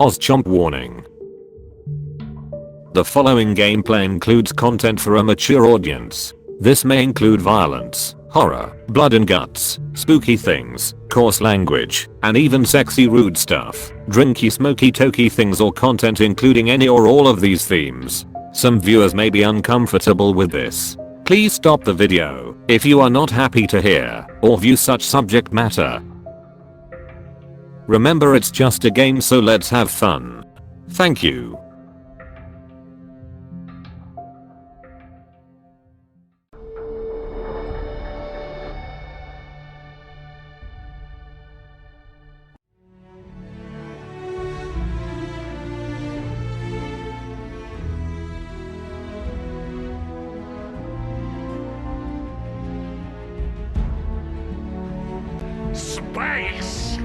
OzChomp Warning. The following gameplay includes content for a mature audience. This may include violence, horror, blood and guts, spooky things, coarse language, and even sexy rude stuff, drinky smoky tokey things or content including any or all of these themes. Some viewers may be uncomfortable with this. Please stop the video if you are not happy to hear or view such subject matter. Remember, it's just a game, so let's have fun. Thank you. Space!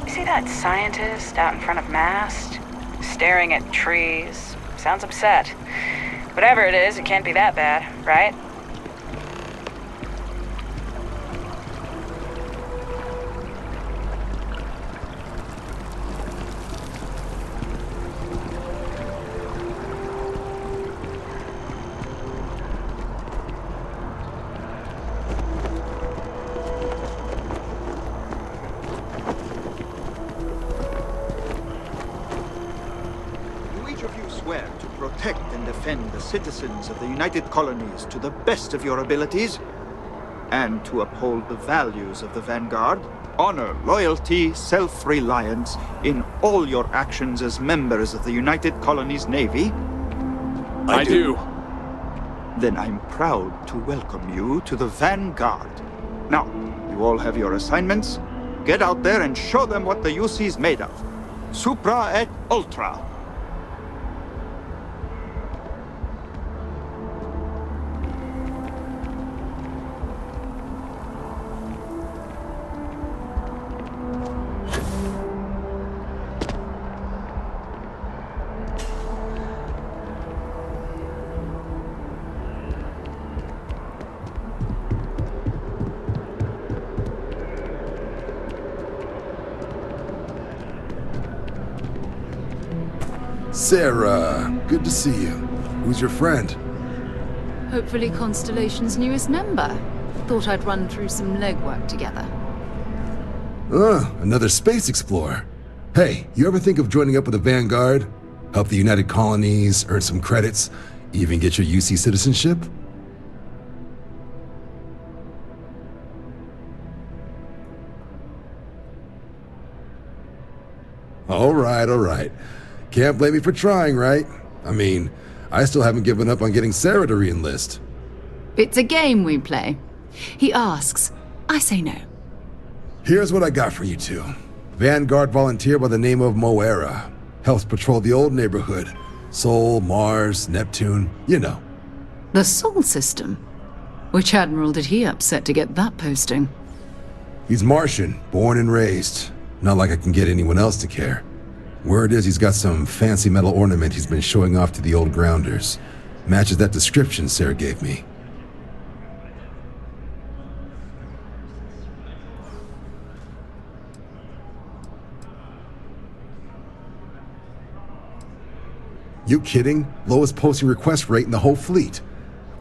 See that scientist out in front of mast? Staring at trees. Sounds upset. Whatever it is, it can't be that bad, right? Swear to protect and defend the citizens of the United Colonies to the best of your abilities, and to uphold the values of the Vanguard, honor, loyalty, self-reliance in all your actions as members of the United Colonies Navy? I do. Then I'm proud to welcome you to the Vanguard. Now, you all have your assignments. Get out there and show them what the UC's made of. Supra et Ultra. Sarah, good to see you. Who's your friend? Hopefully Constellation's newest member. Thought I'd run through some legwork together. Another space explorer. Hey, you ever think of joining up with the Vanguard? Help the United Colonies, earn some credits, even get your UC citizenship? All right. Can't blame me for trying, right? I mean, I still haven't given up on getting Sarah to re-enlist. It's a game we play. He asks, I say no. Here's what I got for you two. Vanguard volunteer by the name of Moira. Helps patrol the old neighborhood. Sol, Mars, Neptune, you know. The Sol system? Which admiral did he upset to get that posting? He's Martian, born and raised. Not like I can get anyone else to care. Word is he's got some fancy metal ornament he's been showing off to the old grounders. Matches that description Sarah gave me. You kidding? Lowest posting request rate in the whole fleet.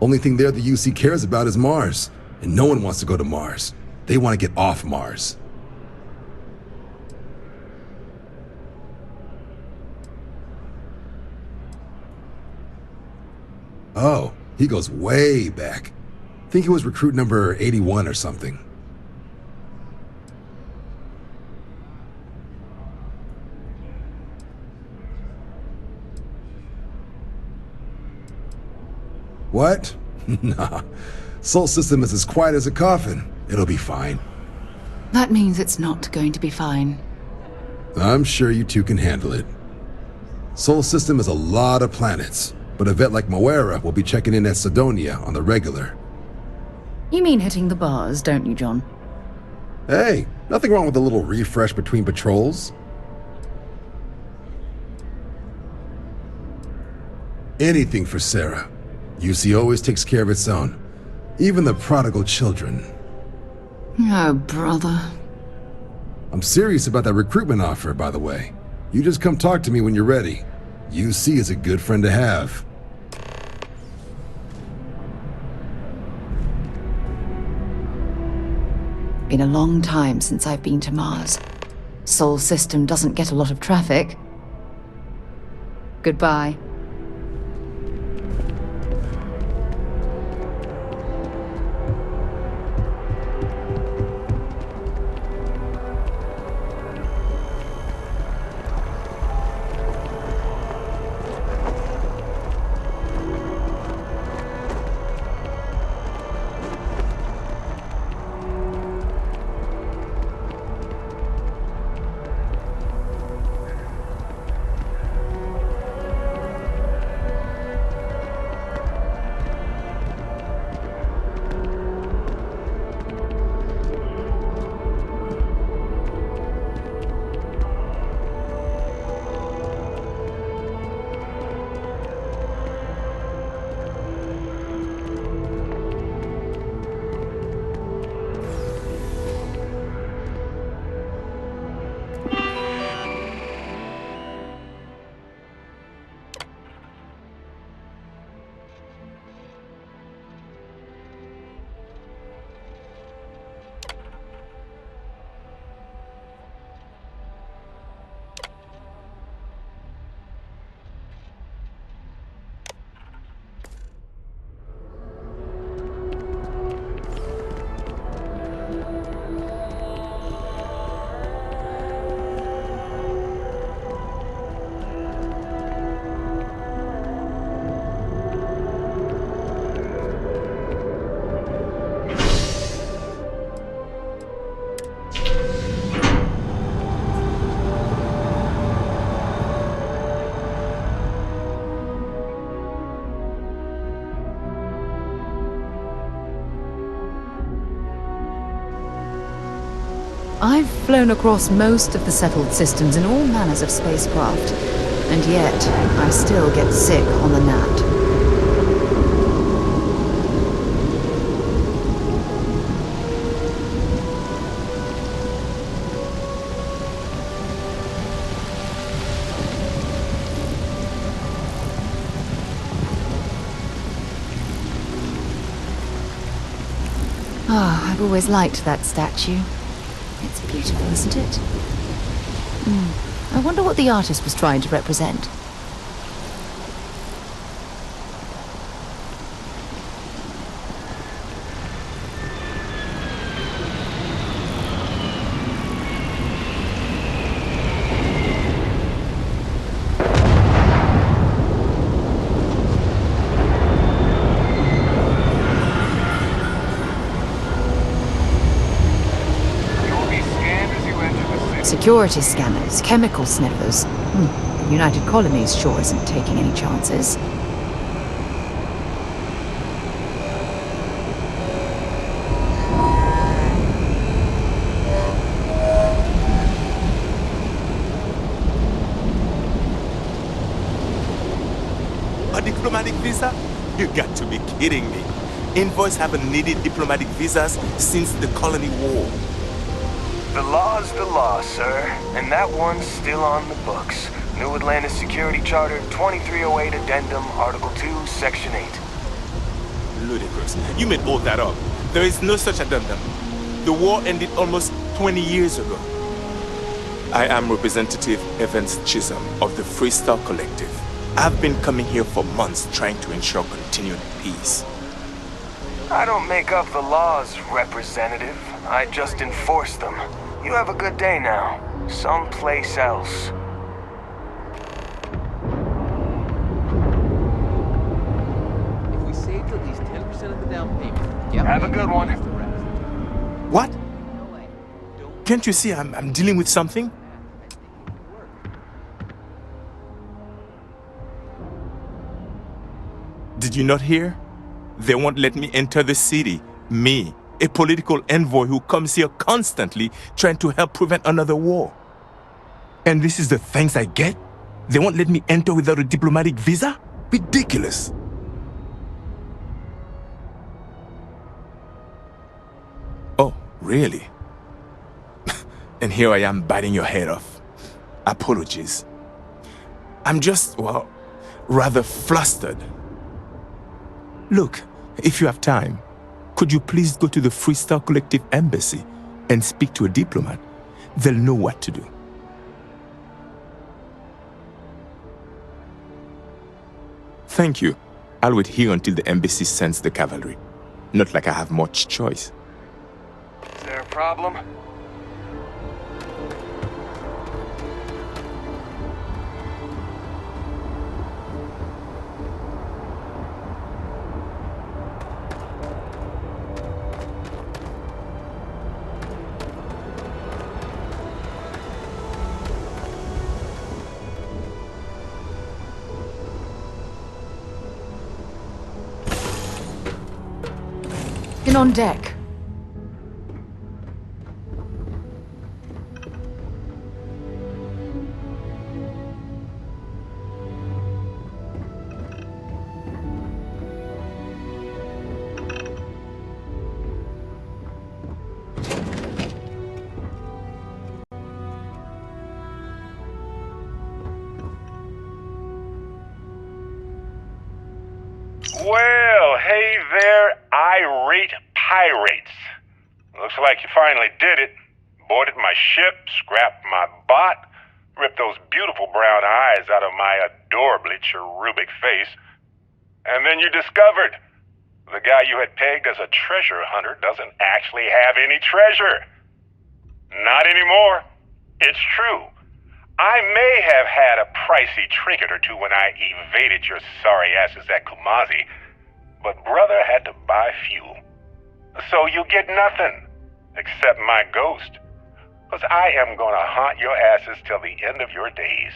Only thing there the UC cares about is Mars. And no one wants to go to Mars. They want to get off Mars. Oh, he goes way back. Think he was recruit number 81 or something. What? Nah. Sol system is as quiet as a coffin. It'll be fine. That means it's not going to be fine. I'm sure you two can handle it. Sol system is a lot of planets, but a vet like Moera will be checking in at Sidonia on the regular. You mean hitting the bars, don't you, John? Hey, nothing wrong with a little refresh between patrols. Anything for Sarah. UC always takes care of its own. Even the prodigal children. Oh, brother. I'm serious about that recruitment offer, by the way. You just come talk to me when you're ready. UC is a good friend to have. Been a long time since I've been to Mars. Sol system doesn't get a lot of traffic. Goodbye. I've flown across most of the settled systems in all manners of spacecraft, and yet I still get sick on the gnat. Ah, I've always liked that statue. It's beautiful, isn't it? I wonder what the artist was trying to represent. Security scanners, chemical sniffers. The United Colonies sure isn't taking any chances. A diplomatic visa? You got to be kidding me. Envoys haven't needed diplomatic visas since the Colony War. The law's the law, sir, and that one's still on the books. New Atlantis Security Charter 2308 Addendum, Article 2, Section 8. Ludicrous. You made all that up. There is no such addendum. The war ended almost 20 years ago. I am Representative Evans Chisholm of the Freestar Collective. I've been coming here for months trying to ensure continued peace. I don't make up the laws, Representative. I just enforce them. You have a good day now. Someplace else. If we save Have a good one. What? Can't you see I'm dealing with something? Did you not hear? They won't let me enter the city. Me, a political envoy who comes here constantly trying to help prevent another war. And this is the thanks I get? They won't let me enter without a diplomatic visa? Ridiculous. Oh, really? And here I am biting your head off. Apologies. I'm just, well, rather flustered. Look, if you have time, could you please go to the Freestar Collective Embassy and speak to a diplomat? They'll know what to do. Thank you. I'll wait here until the embassy sends the cavalry. Not like I have much choice. Is there a problem? In on deck. Well, hey there, irate pirates. Looks like you finally did it. Boarded my ship, scrapped my bot, ripped those beautiful brown eyes out of my adorably cherubic face. And then you discovered the guy you had pegged as a treasure hunter doesn't actually have any treasure. Not anymore. It's true. I may have had a pricey trinket or two when I evaded your sorry asses at Kumazi, but brother had to buy fuel. So you get nothing, except my ghost. 'Cause I am gonna haunt your asses till the end of your days.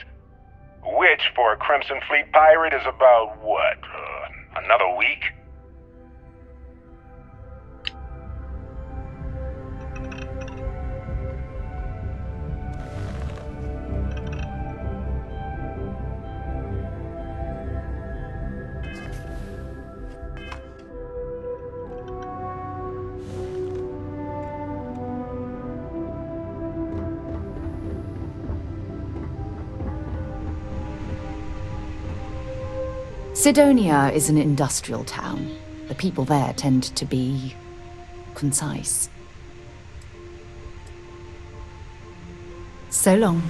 Which, for a Crimson Fleet pirate, is about, what, another week? Sidonia is an industrial town. The people there tend to be concise. So long.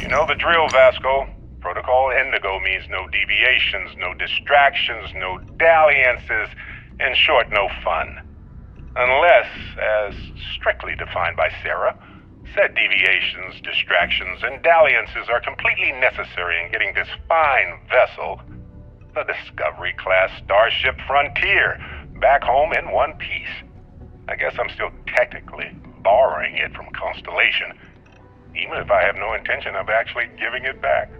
You know the drill, Vasco. Protocol Indigo means no deviations, no distractions, no dalliances, in short, no fun. Unless, as strictly defined by Sarah, said deviations, distractions, and dalliances are completely necessary in getting this fine vessel, the Discovery-class Starship Frontier, back home in one piece. I guess I'm still technically borrowing it from Constellation, even if I have no intention of actually giving it back.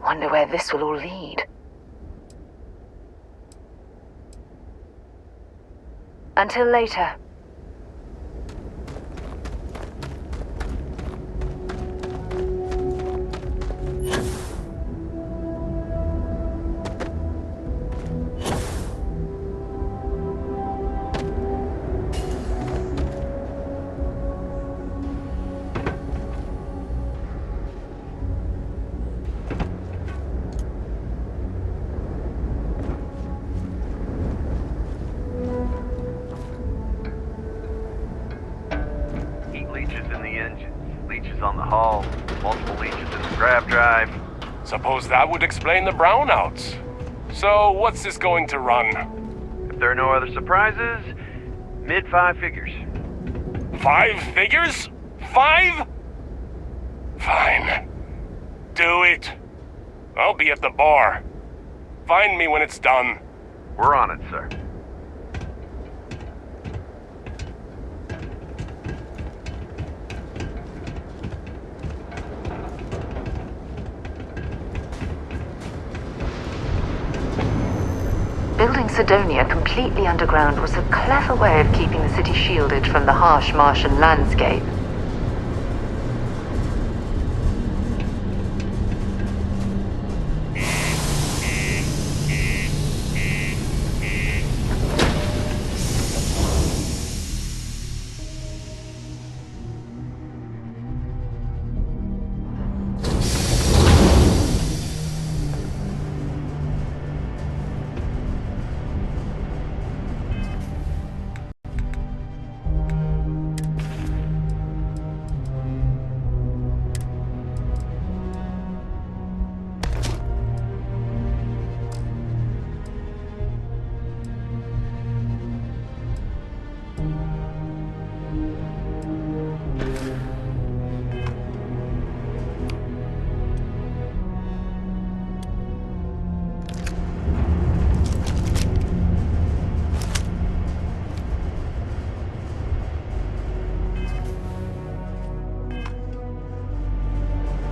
Wonder where this will all lead. Until later. On the hull, multiple leeches in the grav drive. Suppose that would explain the brownouts. So, what's this going to run? If there are no other surprises, mid-5 figures. 5 figures? 5? Fine. Do it. I'll be at the bar. Find me when it's done. We're on it, sir. Building Sidonia completely underground was a clever way of keeping the city shielded from the harsh Martian landscape.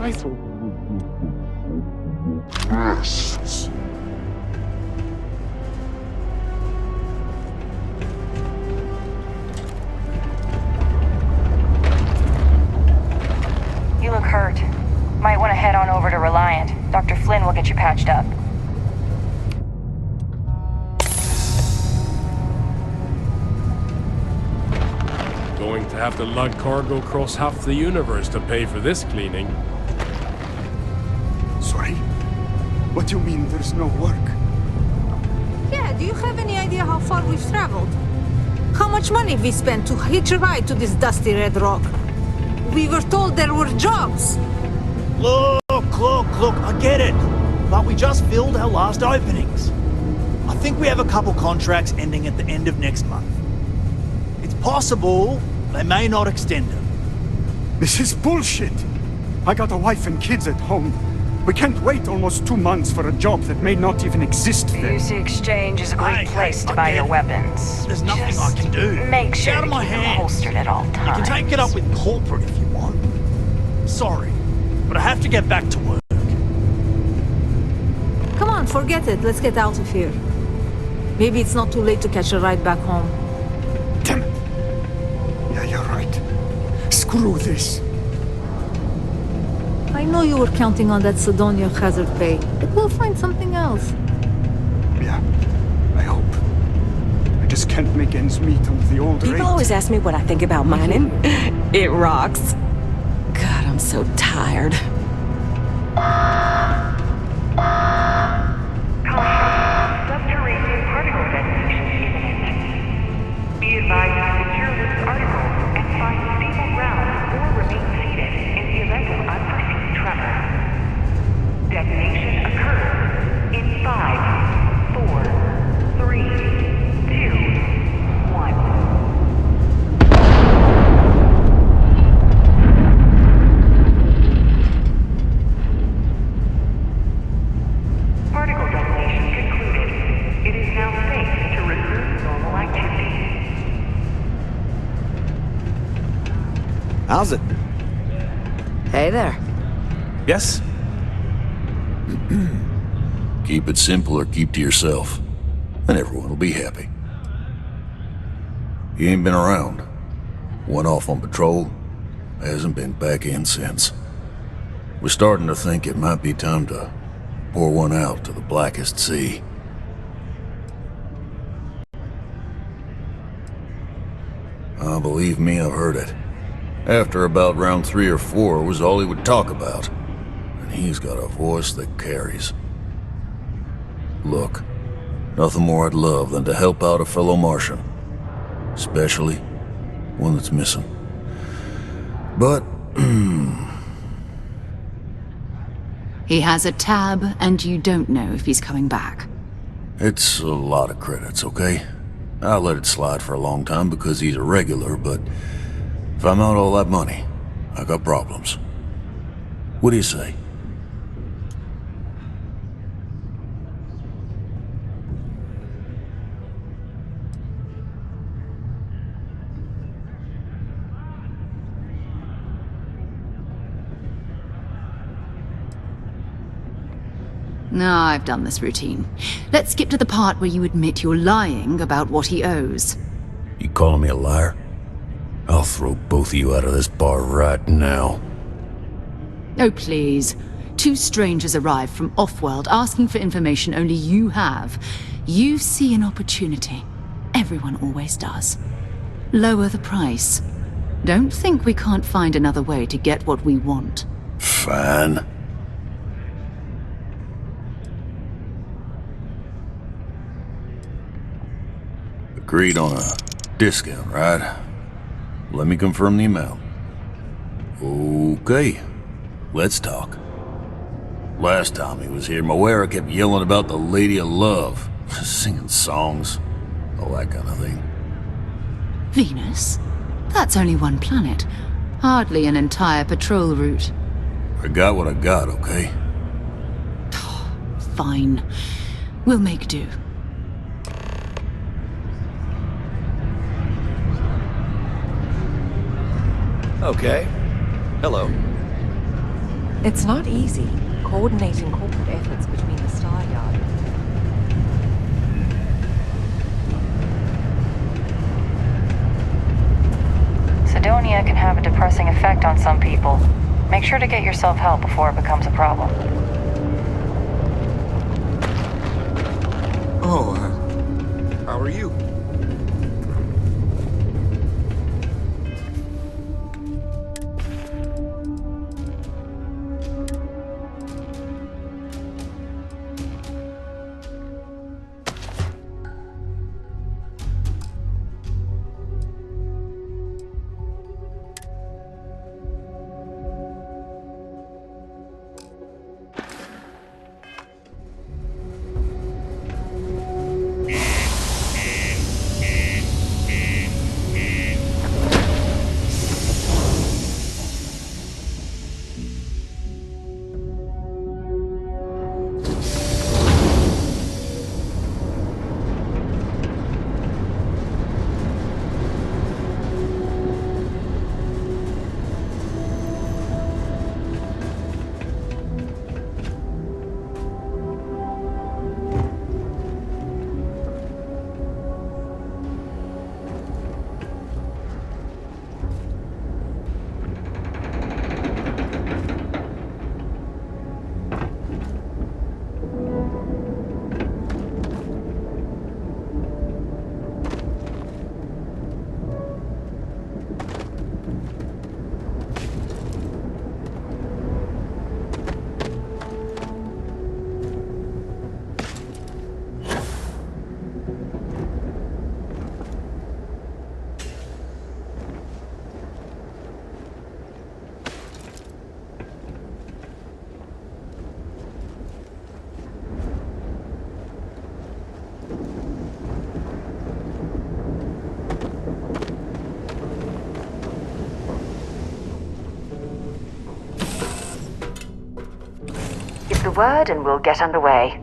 I thought... You look hurt. Might want to head on over to Reliant. Dr. Flynn will get you patched up. Going to have to lug cargo across half the universe to pay for this cleaning. Sorry? What do you mean there's no work? Yeah, do you have any idea how far we've traveled? How much money we spent to hitch a ride to this dusty red rock? We were told there were jobs. Look, I get it. But we just filled our last openings. I think we have a couple contracts ending at the end of next month. It's possible they may not extend them. This is bullshit. I got a wife and kids at home. We can't wait almost 2 months for a job that may not even exist The there. UC Exchange is a great place to buy your weapons. There's nothing I can do. Make It's sure out to of my keep them hands. holstered at all You times. can take it up with corporate if you want. Sorry, but I have to get back to work. Come on, forget it. Let's get out of here. Maybe it's not too late to catch a ride back home. Damn it. Yeah, you're right. Screw this. I know you were counting on that Sidonia hazard pay, but we'll find something else. Yeah, I hope. I just can't make ends meet on the old rate. People always ask me what I think about mining. It rocks. God, I'm so tired. Subterranean particle detonation imminent. Be advised to secure this article and find stable ground or remain seated in the event of unforeseen tremor. Detonation occurs in 5, 4, 3, 2, 1. Particle detonation concluded. It is now safe to resume normal activity. How's it? Hey there. Yes? Keep it simple or keep to yourself, and everyone will be happy. He ain't been around. Went off on patrol, hasn't been back in since. We're starting to think it might be time to pour one out to the blackest sea. Believe me, I've heard it. After about round 3 or 4 was all he would talk about. And he's got a voice that carries. Look, nothing more I'd love than to help out a fellow Martian. Especially one that's missing. But, He has a tab, and you don't know if he's coming back. it's a lot of credits, okay? I let it slide for a long time because he's a regular, but if I'm out all that money, I got problems. What do you say? No, I've done this routine. Let's skip to the part where you admit you're lying about what he owes. You calling me a liar? I'll throw both of you out of this bar right now. Oh, please. 2 strangers arrive from off-world asking for information only you have. You see an opportunity. Everyone always does. Lower the price. Don't think we can't find another way to get what we want. Fine. Agreed on a discount, right? Let me confirm the amount. Okay, let's talk. Last time he was here, Moira kept yelling about the Lady of Love, singing songs, all that kind of thing. Venus? That's only one planet. Hardly an entire patrol route. I got what I got, okay? Fine. We'll make do. Okay. Hello. It's not easy, coordinating corporate efforts between the Star Yard. Sidonia can have a depressing effect on some people. Make sure to get yourself help before it becomes a problem. Oh, how are you? Give the word and we'll get underway.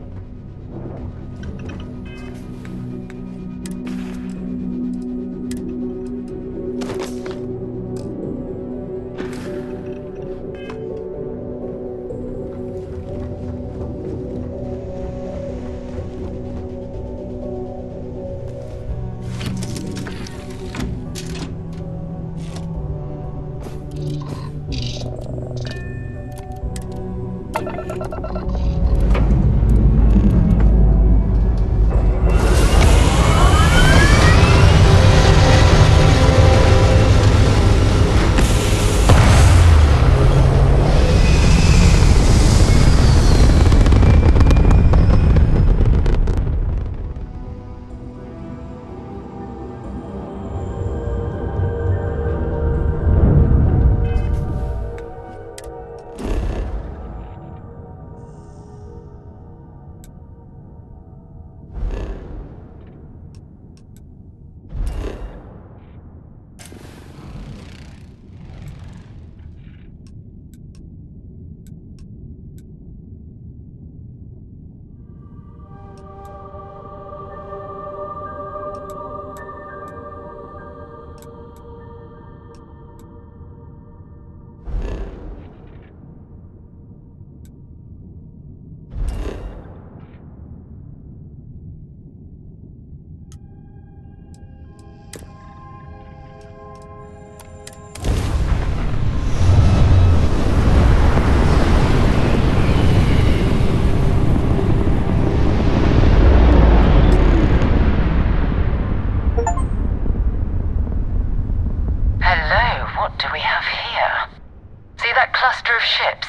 cluster of ships.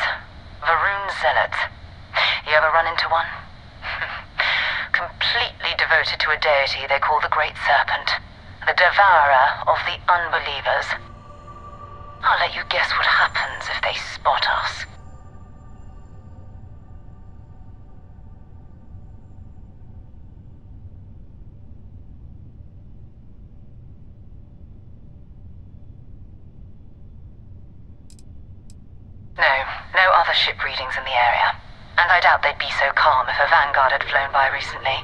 Varun Zealots. You ever run into one? Completely devoted to a deity they call the Great Serpent. The devourer of the unbelievers. I'll let you guess what happens if they spot us. No other ship readings in the area. And I doubt they'd be so calm if a Vanguard had flown by recently.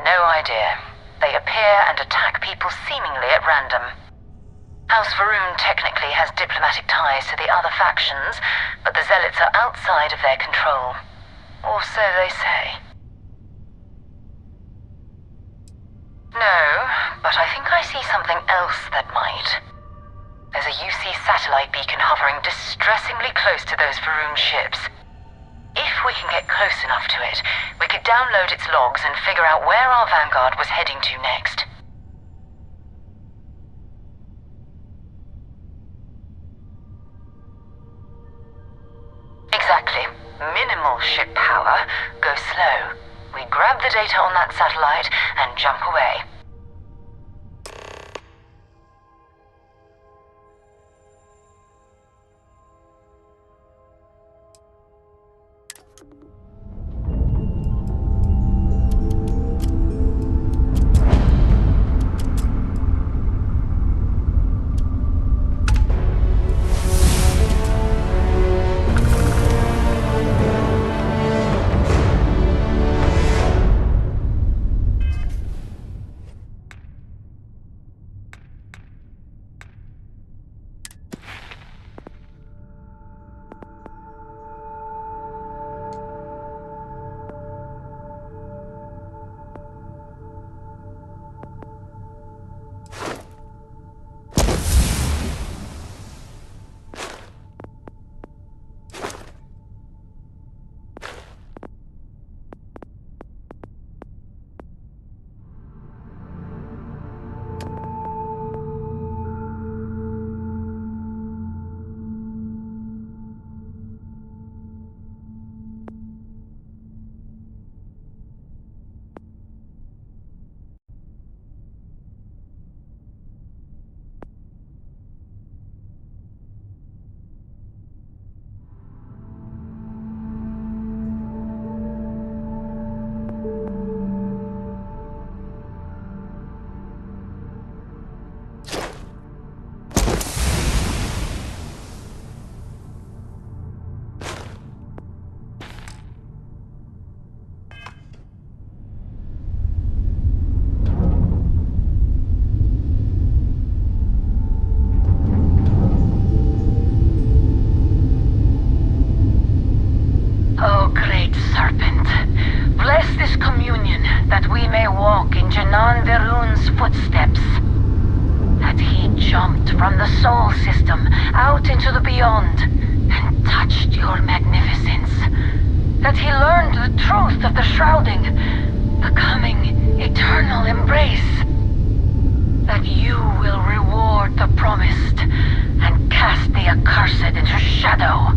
No idea. They appear and attack people seemingly at random. House Varun technically has diplomatic ties to the other factions, but the Zealots are outside of their control. Or so they say. No, but I think I see something else that might. There's a UC satellite beacon hovering distressingly close to those Varun ships. If we can get close enough to it, we could download its logs and figure out where our Vanguard was heading to next. Exactly. Minimal ship power, go slow. We grab the data on that satellite and jump away. Oh, great serpent, bless this communion that we may walk in Janan Verun's footsteps. That he jumped from the Sol system out into the beyond and touched your magnificence. That he learned the truth of the shrouding, the coming eternal embrace. That you will reward the promised and cast the accursed into shadow.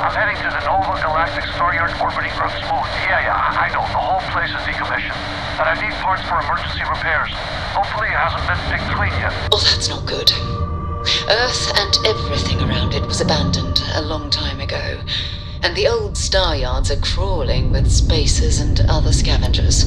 I'm heading to the Nova Galactic Star Yard orbiting Earth's moon. Yeah, I know. The whole place is decommissioned. But I need parts for emergency repairs. Hopefully it hasn't been picked clean yet. Well, that's not good. Earth and everything around it was abandoned a long time ago. And the old star yards are crawling with spacers and other scavengers.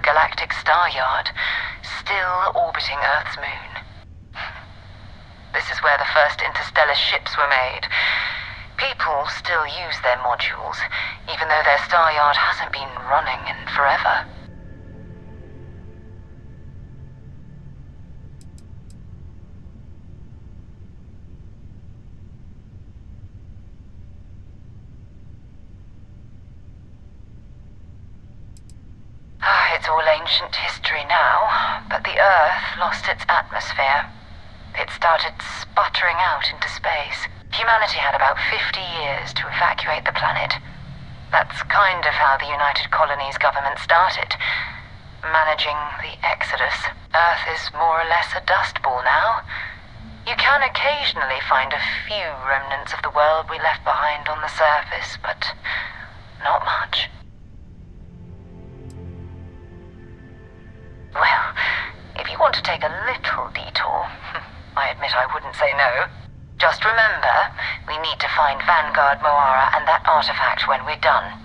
Galactic Star Yard, still orbiting Earth's moon. This is where the first interstellar ships were made. People still use their modules, even though their star yard hasn't been running in forever. It's all ancient history now, but the Earth lost its atmosphere. It started sputtering out into space. Humanity had about 50 years to evacuate the planet. That's kind of how the United Colonies government started, managing the exodus. Earth is more or less a dust ball now. You can occasionally find a few remnants of the world we left behind on the surface, but not much. Well, if you want to take a little detour, I admit I wouldn't say no. Just remember, we need to find Vanguard Moara and that artifact when we're done.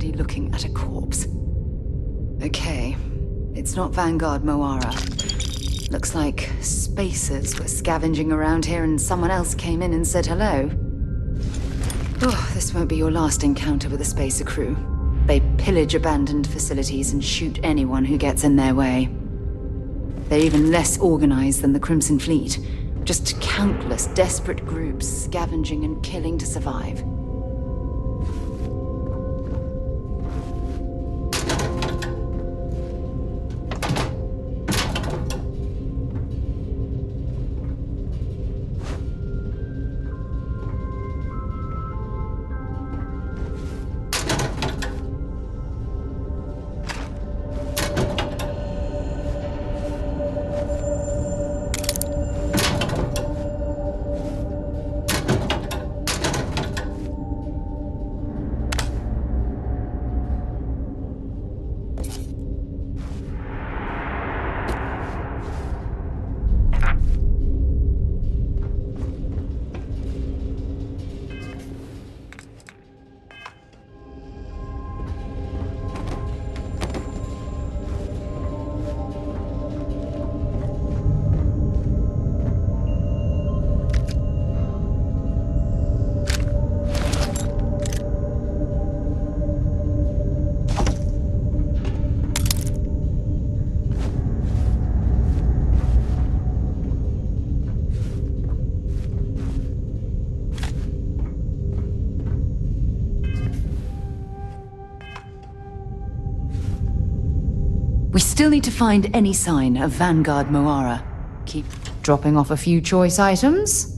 already looking at a corpse. Okay, it's not Vanguard Moara. Looks like spacers were scavenging around here and someone else came in and said hello. Oh, this won't be your last encounter with a spacer crew. They pillage abandoned facilities and shoot anyone who gets in their way. They're even less organized than the Crimson Fleet. Just countless desperate groups scavenging and killing to survive. We still need to find any sign of Vanguard Moara. Keep dropping off a few choice items.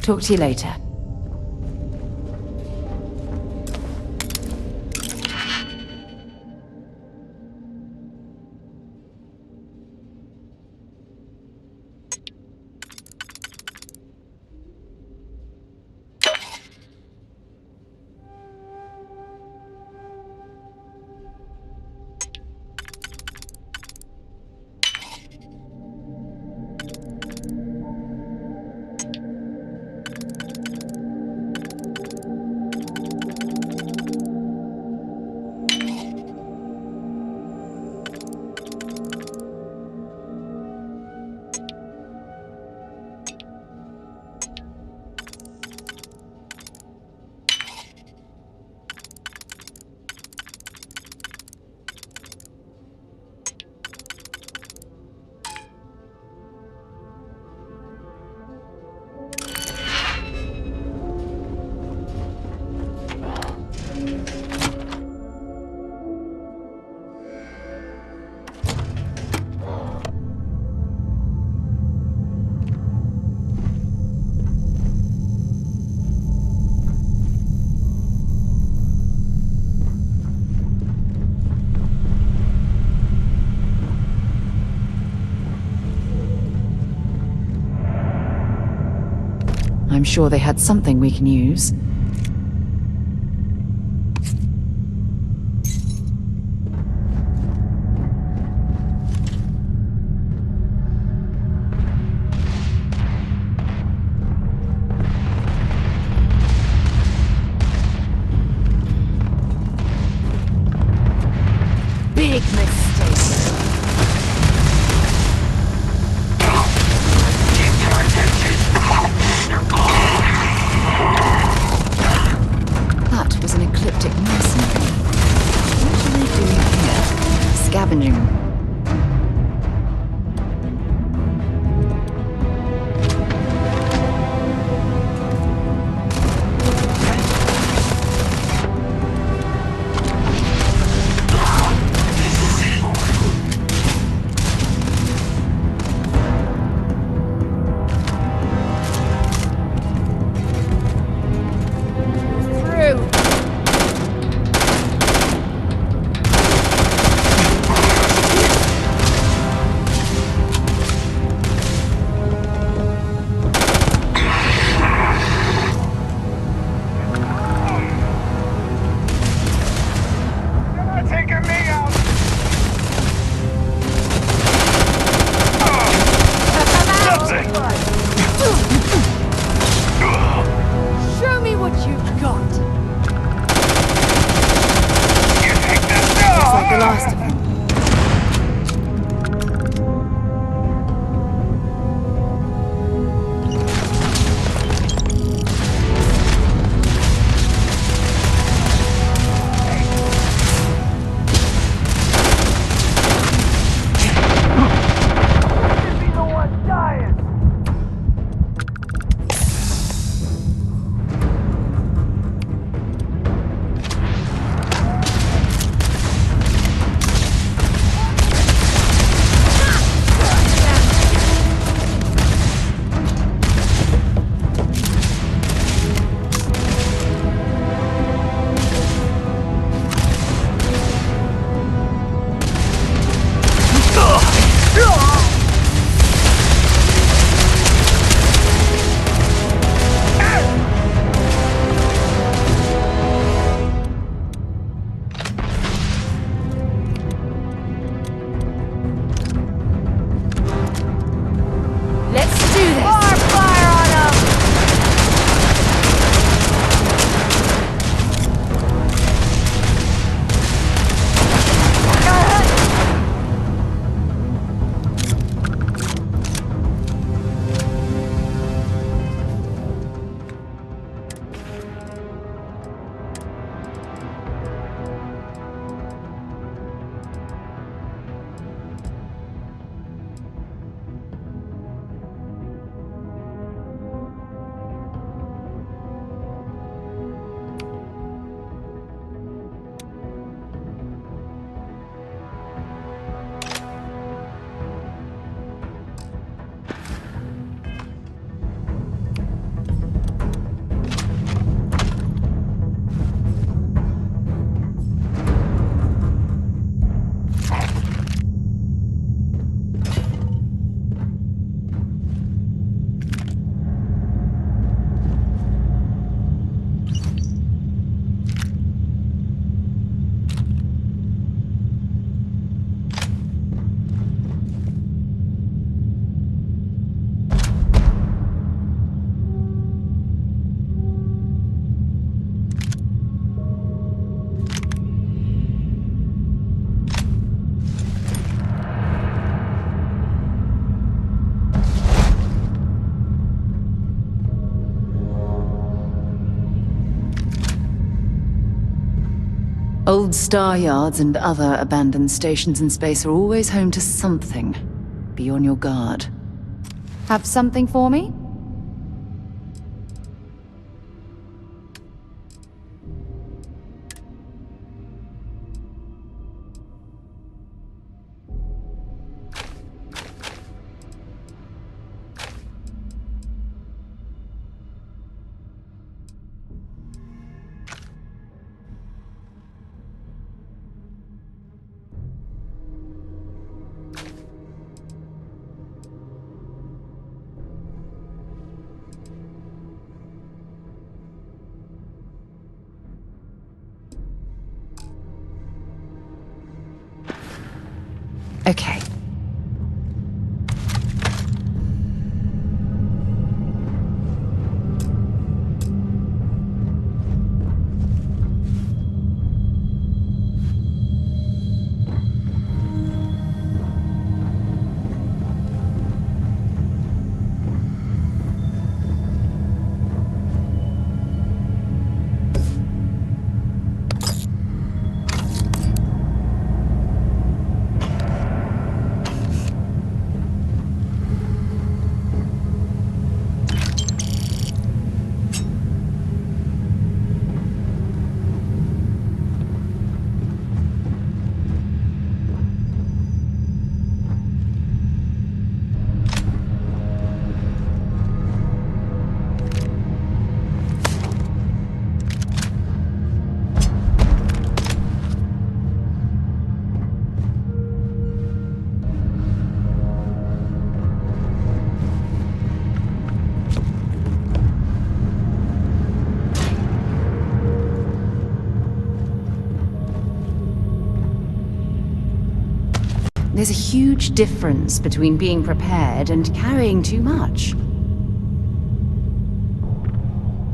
Talk to you later. I'm sure they had something we can use. Big mistake. That was an ecliptic mercenary. What are they doing here? Scavenging. Old star yards and other abandoned stations in space are always home to something. Be on your guard. Have something for me? Okay. There's a huge difference between being prepared and carrying too much.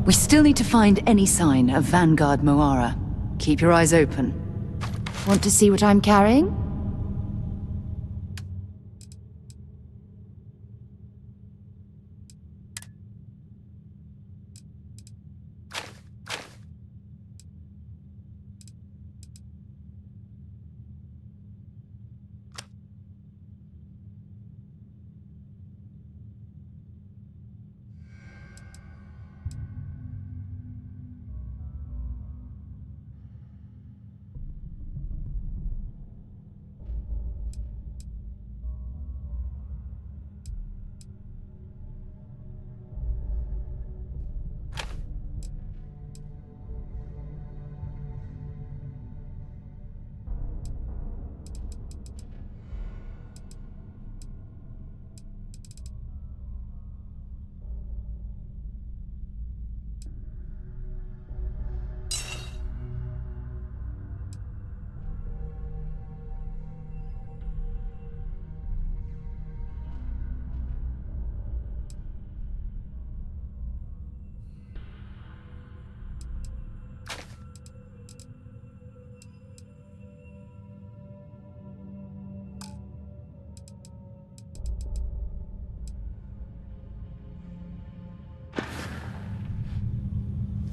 We still need to find any sign of Vanguard Moara. Keep your eyes open. Want to see what I'm carrying?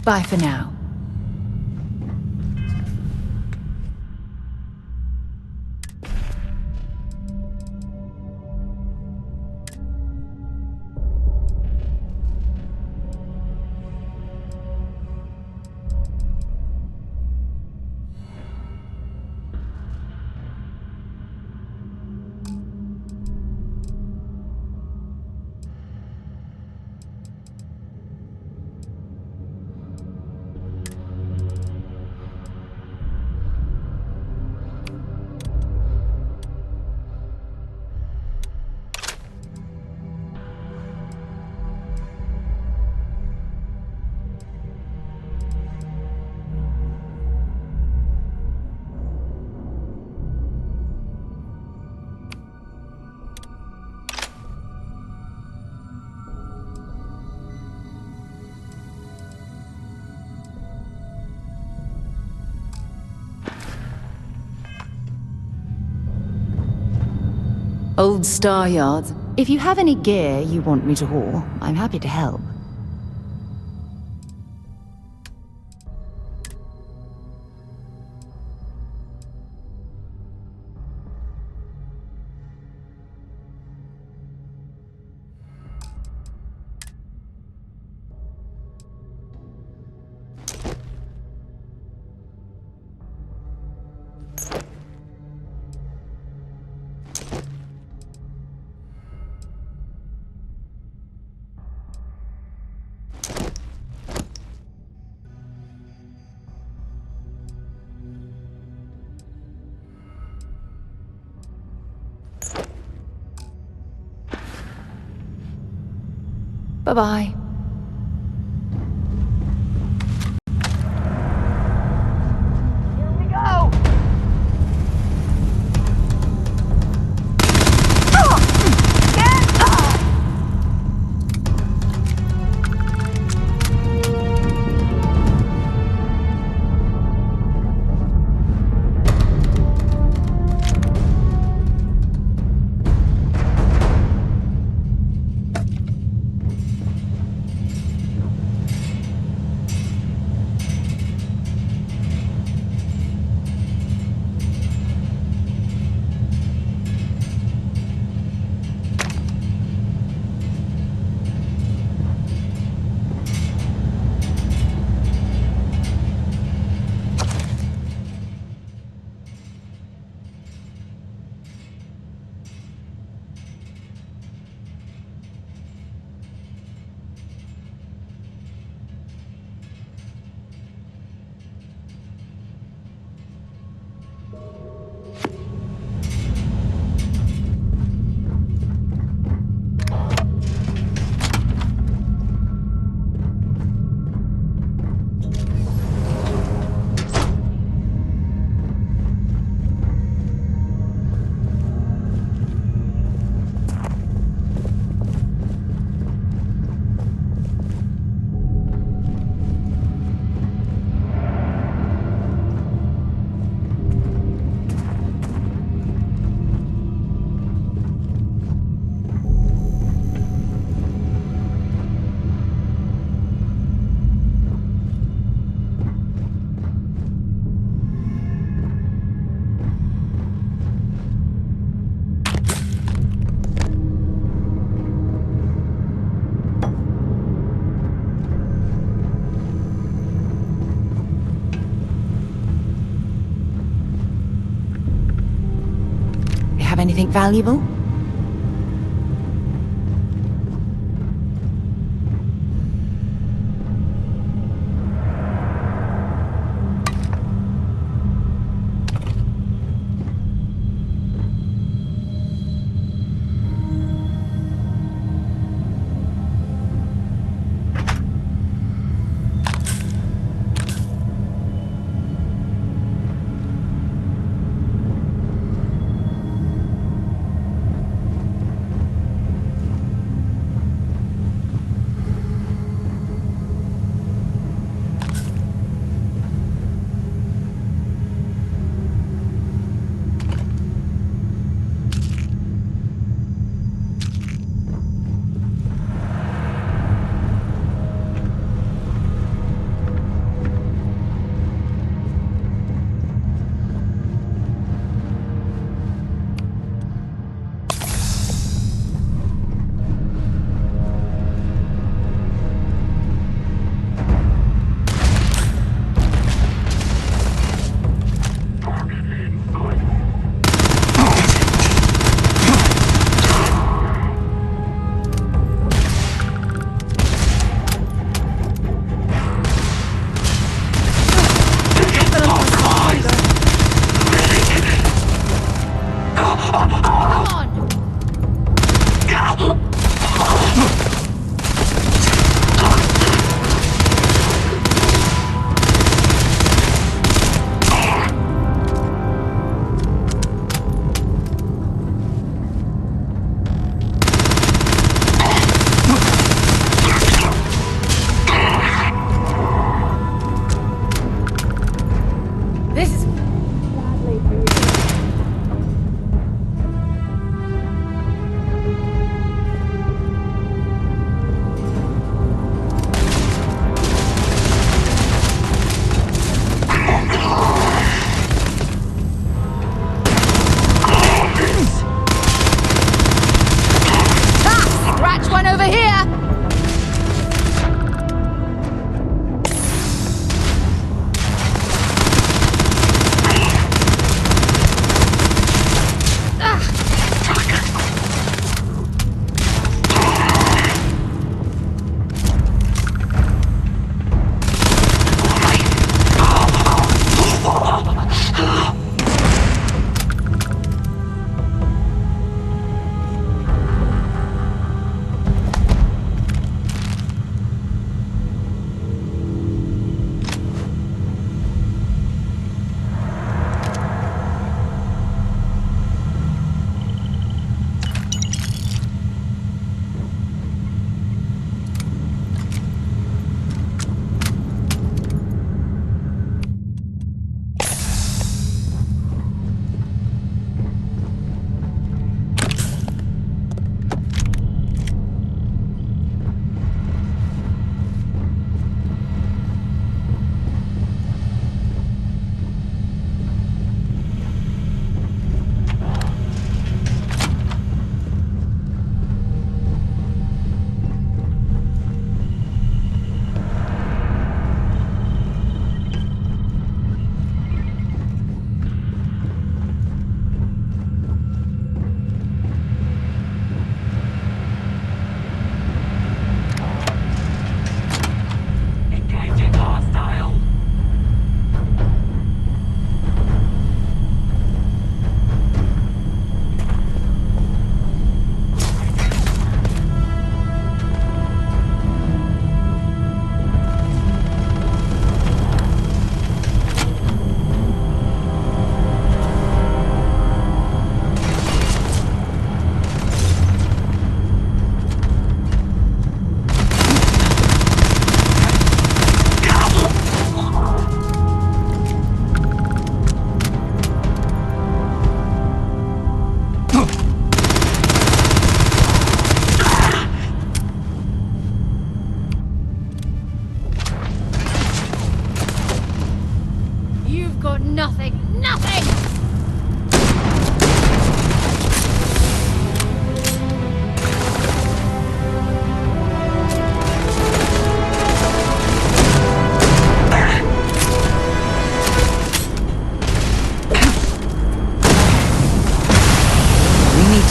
Bye for now. Old star yards. If you have any gear you want me to haul, I'm happy to help. Bye-bye. Have anything valuable?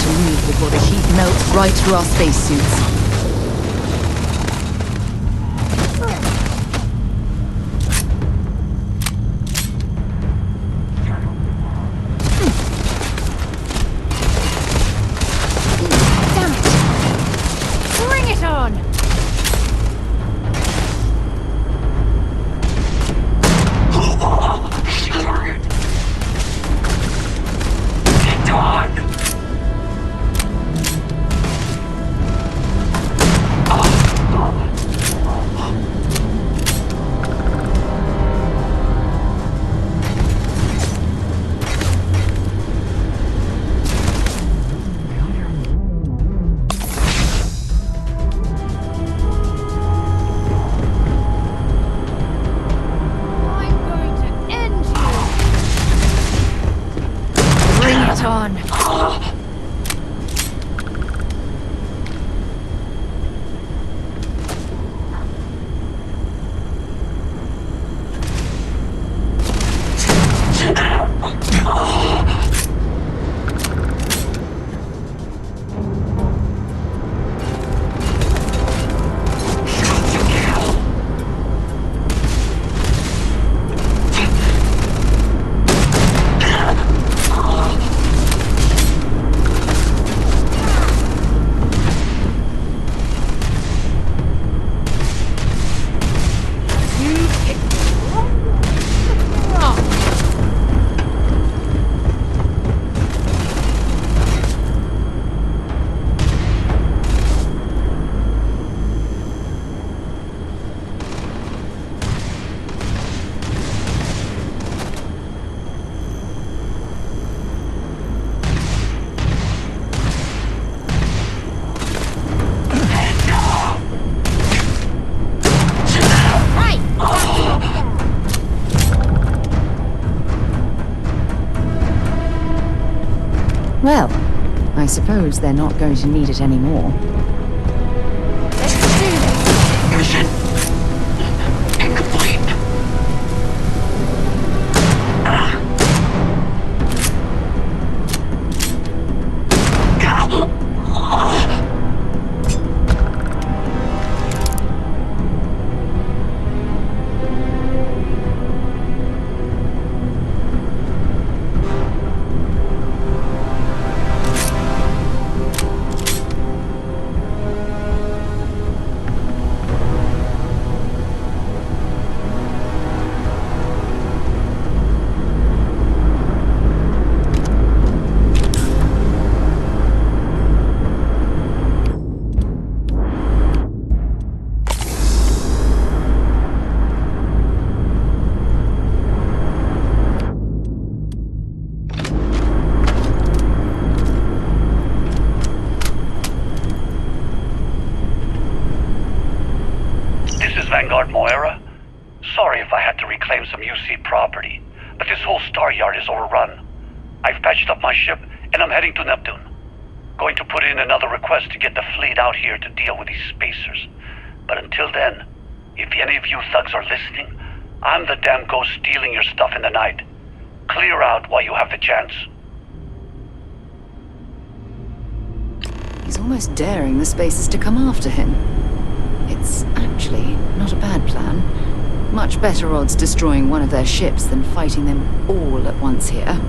to leave before the heat melts right through our spacesuits. Well, I suppose they're not going to need it anymore. Mission incomplete. Vanguard Moira. Sorry if I had to reclaim some UC property, but this whole star yard is overrun. I've patched up my ship, and I'm heading to Neptune. Going to put in another request to get the fleet out here to deal with these spacers. But until then, if any of you thugs are listening, I'm the damn ghost stealing your stuff in the night. Clear out while you have the chance. He's almost daring the spacers to come after him. It's actually not a bad plan. Much better odds destroying one of their ships than fighting them all at once here.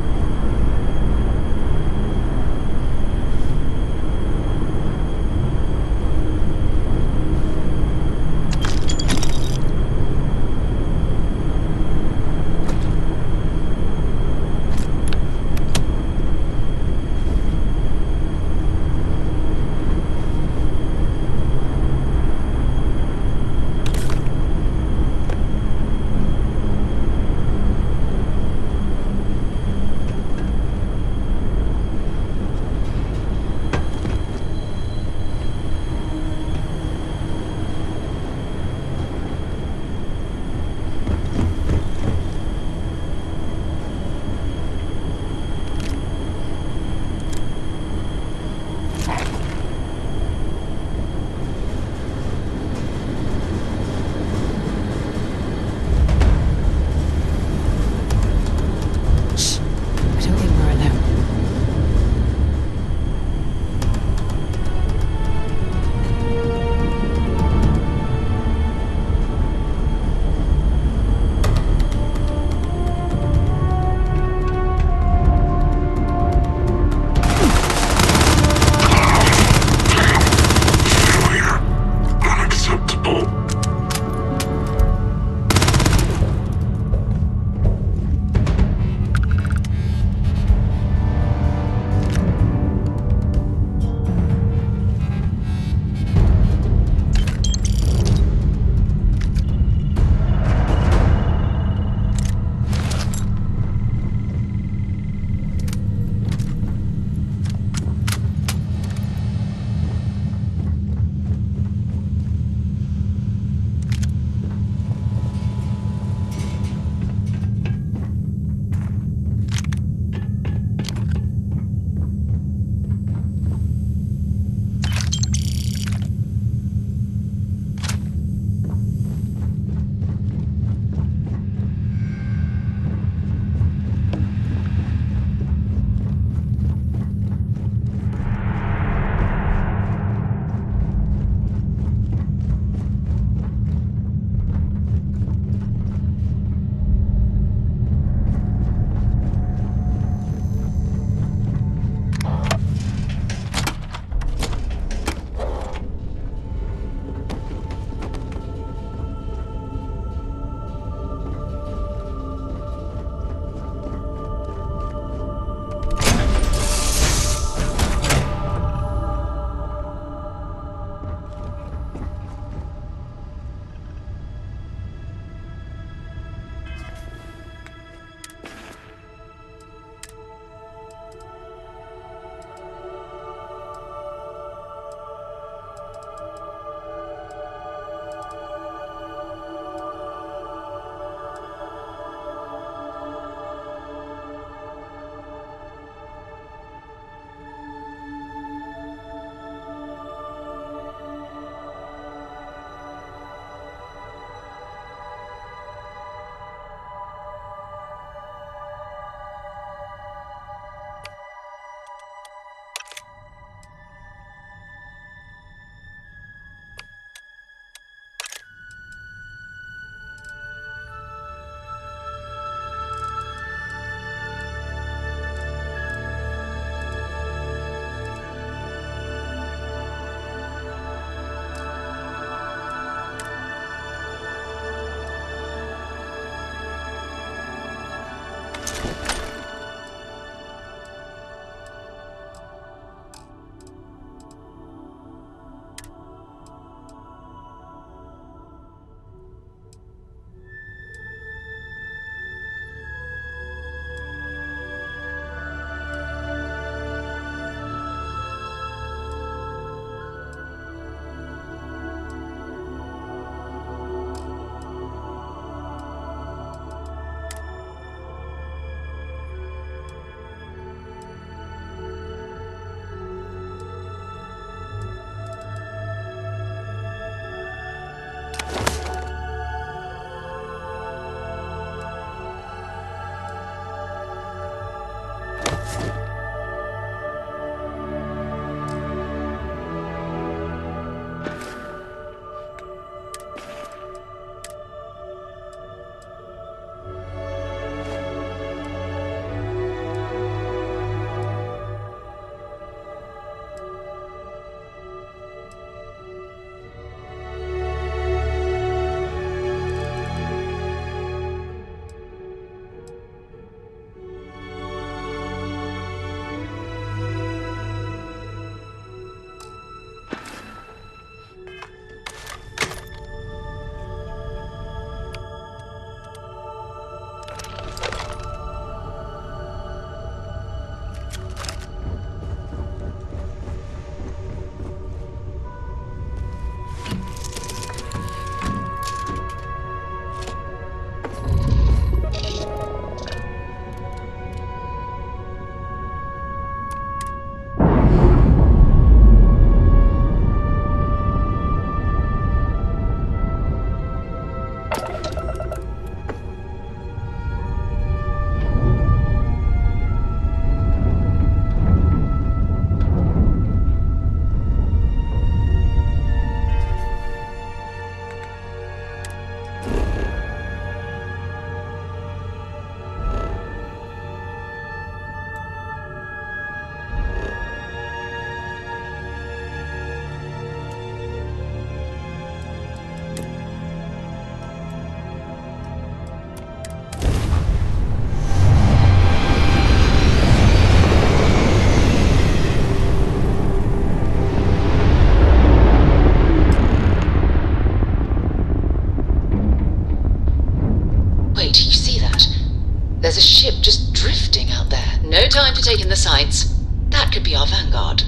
Vanguard.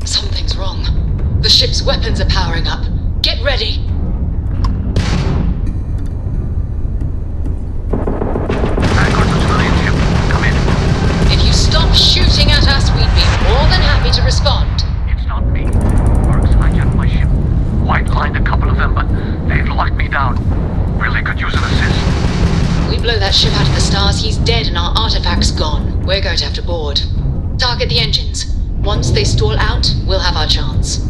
Something's wrong. The ship's weapons are powering up. Get ready! If you stop shooting at us, we'd be more than happy to respond. It's not me. Mercs hijacked my ship. White-lined a couple of them, but they've locked me down. Really could use an assist. We blow that ship out of the stars, he's dead and our artifact's gone. We're going to have to board. Target the engines. Once they stall out, we'll have our chance.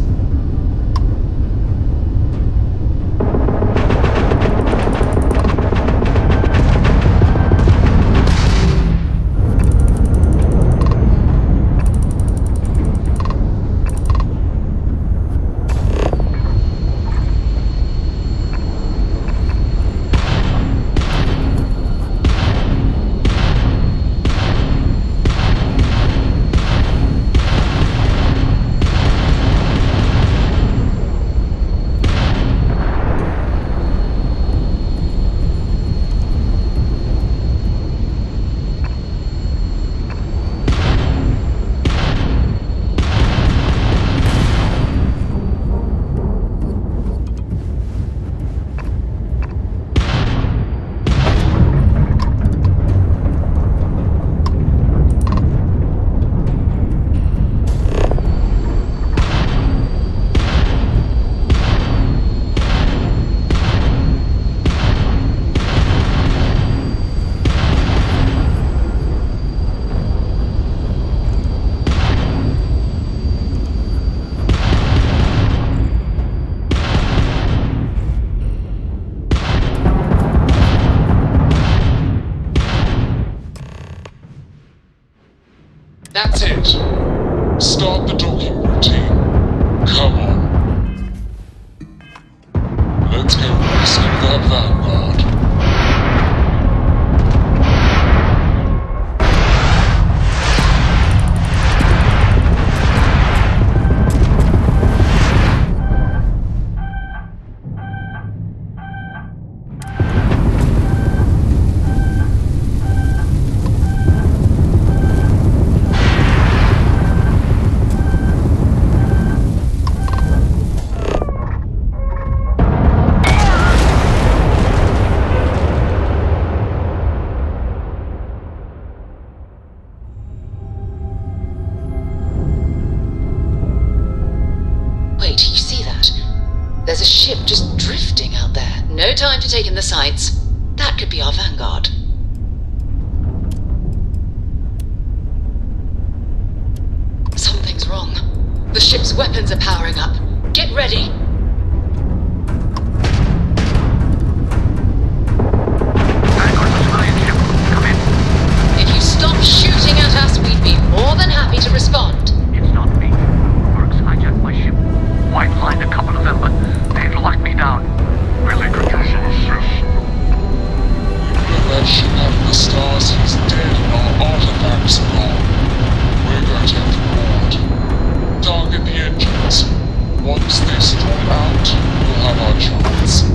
That's it. Start the docking routine. Come on. Let's go rescue that Vanguard. Wait, you see that? There's a ship just drifting out there. No time to take in the sights. That could be our Vanguard. Something's wrong. The ship's weapons are powering up. Get ready! If you stop shooting at us, we'd be more than happy to respond. It's not me. Mercs hijacked my ship. White-lined a couple of them, but they've locked me down. Really could use an assist. We blew that ship out of the stars, he's dead and our artifacts are gone. We're going to have to board. Target the engines. Once they stall out, we'll have our chance.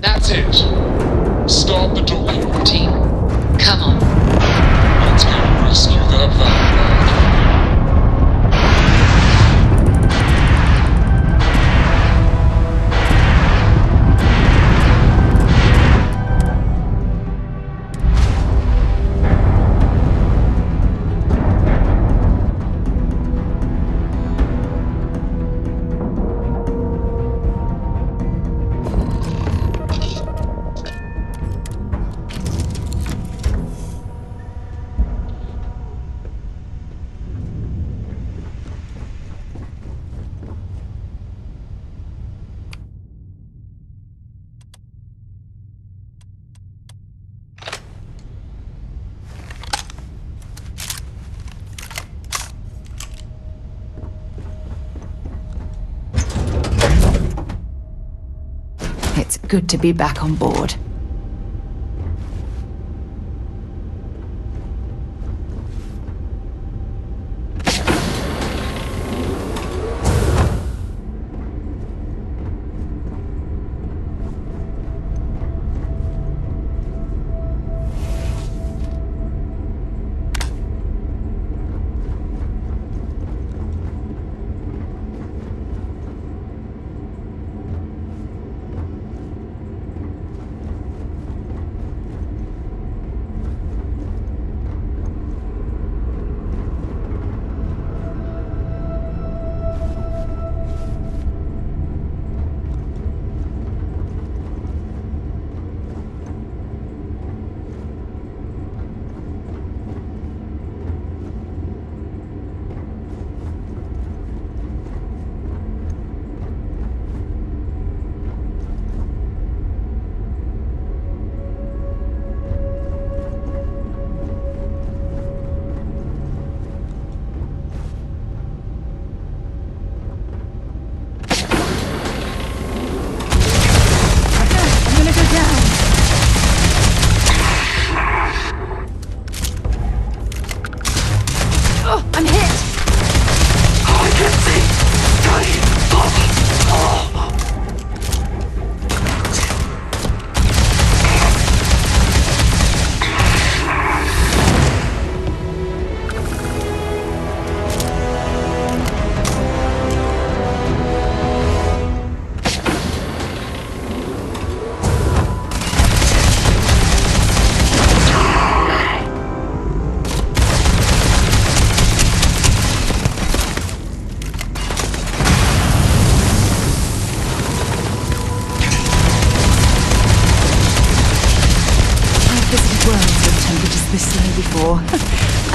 That's it. Start the docking routine. Come on. Let's go rescue that Vanguard. good to be back on board.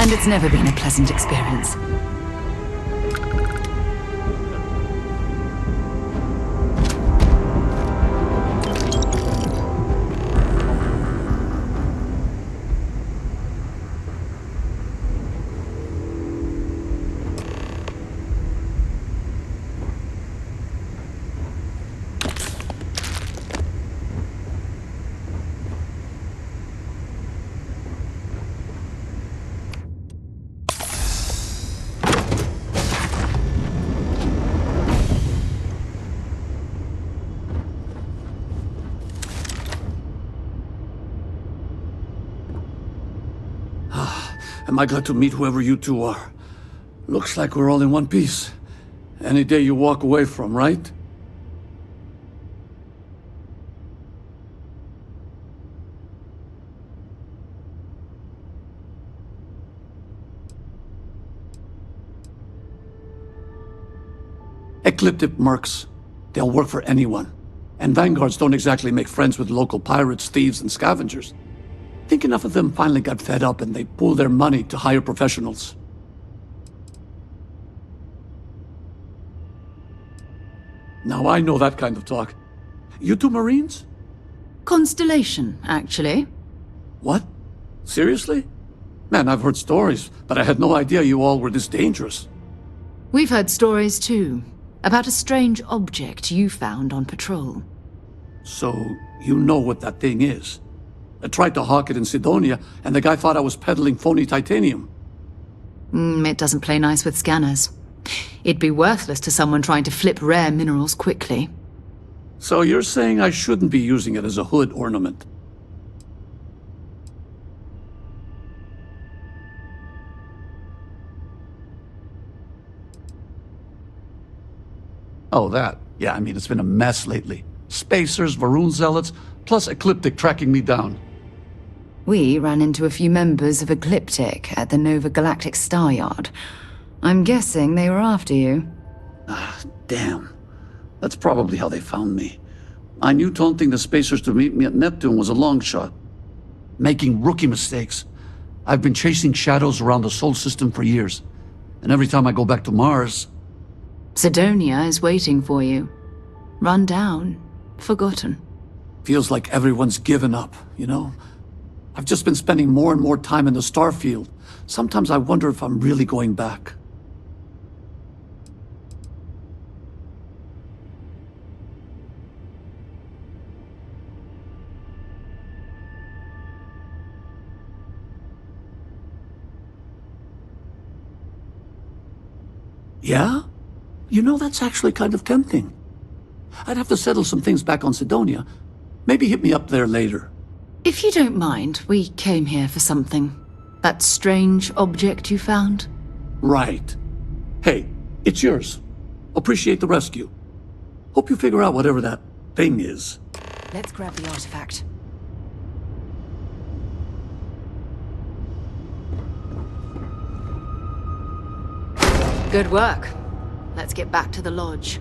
And it's never been a pleasant experience. Am I glad to meet whoever you two are. Looks like we're all in one piece. Any day you walk away from, right? Ecliptic mercs. They'll work for anyone. And vanguards don't exactly make friends with local pirates, thieves, and scavengers. Think enough of them finally got fed up and they pooled their money to hire professionals. Now I know that kind of talk. You two Marines? Constellation, actually. What? Seriously? Man, I've heard stories, but I had no idea you all were this dangerous. We've heard stories too, about a strange object you found on patrol. So, you know what that thing is? I tried to hawk it in Sidonia, and the guy thought I was peddling phony titanium. It doesn't play nice with scanners. It'd be worthless to someone trying to flip rare minerals quickly. So you're saying I shouldn't be using it as a hood ornament? Oh, that. Yeah, I mean, it's been a mess lately. Spacers, Varun zealots, plus Ecliptic tracking me down. We ran into a few members of Ecliptic at the Nova Galactic Star Yard. I'm guessing they were after you. Ah, damn. That's probably how they found me. I knew taunting the Spacers to meet me at Neptune was a long shot. Making rookie mistakes. I've been chasing shadows around the Sol system for years. And every time I go back to Mars... Sidonia is waiting for you. Run down. Forgotten. Feels like everyone's given up, you know? I've just been spending more and more time in the Starfield. Sometimes I wonder if I'm really going back. Yeah? You know, that's actually kind of tempting. I'd have to settle some things back on Sidonia. Maybe hit me up there later. If you don't mind, we came here for something. That strange object you found? Right. Hey, it's yours. Appreciate the rescue. Hope you figure out whatever that thing is. Let's grab the artifact. Good work. Let's get back to the lodge.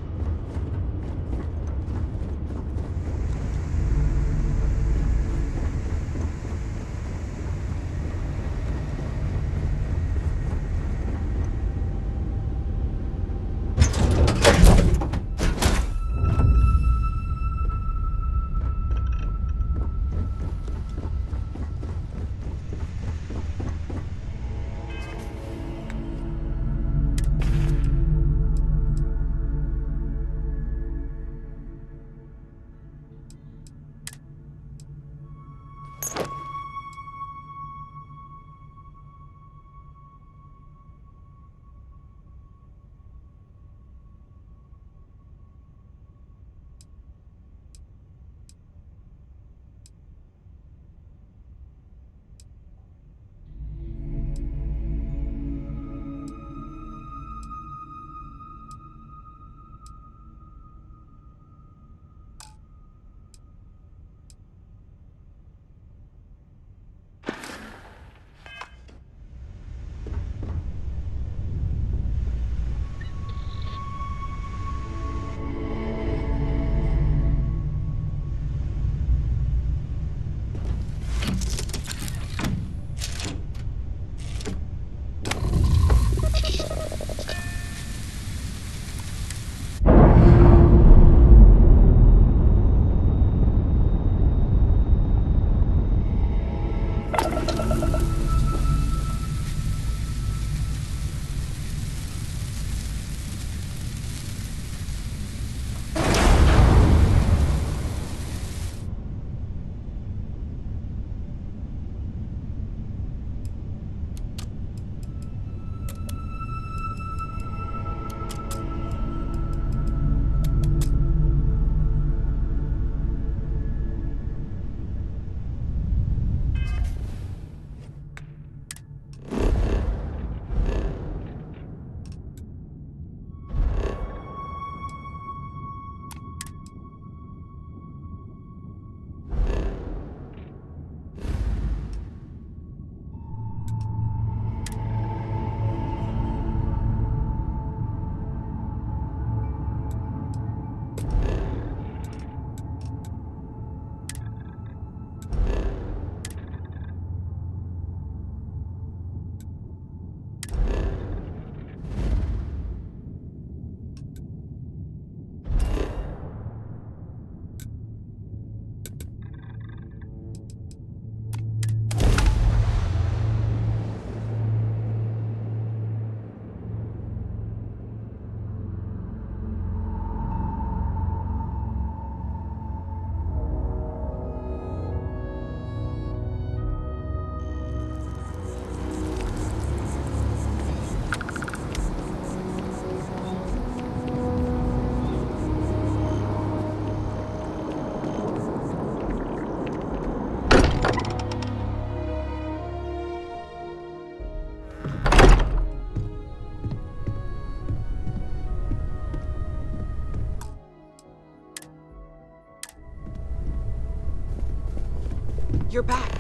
You're back.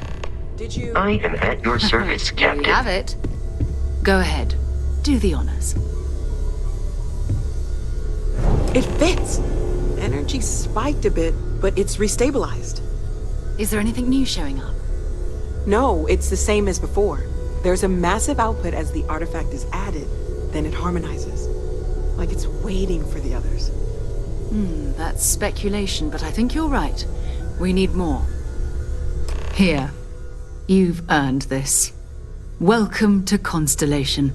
Did you... I am at your service, Captain. You have it. Go ahead. Do the honors. It fits. Energy spiked a bit, but it's restabilized. Is there anything new showing up? No, it's the same as before. There's a massive output as the artifact is added, then it harmonizes. Like it's waiting for the others. That's speculation, but I think you're right. We need more. Here. You've earned this. Welcome to Constellation.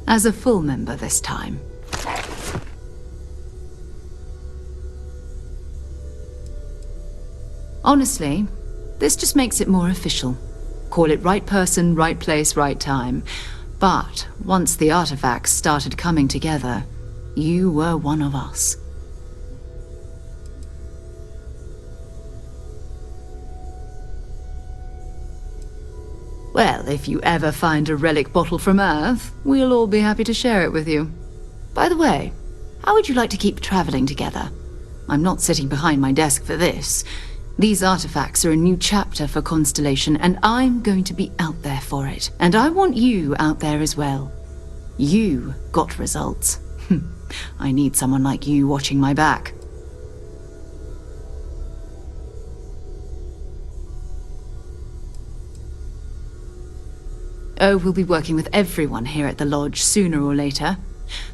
As a full member this time. Honestly, this just makes it more official. Call it right person, right place, right time. But once the artifacts started coming together, you were one of us. Well, if you ever find a relic bottle from Earth, we'll all be happy to share it with you. By the way, how would you like to keep traveling together? I'm not sitting behind my desk for this. These artifacts are a new chapter for Constellation, and I'm going to be out there for it. And I want you out there as well. You got results. I need someone like you watching my back. Oh, we'll be working with everyone here at the lodge sooner or later.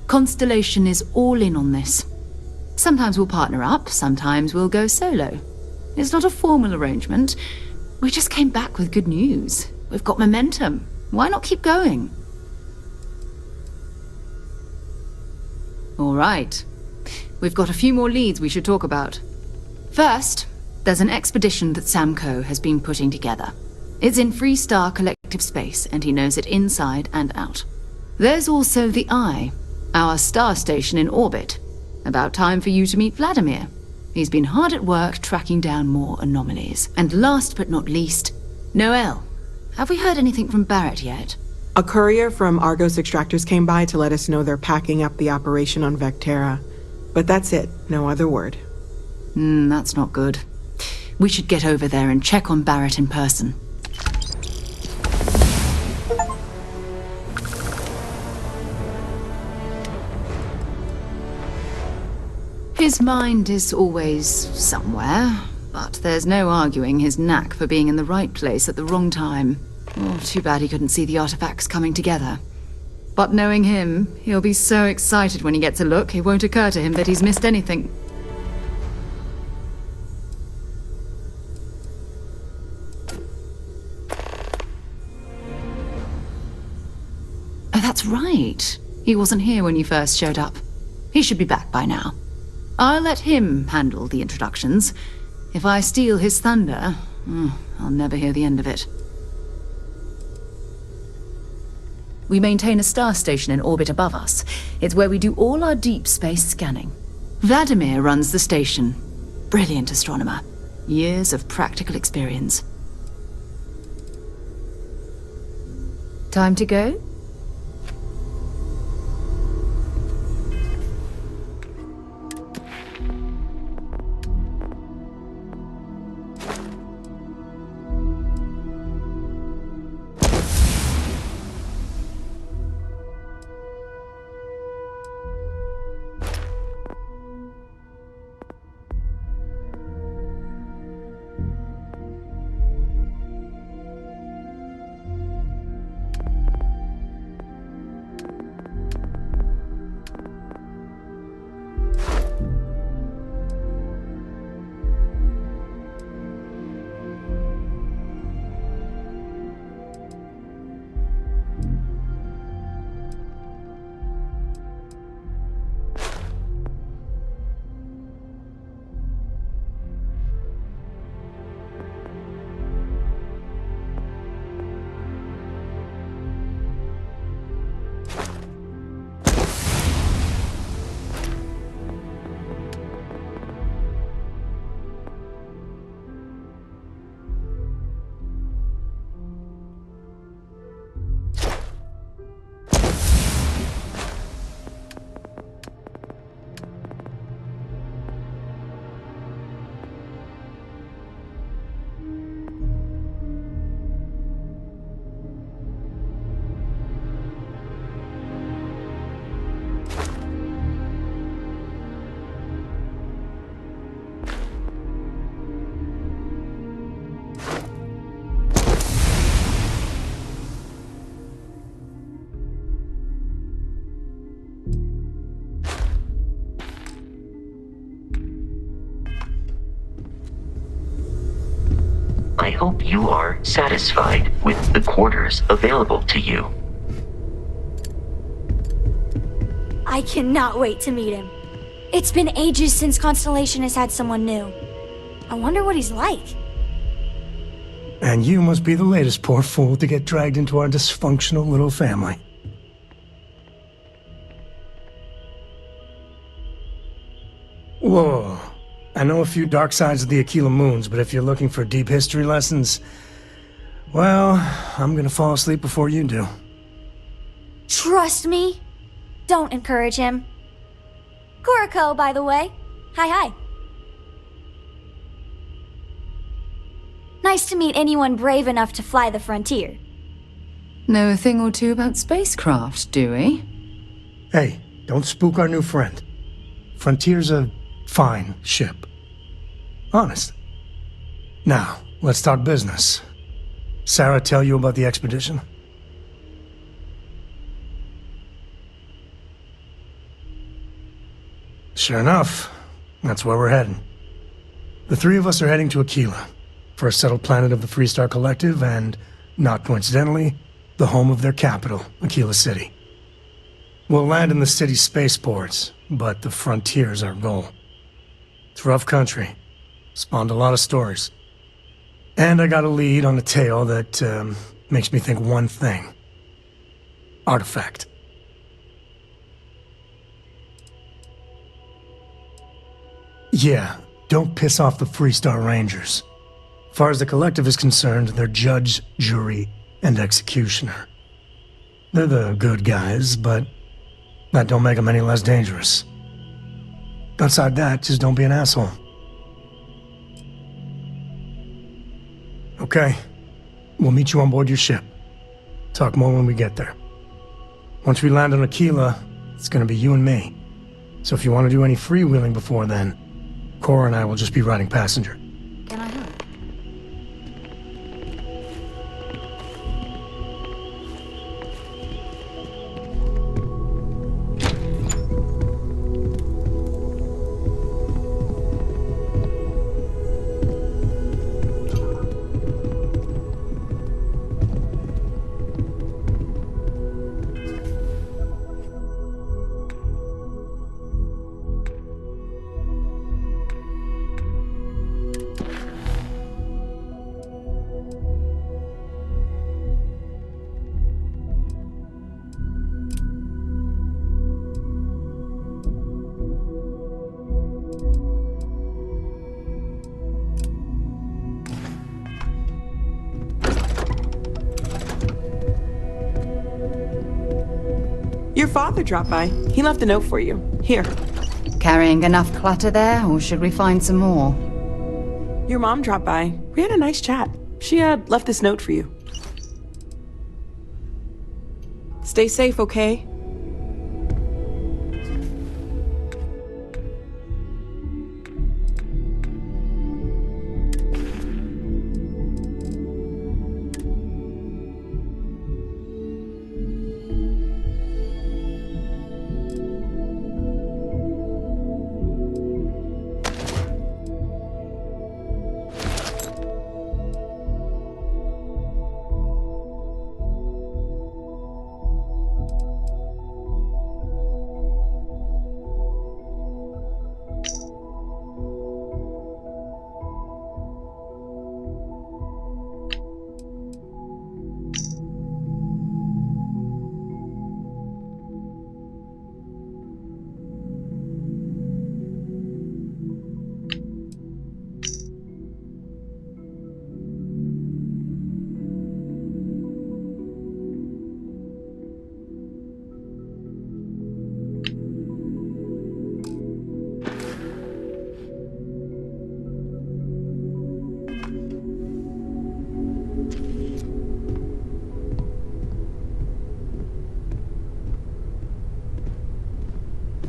Constellation is all in on this. Sometimes we'll partner up, sometimes we'll go solo. It's not a formal arrangement. We just came back with good news. We've got momentum. Why not keep going? All right. We've got a few more leads we should talk about. First, there's an expedition that Samco has been putting together. It's in Freestar Collective Space, and he knows it inside and out. There's also the Eye, our star station in orbit. About time for you to meet Vladimir. He's been hard at work tracking down more anomalies. And last but not least, Noel. Have we heard anything from Barrett yet? A courier from Argos Extractors came by to let us know they're packing up the operation on Vectera. But that's it, no other word. That's not good. We should get over there and check on Barrett in person. His mind is always somewhere, but there's no arguing his knack for being in the right place at the wrong time. Oh, too bad he couldn't see the artifacts coming together. But knowing him, he'll be so excited when he gets a look, it won't occur to him that he's missed anything. Oh, that's right. He wasn't here when you first showed up. He should be back by now. I'll let him handle the introductions. If I steal his thunder, I'll never hear the end of it. We maintain a star station in orbit above us. It's where we do all our deep space scanning. Vladimir runs the station. Brilliant astronomer. Years of practical experience. Time to go? I hope you are satisfied with the quarters available to you. I cannot wait to meet him. It's been ages since Constellation has had someone new. I wonder what he's like. And you must be the latest poor fool to get dragged into our dysfunctional little family. I know a few dark sides of the Aquila Moons, but if you're looking for deep history lessons, well, I'm gonna fall asleep before you do. Trust me. Don't encourage him. Kuriko, by the way. Hi. Nice to meet anyone brave enough to fly the frontier. Know a thing or two about spacecraft, do we? Hey, don't spook our new friend. Frontier's a fine ship. Honest. Now, let's talk business. Sarah tell you about the expedition? Sure enough, that's where we're heading. The three of us are heading to Aquila, first settled planet of the Freestar Collective and, not coincidentally, the home of their capital, Aquila City. We'll land in the city's spaceports, but the frontier's our goal. It's rough country. Spawned a lot of stories. And I got a lead on a tale that makes me think one thing. Artifact. Yeah, don't piss off the Freestar Rangers. As far as the Collective is concerned, they're judge, jury, and executioner. They're the good guys, but that don't make them any less dangerous. Outside that, just don't be an asshole. Okay. We'll meet you on board your ship. Talk more when we get there. Once we land on Aquila, it's gonna be you and me. So if you want to do any freewheeling before then, Cora and I will just be riding passenger. Can I help? Your father dropped by. He left a note for you. Here. Carrying enough clutter there, or should we find some more? Your mom dropped by. We had a nice chat. She left this note for you. Stay safe, okay?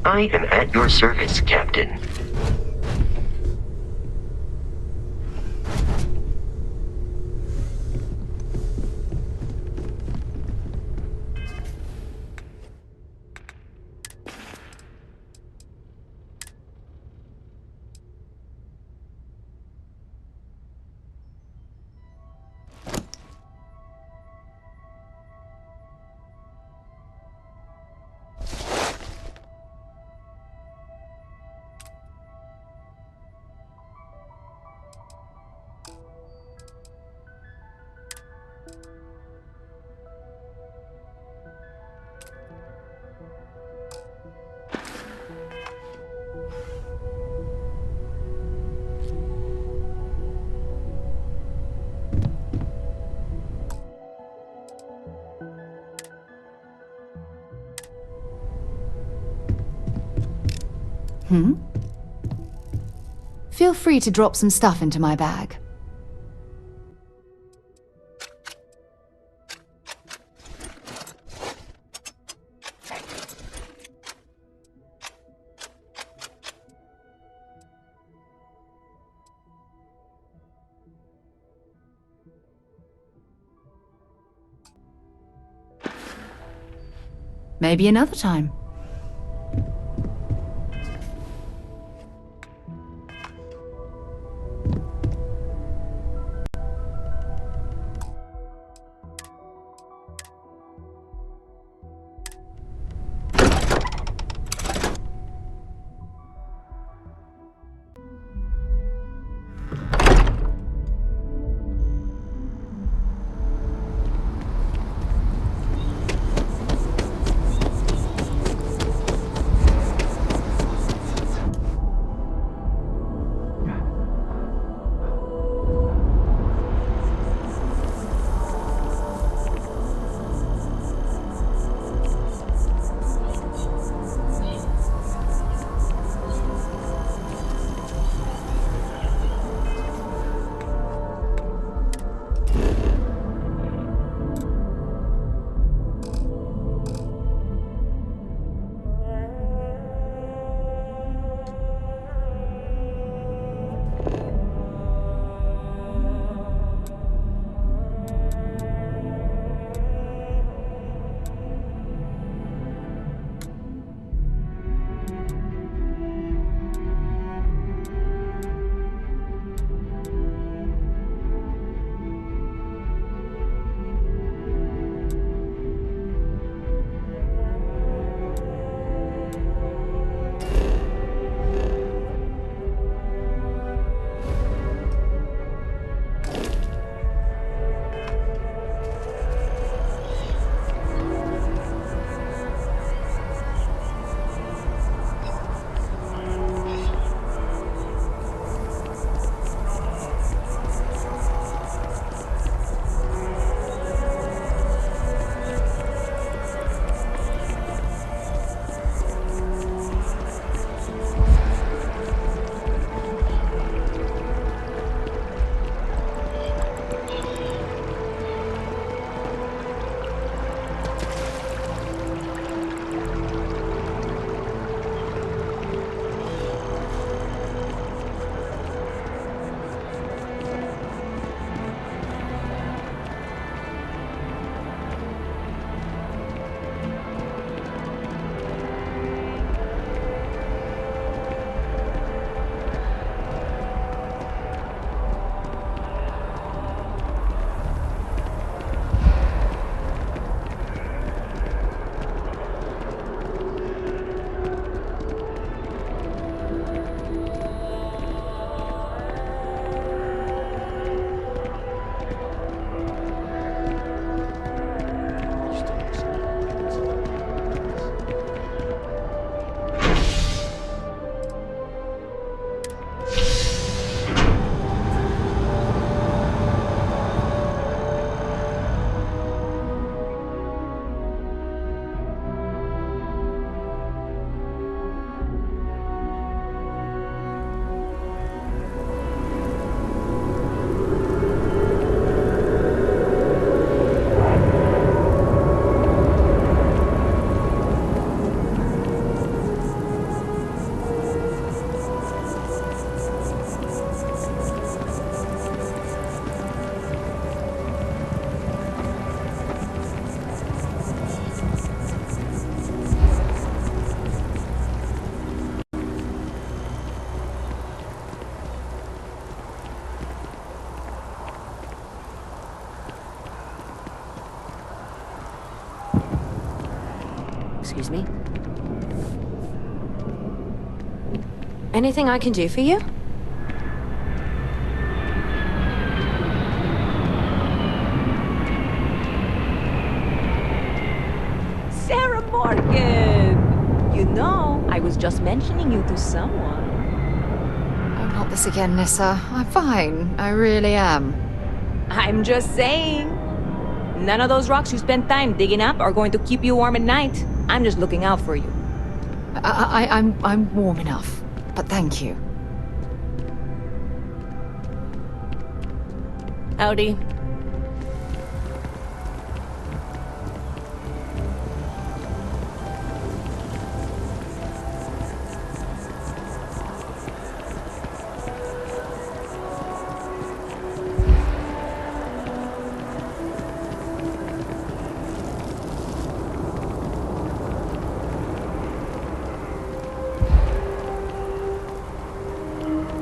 I am at your service, Captain. Feel free to drop some stuff into my bag. Maybe another time. Excuse me? Anything I can do for you? Sarah Morgan! You know, I was just mentioning you to someone. Oh, not this again, Nissa. I'm fine. I really am. I'm just saying. None of those rocks you spent time digging up are going to keep you warm at night. I'm just looking out for you. I'm warm enough, but thank you. Howdy.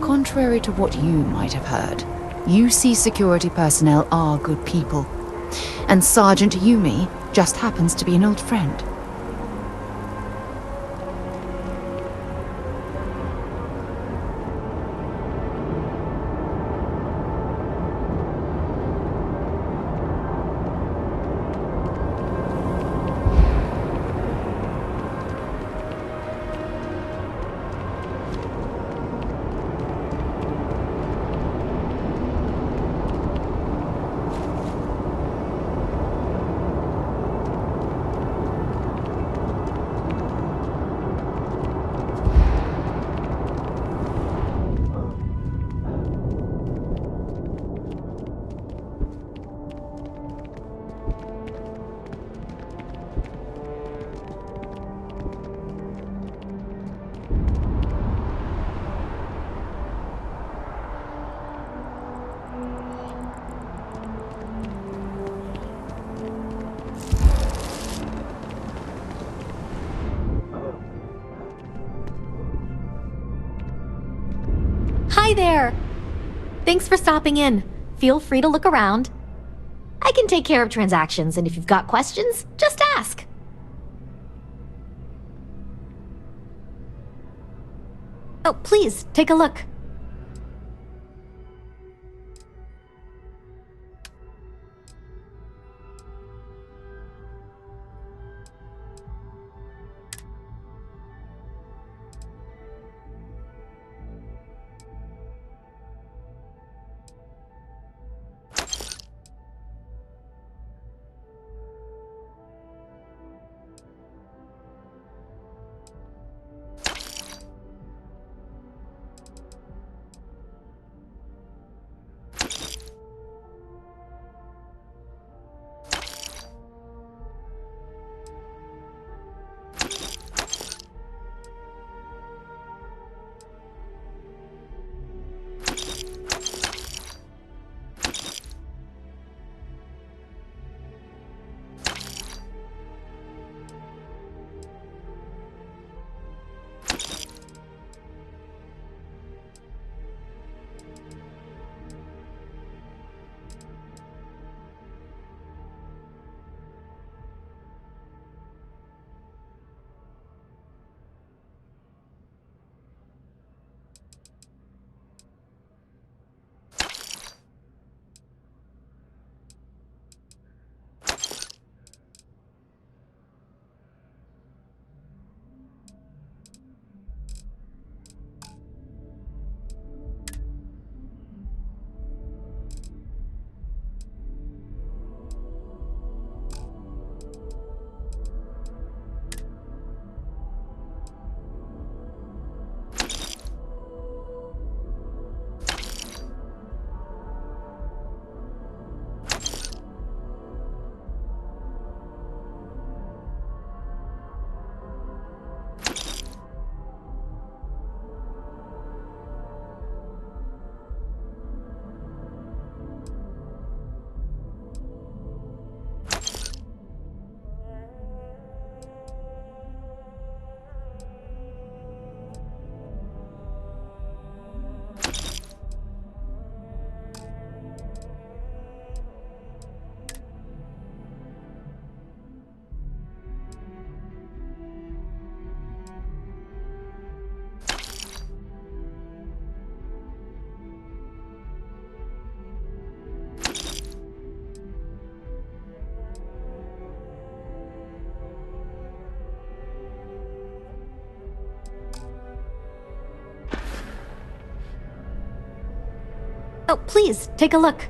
Contrary to what you might have heard, UC security personnel are good people. And Sergeant Yumi just happens to be an old friend. Hi there! Thanks for stopping in. Feel free to look around. I can take care of transactions, and if you've got questions, just ask. Oh, please, take a look. Oh, please, take a look.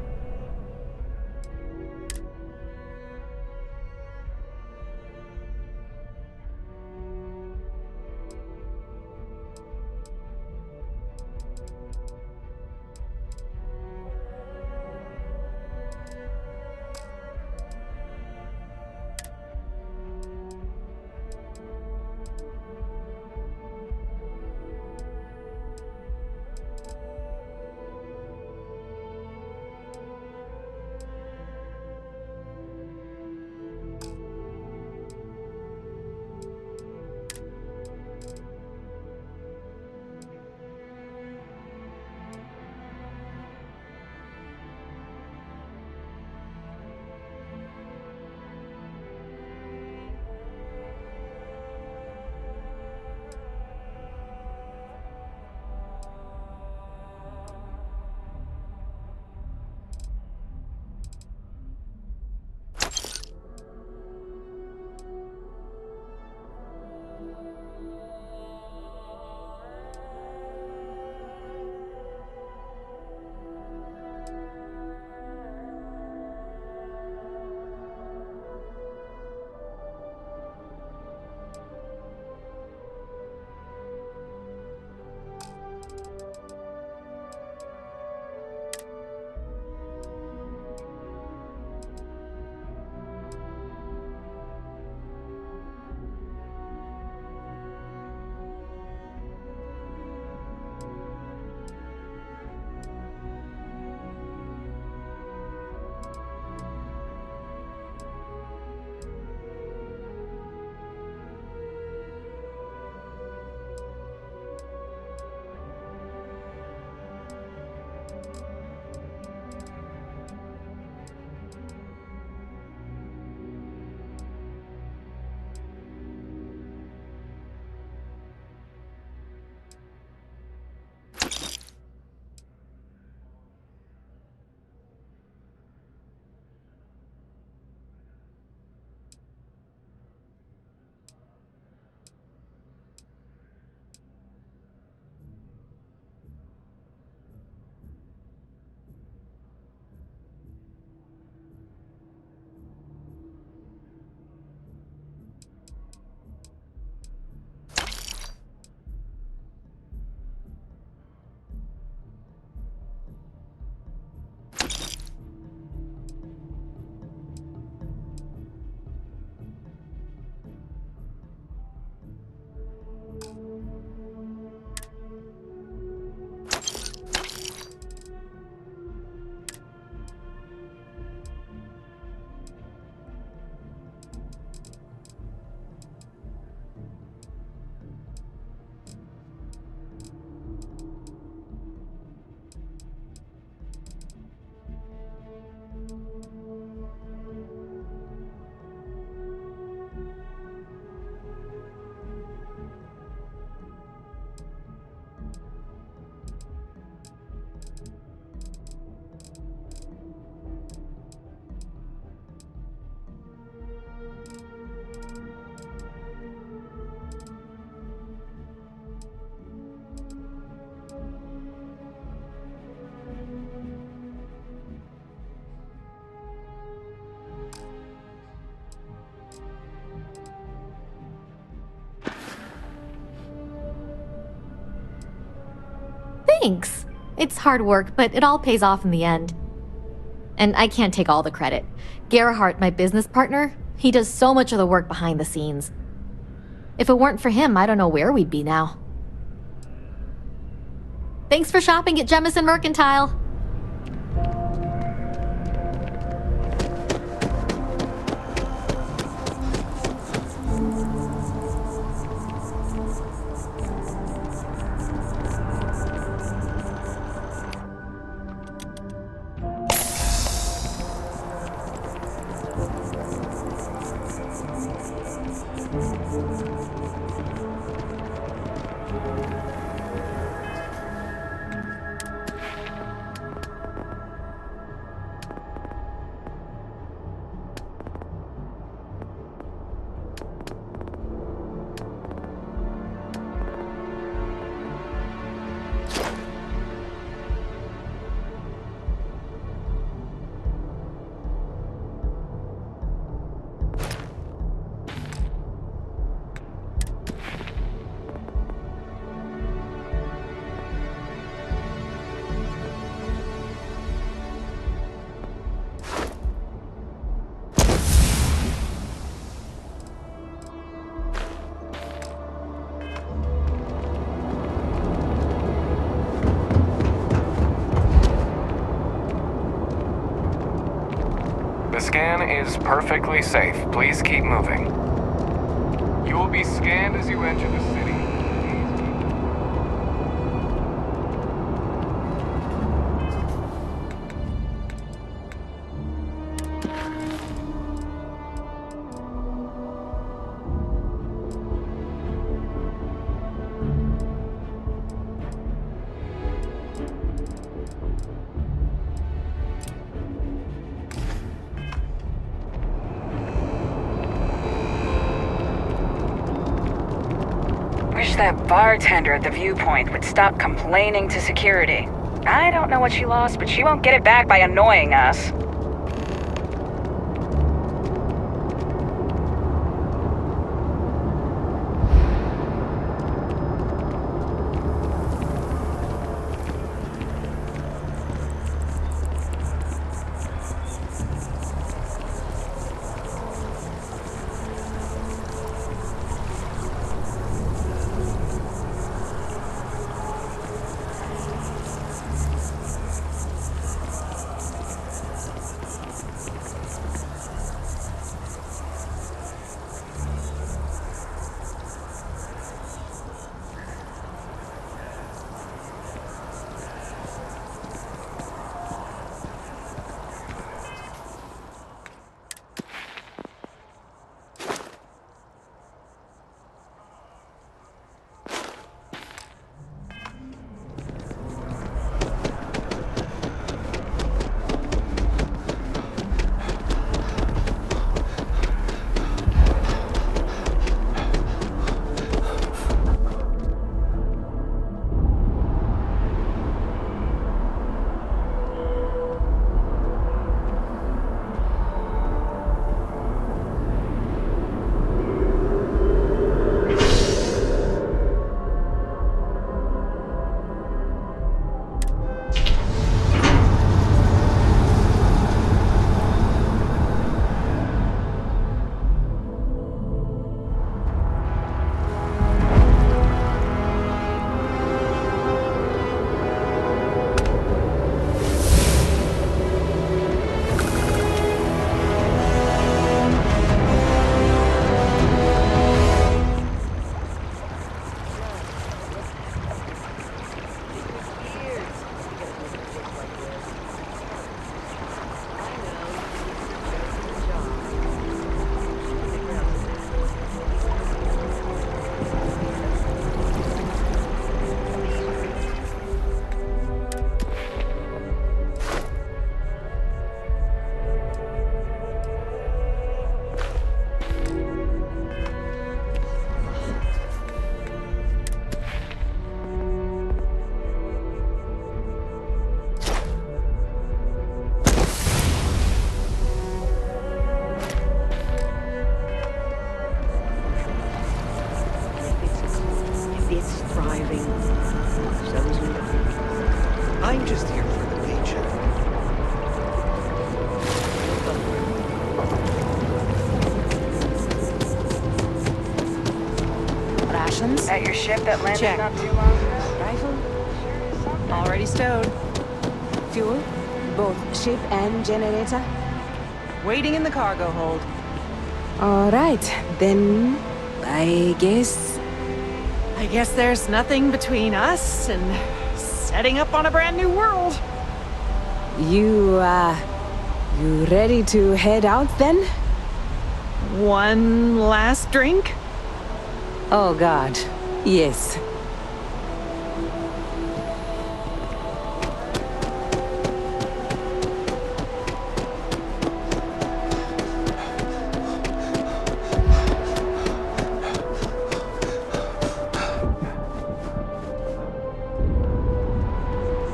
Thanks. It's hard work, but it all pays off in the end. And I can't take all the credit. Gerhardt, my business partner, he does so much of the work behind the scenes. If it weren't for him, I don't know where we'd be now. Thanks for shopping at Jemison Mercantile. The scan is perfectly safe. Please keep moving. You will be scanned as you enter the city. Wish that bartender at the viewpoint would stop complaining to security. I don't know what she lost, but she won't get it back by annoying us. Weapons? At your ship that landed Check. not too long ago? Rifle? Already stowed. Fuel? Both ship and generator? Waiting in the cargo hold. Alright, then... I guess there's nothing between us and setting up on a brand new world. You ready to head out then? One last drink? Oh God, yes.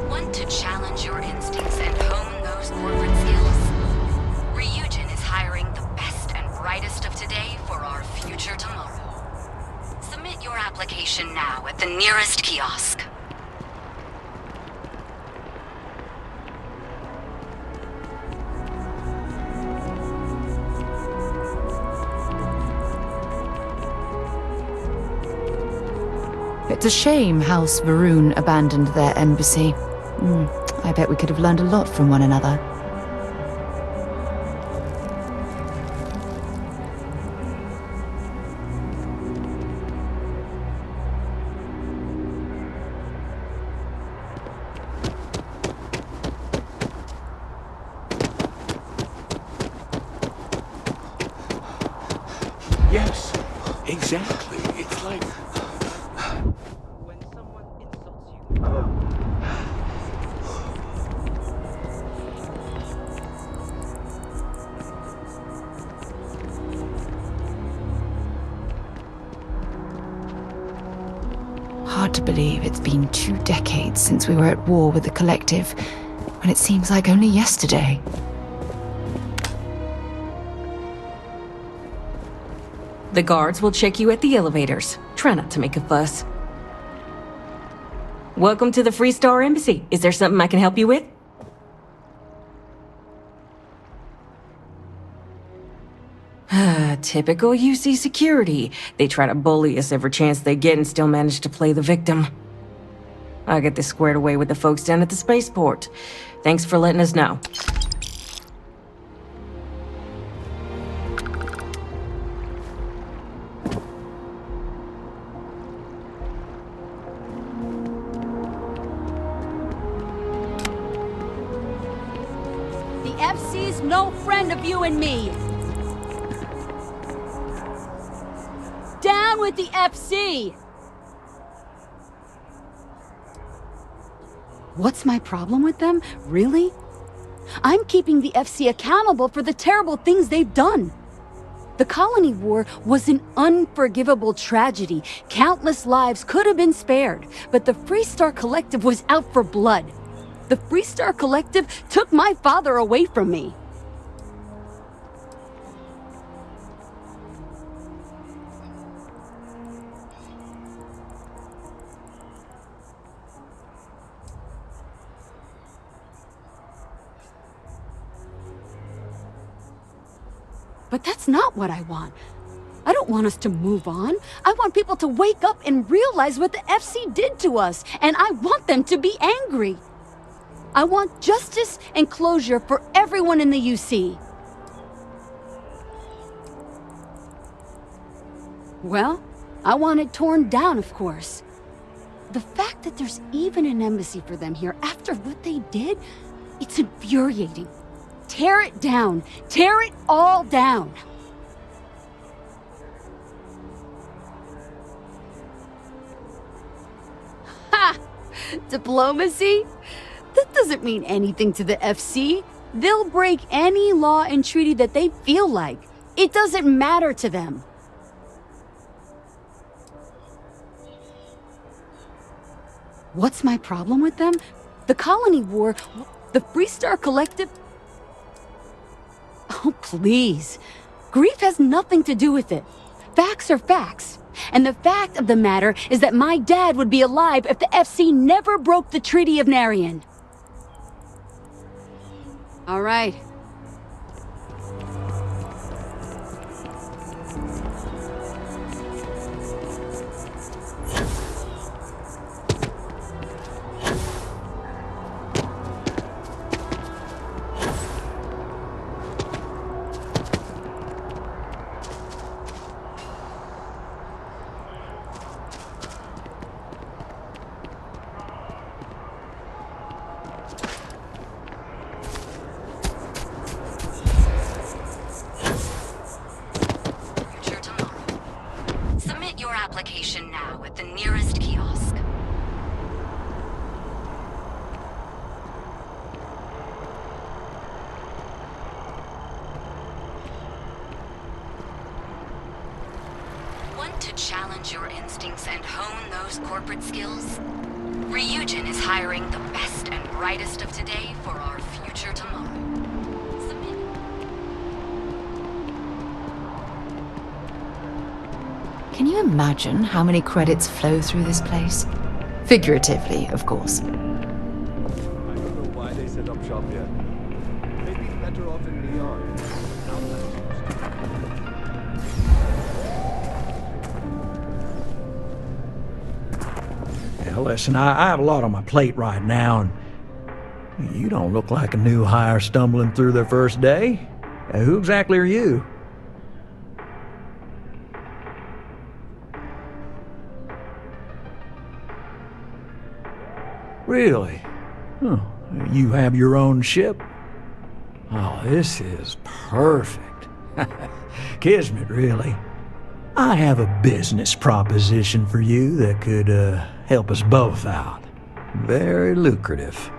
Want to challenge your instincts and hone those corporate skills? Ryujin is hiring the best and brightest of today for our future tomorrow. Submit your application now at the nearest kiosk. It's a shame House Varun abandoned their embassy. I bet we could have learned a lot from one another. Yes, exactly. It's like... Hard to believe it's been 2 decades since we were at war with the Collective, when it seems like only yesterday. The guards will check you at the elevators. Try not to make a fuss. Welcome to the Freestar Embassy. Is there something I can help you with? Typical UC security. They try to bully us every chance they get and still manage to play the victim. I'll get this squared away with the folks down at the spaceport. Thanks for letting us know. The FC's no friend of you and me. Down with the FC! What's my problem with them? Really? I'm keeping the FC accountable for the terrible things they've done. The Colony War was an unforgivable tragedy. Countless lives could have been spared, but the Freestar Collective was out for blood. The Freestar Collective took my father away from me. But that's not what I want. I don't want us to move on. I want people to wake up and realize what the FC did to us, and I want them to be angry. I want justice and closure for everyone in the UC. Well, I want it torn down, of course. The fact that there's even an embassy for them here after what they did, it's infuriating. Tear it down. Tear it all down. Ha! Diplomacy? That doesn't mean anything to the FC. They'll break any law and treaty that they feel like. It doesn't matter to them. What's my problem with them? The Colony War, the Freestar Collective... Oh, please. Grief has nothing to do with it. Facts are facts. And the fact of the matter is that my dad would be alive if the FC never broke the Treaty of Narian. All right. at the nearest kiosk. Want to challenge your instincts and hone those corporate skills? Ryujin is hiring the best and brightest of today for our future tomorrow. Can you imagine how many credits flow through this place? Figuratively, of course. I don't know why they set up shop here. Maybe better off in New York. Yeah, listen, I have a lot on my plate right now, and you don't look like a new hire stumbling through their first day. Who exactly are you? Really? Oh, you have your own ship? Oh, this is perfect. Kismet, really. I have a business proposition for you that could help us both out. Very lucrative.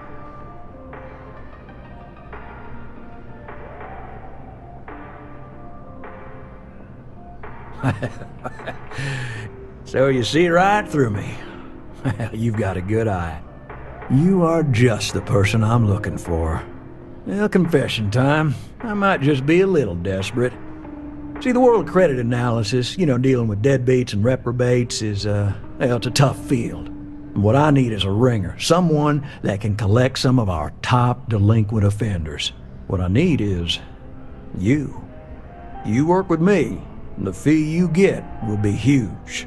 So you see right through me. You've got a good eye. You are just the person I'm looking for. Well, confession time. I might just be a little desperate. See, the world of credit analysis, dealing with deadbeats and reprobates is, it's a tough field. And what I need is a ringer, someone that can collect some of our top delinquent offenders. What I need is you. You work with me, and the fee you get will be huge.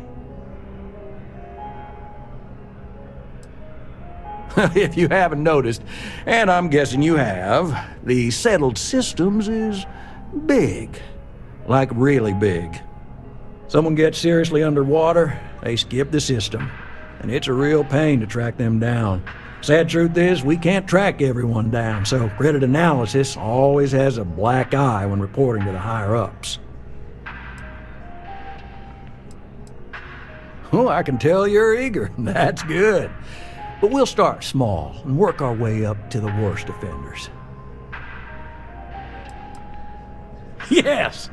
If you haven't noticed, and I'm guessing you have, the settled systems is big. Like really big. Someone gets seriously underwater, they skip the system. And it's a real pain to track them down. Sad truth is, we can't track everyone down, so credit analysis always has a black eye when reporting to the higher-ups. Oh, I can tell you're eager. That's good. But we'll start small and work our way up to the worst offenders. Yes!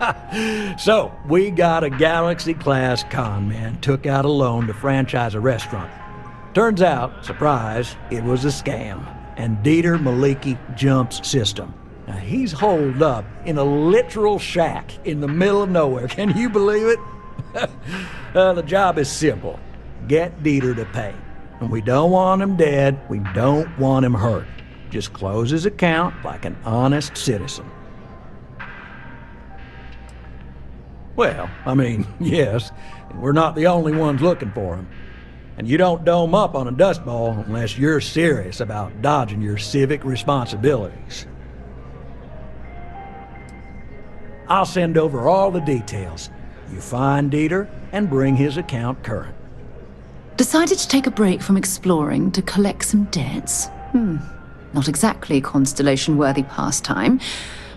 So, we got a Galaxy-class con man took out a loan to franchise a restaurant. Turns out, surprise, it was a scam. And Dieter Maliki jumps system. Now, he's holed up in a literal shack in the middle of nowhere. Can you believe it? The job is simple. Get Dieter to pay. And we don't want him dead, we don't want him hurt. Just close his account like an honest citizen. Well, I mean, yes, we're not the only ones looking for him. And you don't dome up on a dust ball unless you're serious about dodging your civic responsibilities. I'll send over all the details. You find Dieter and bring his account current. Decided to take a break from exploring to collect some debts? Not exactly Constellation-worthy pastime,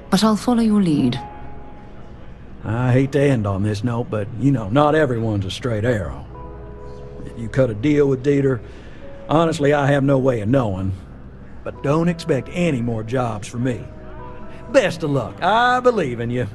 but I'll follow your lead. I hate to end on this note, but, not everyone's a straight arrow. If you cut a deal with Dieter, honestly, I have no way of knowing. But don't expect any more jobs from me. Best of luck. I believe in you.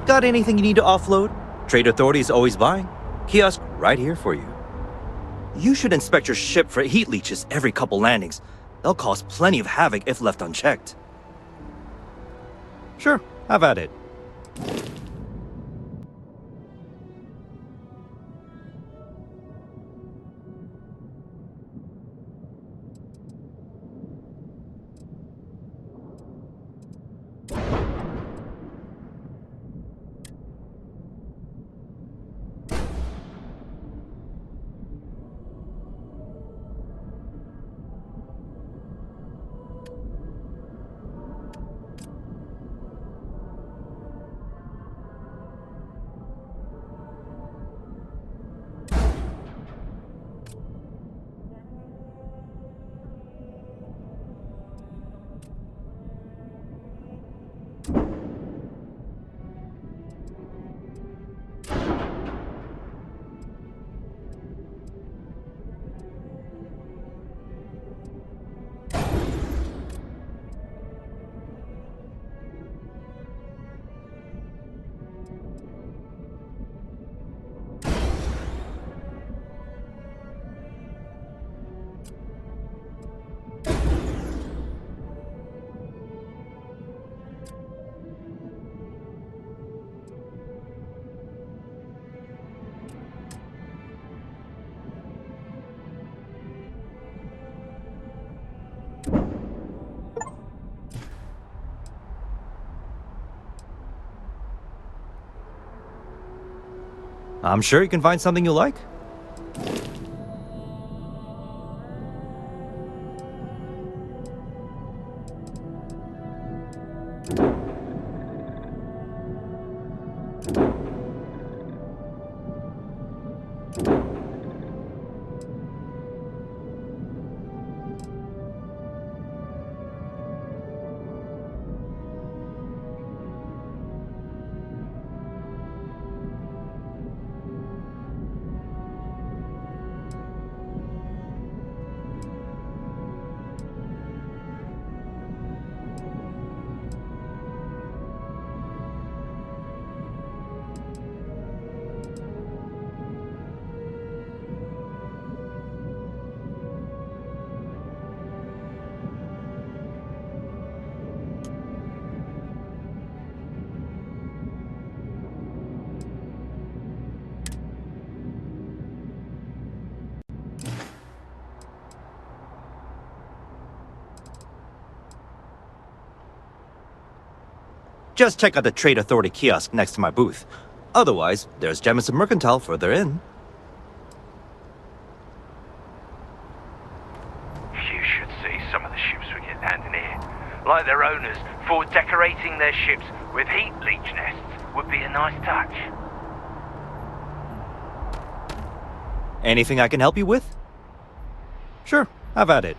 Got anything you need to offload? Trade Authority is always buying. Kiosk right here for you. You should inspect your ship for heat leeches every couple landings. They'll cause plenty of havoc if left unchecked. Sure, have at it. I'm sure you can find something you like. Just check out the Trade Authority kiosk next to my booth. Otherwise, there's Jemison Mercantile further in. You should see some of the ships we get landing here. Like their owners thought decorating their ships with heat leech nests would be a nice touch. Anything I can help you with? Sure, have at it.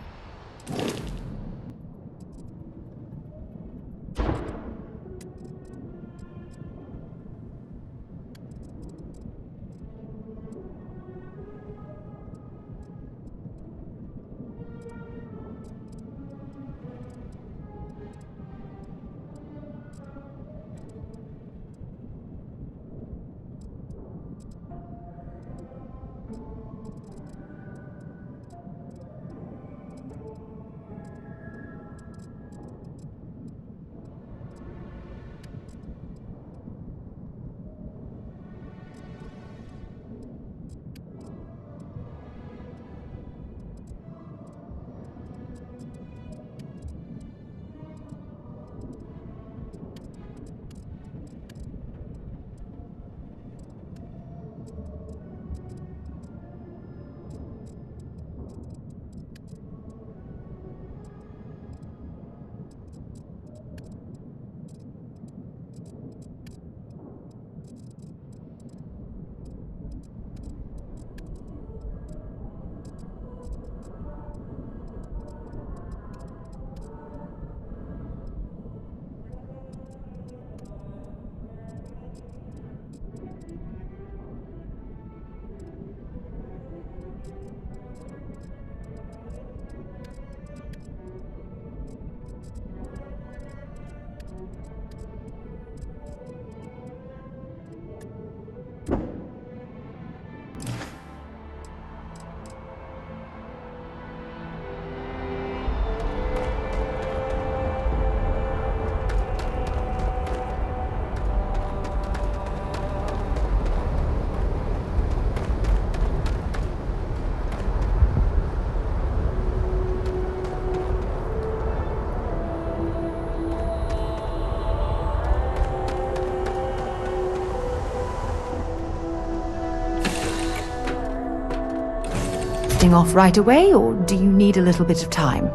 Off right away, or do you need a little bit of time?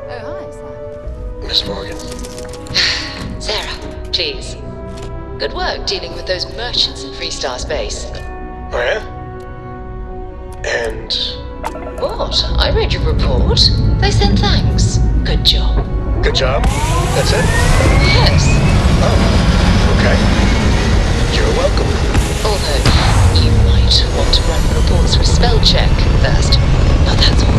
Oh, hi, Sam. Miss Morgan. Sarah, please. Good work dealing with those merchants in Freestar Space. Oh, yeah? And... What? I read your report. They sent thanks. Good job. Good job? That's it? Yes. Oh, okay. You're welcome. Although, you might want to run the reports for spell check first. But that's all.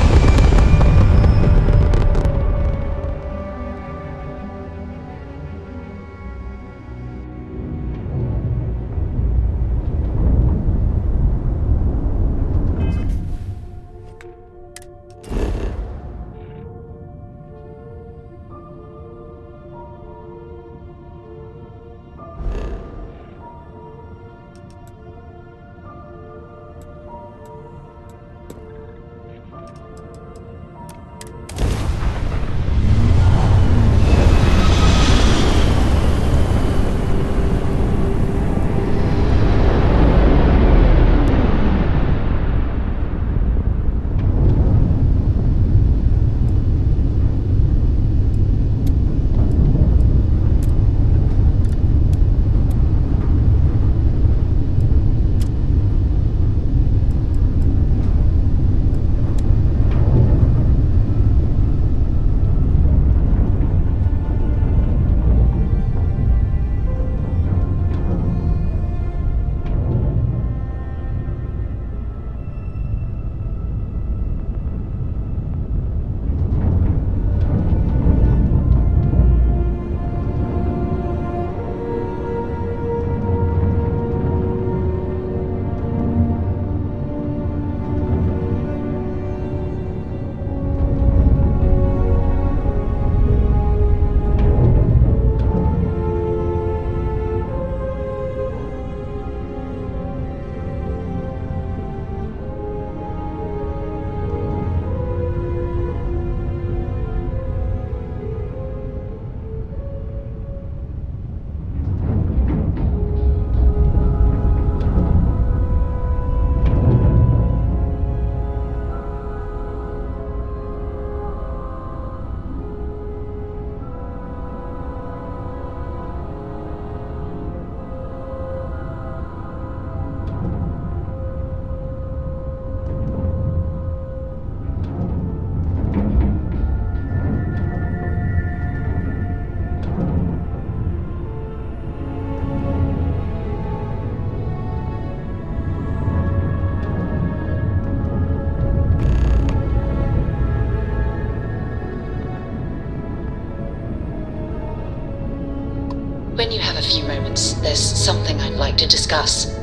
When you have a few moments, there's something I'd like to discuss.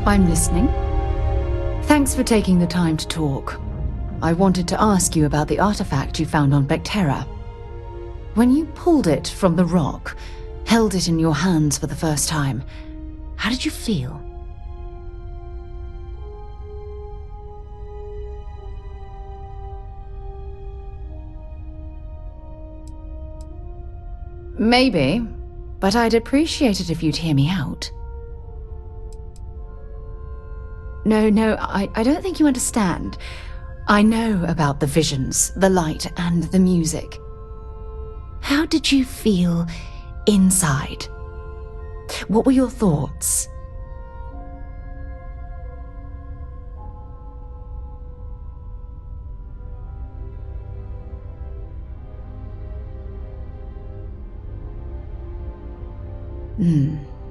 I'm listening. Thanks for taking the time to talk. I wanted to ask you about the artifact you found on Bactera. When you pulled it from the rock, held it in your hands for the first time, how did you feel? Maybe, but I'd appreciate it if you'd hear me out. No, I don't think you understand. I know about the visions, the light, and the music. How did you feel inside? What were your thoughts?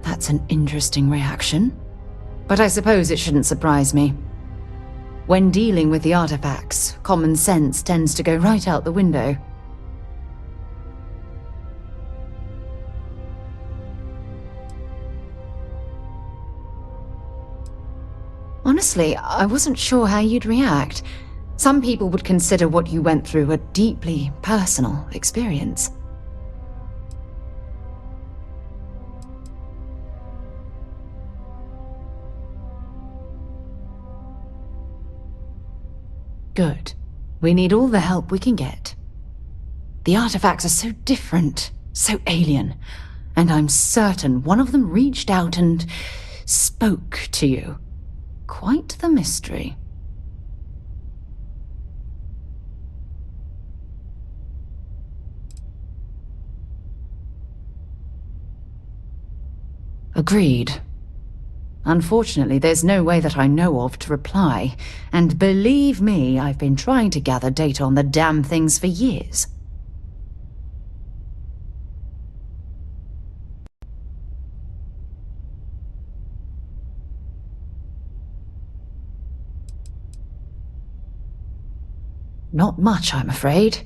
That's an interesting reaction. But I suppose it shouldn't surprise me. When dealing with the artifacts, common sense tends to go right out the window. Honestly, I wasn't sure how you'd react. Some people would consider what you went through a deeply personal experience. Good. We need all the help we can get. The artifacts are so different, so alien, and I'm certain one of them reached out and spoke to you. Quite the mystery. Agreed. Unfortunately, there's no way that I know of to reply, and believe me, I've been trying to gather data on the damn things for years. Not much, I'm afraid.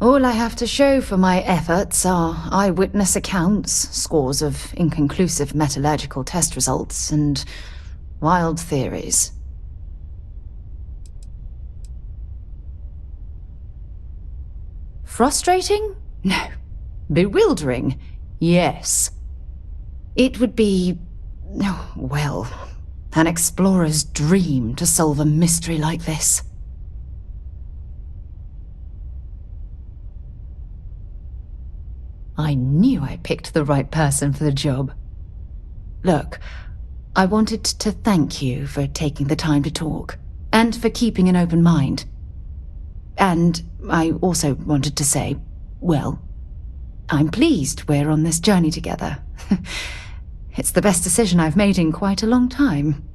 All I have to show for my efforts are eyewitness accounts, scores of inconclusive metallurgical test results, and wild theories. Frustrating? No. Bewildering? Yes. It would be, well, an explorer's dream to solve a mystery like this. I knew I picked the right person for the job. Look, I wanted to thank you for taking the time to talk, and for keeping an open mind. And I also wanted to say, well, I'm pleased we're on this journey together. It's the best decision I've made in quite a long time.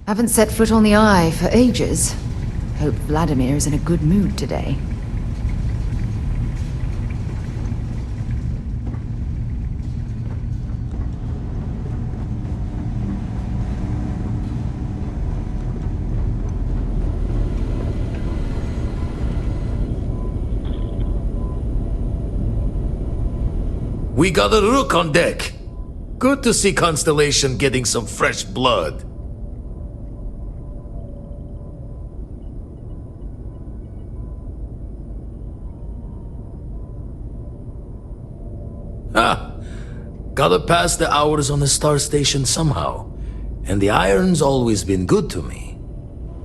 Haven't set foot on the Eye for ages. Hope Vladimir is in a good mood today. We got a rook on deck. Good to see Constellation getting some fresh blood. Gotta pass the hours on the Star Station somehow. And the iron's always been good to me.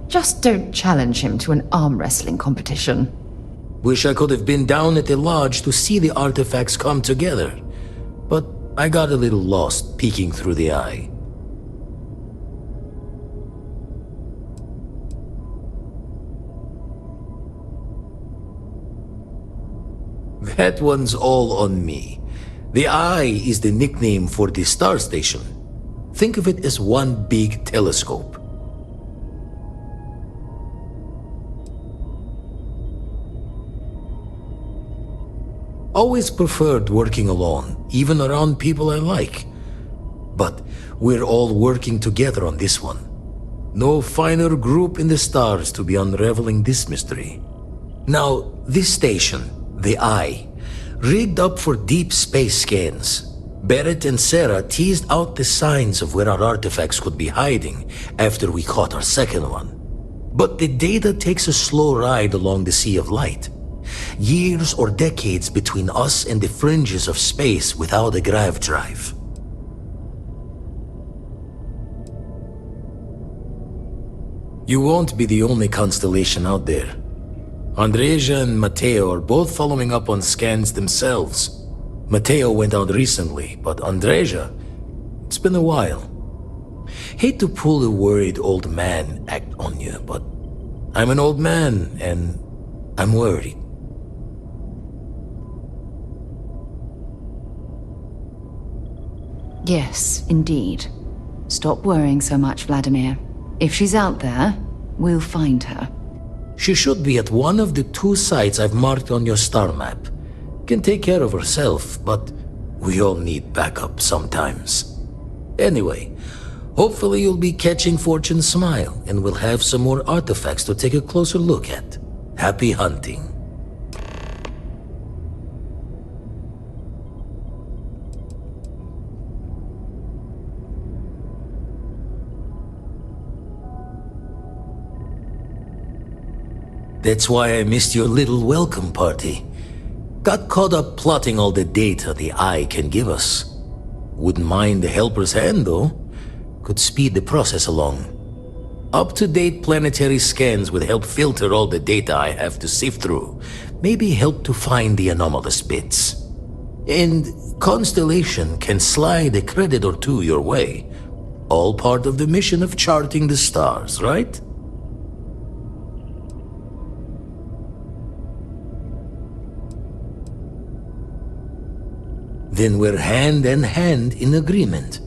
Just don't challenge him to an arm wrestling competition. Wish I could have been down at the lodge to see the artifacts come together. But I got a little lost peeking through the eye. That one's all on me. The Eye is the nickname for the Star Station. Think of it as one big telescope. Always preferred working alone, even around people I like. But we're all working together on this one. No finer group in the stars to be unraveling this mystery. Now, this station, the Eye, rigged up for deep space scans. Barrett and Sarah teased out the signs of where our artifacts could be hiding after we caught our second one. But the data takes a slow ride along the Sea of Light. Years or decades between us and the fringes of space without a grav drive. You won't be the only constellation out there. Andreja and Matteo are both following up on scans themselves. Matteo went out recently, but Andreja, it's been a while. Hate to pull a worried old man act on you, but I'm an old man and I'm worried. Yes, indeed. Stop worrying so much, Vladimir. If she's out there, we'll find her. She should be at one of the 2 sites I've marked on your star map. Can take care of herself, but we all need backup sometimes. Anyway, hopefully you'll be catching Fortune's smile and we'll have some more artifacts to take a closer look at. Happy hunting. That's why I missed your little welcome party. Got caught up plotting all the data the Eye can give us. Wouldn't mind the helper's hand, though. Could speed the process along. Up-to-date planetary scans would help filter all the data I have to sift through. Maybe help to find the anomalous bits. And Constellation can slide a credit or 2 your way. All part of the mission of charting the stars, right? Then we're hand in hand in agreement.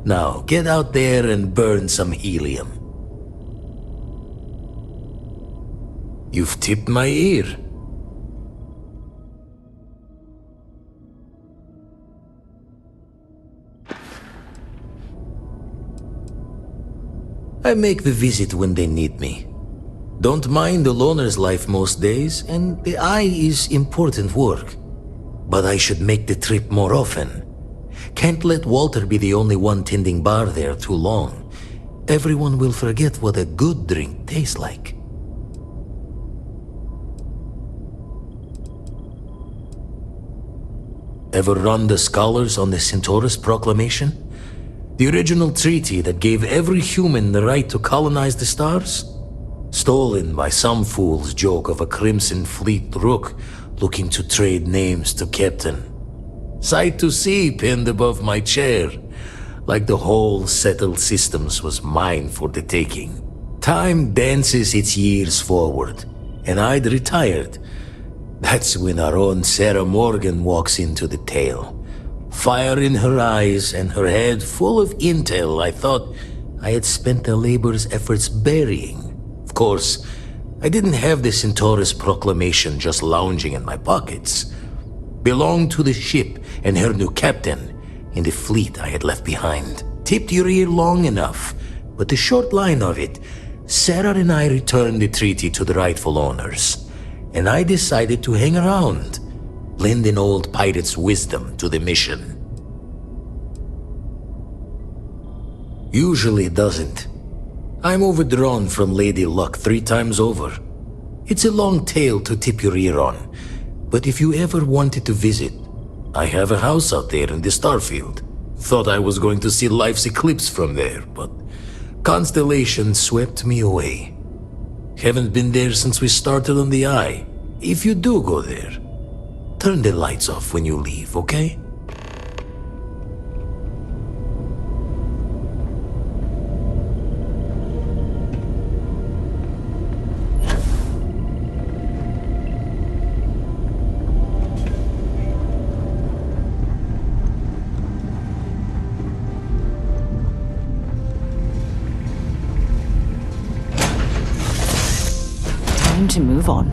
Now, get out there and burn some helium. You've tipped my ear. I make the visit when they need me. Don't mind the loner's life most days, and the Eye is important work. But I should make the trip more often. Can't let Walter be the only one tending bar there too long. Everyone will forget what a good drink tastes like. Ever run the scholars on the Centaurus Proclamation? The original treaty that gave every human the right to colonize the stars? Stolen by some fool's joke of a Crimson Fleet rook looking to trade names to Captain. Sight to see pinned above my chair, like the whole settled systems was mine for the taking. Time dances its years forward, and I'd retired. That's when our own Sarah Morgan walks into the tale. Fire in her eyes and her head full of intel I thought I had spent the labor's efforts burying. Of course, I didn't have the Centaurus Proclamation just lounging in my pockets. Belonged to the ship and her new captain in the fleet I had left behind. Tipped your ear long enough, but the short line of it, Sarah and I returned the treaty to the rightful owners, and I decided to hang around, lend an old pirate's wisdom to the mission. Usually it doesn't. I'm overdrawn from Lady Luck 3 times over. It's a long tale to tip your ear on, but if you ever wanted to visit, I have a house out there in the Starfield. Thought I was going to see life's eclipse from there, but Constellation swept me away. Haven't been there since we started on the Eye. If you do go there, turn the lights off when you leave, okay? Time to move on.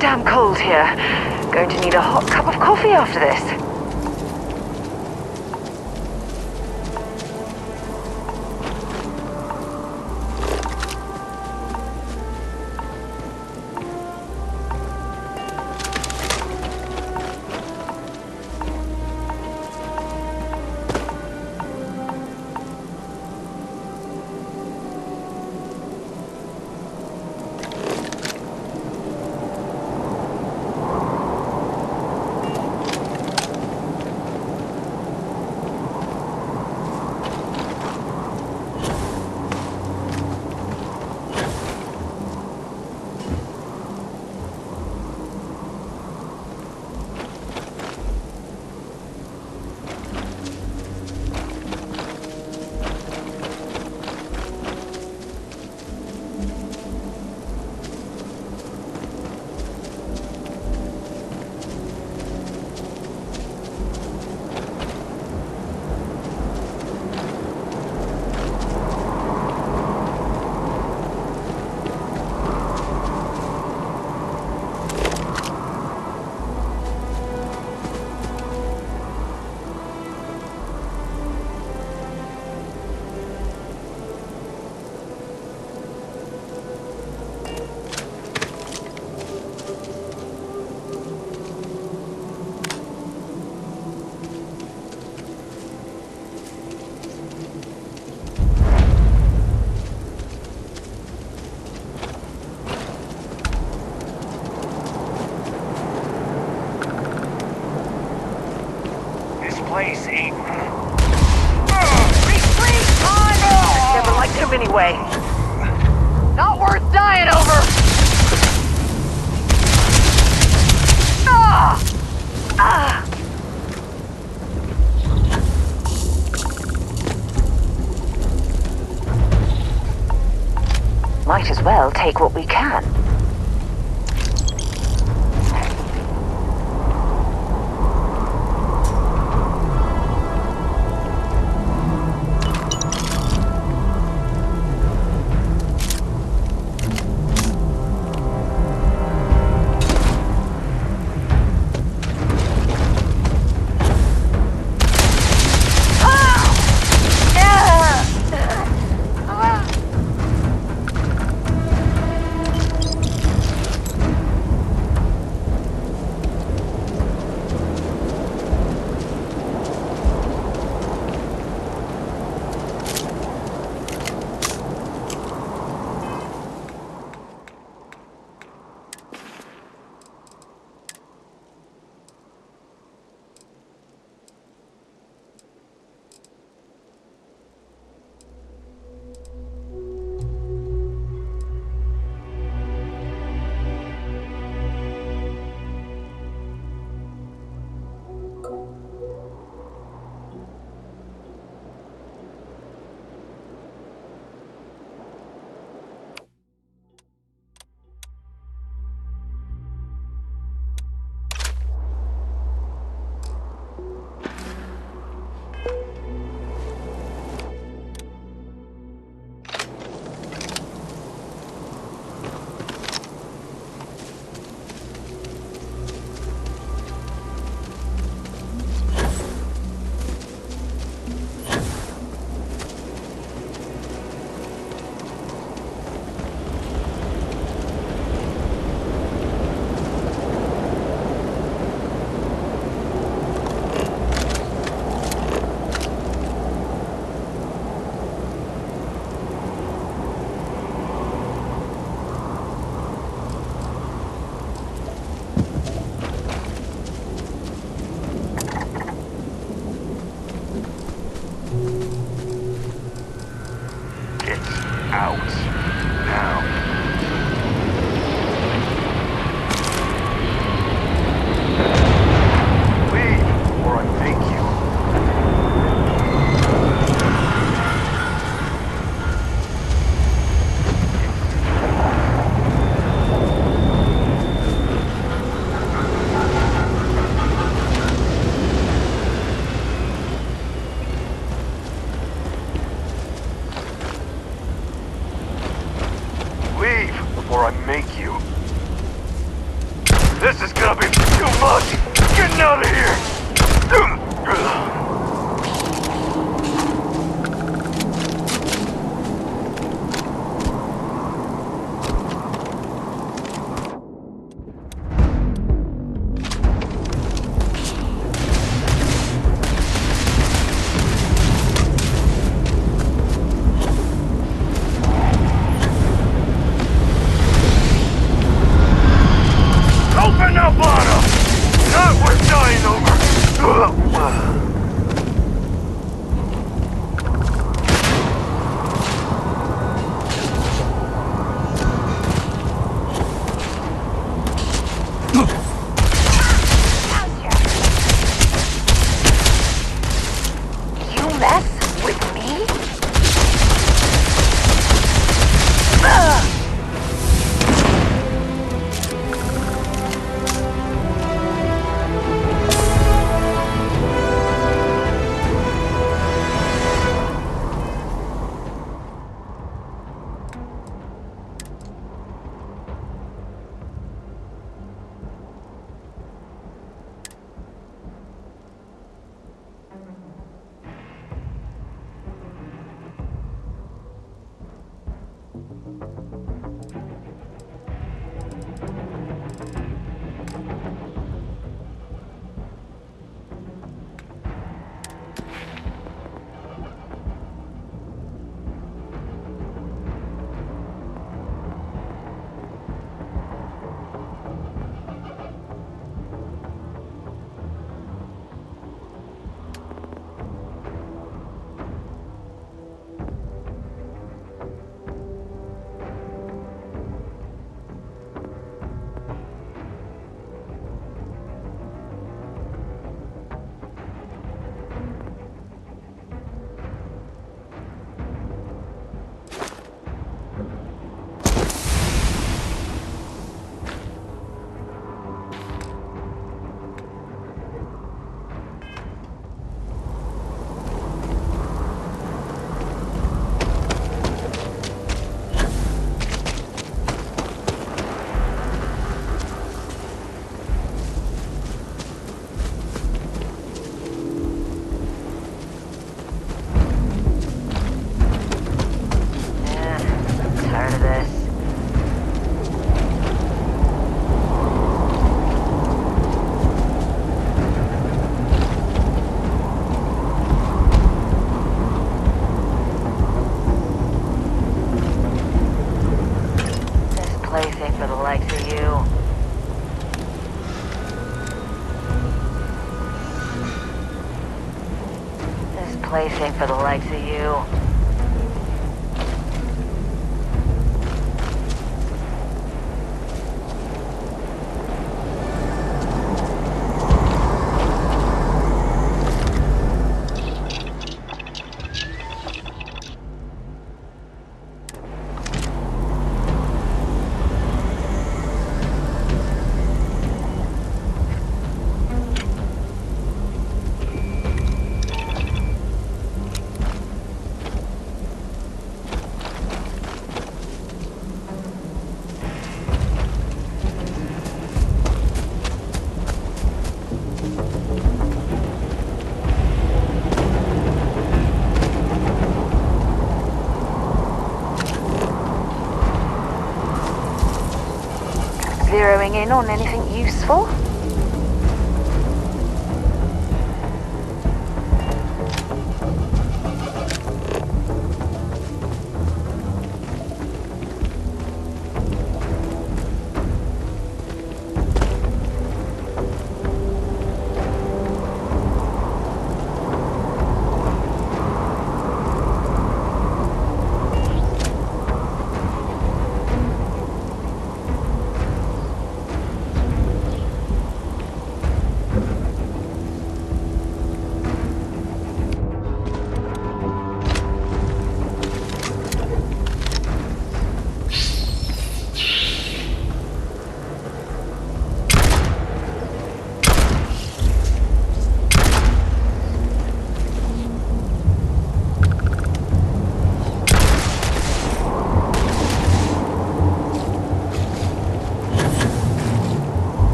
damn cold here. Going to need a hot cup of coffee after this. Place ain't. Retreat, time! Never liked him anyway. Not worth dying over. Ah! Ah! Might as well take what we can. This place ain't for the likes of you. Zeroing in on anything useful?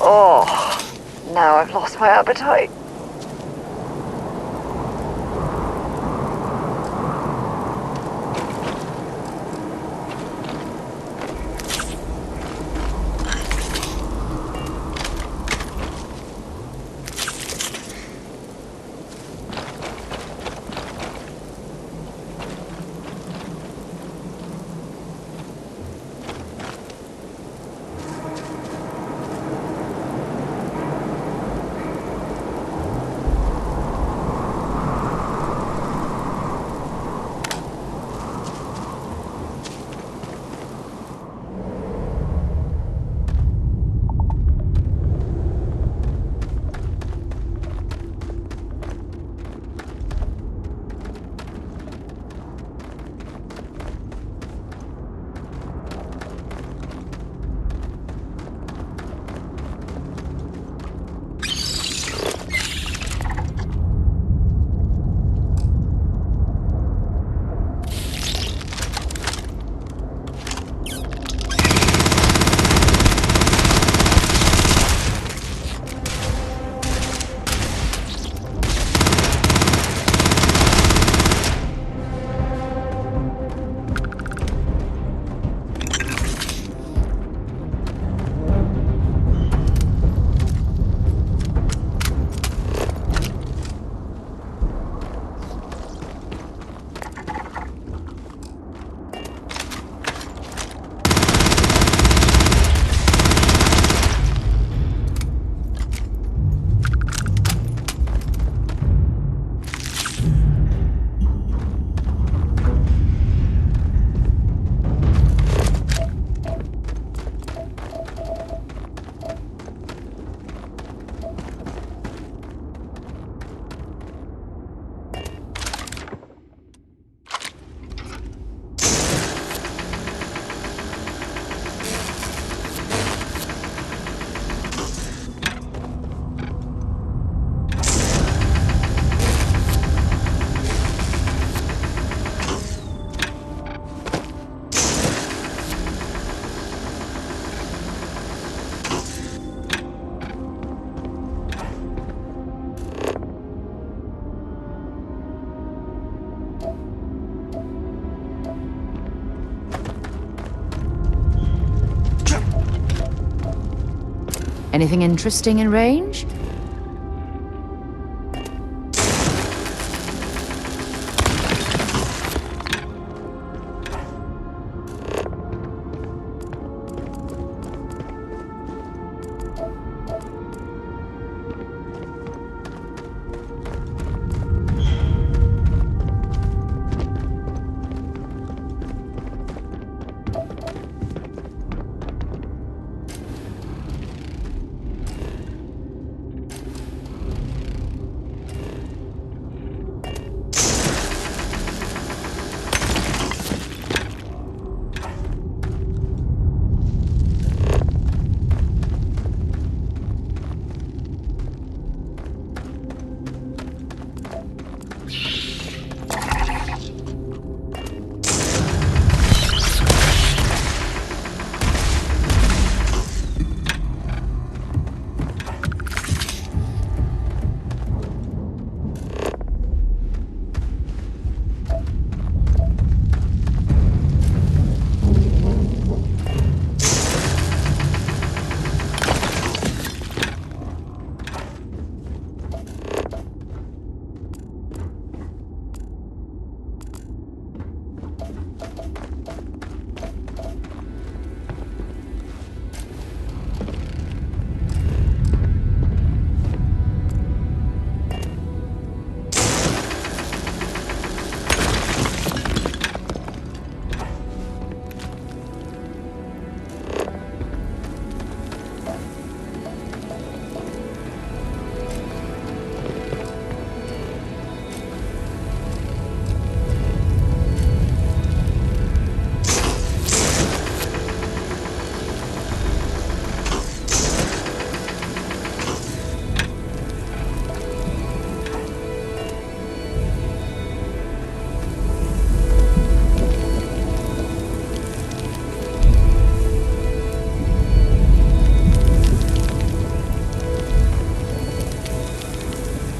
Oh, now I've lost my appetite. Anything interesting in range?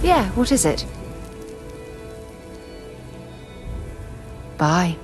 Yeah, what is it? Bye.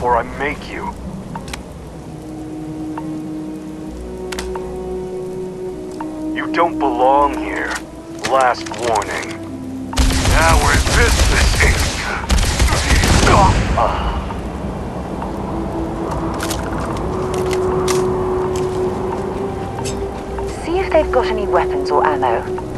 before I make you. You don't belong here. Last warning. Now we're in business. See if they've got any weapons or ammo.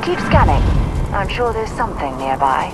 Keep scanning. I'm sure there's something nearby.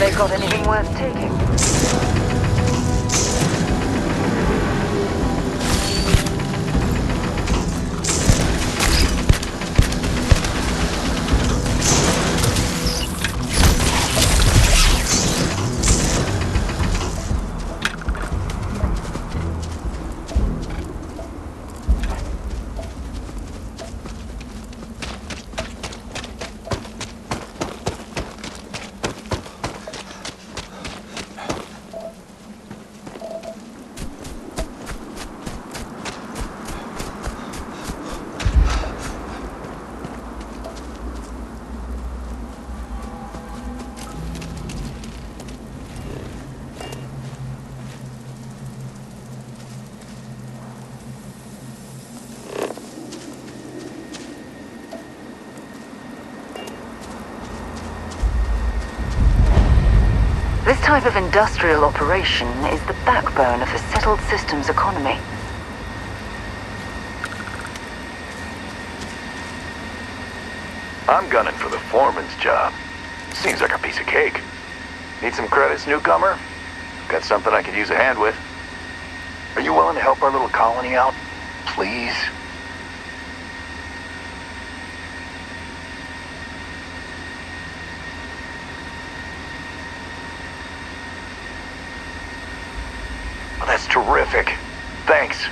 They got anything worth taking? This type of industrial operation is the backbone of the settled systems economy. I'm gunning for the foreman's job. Seems like a piece of cake. Need some credits, newcomer? Got something I could use a hand with. Are you willing to help our little colony out? Please? Well, that's terrific. Thanks.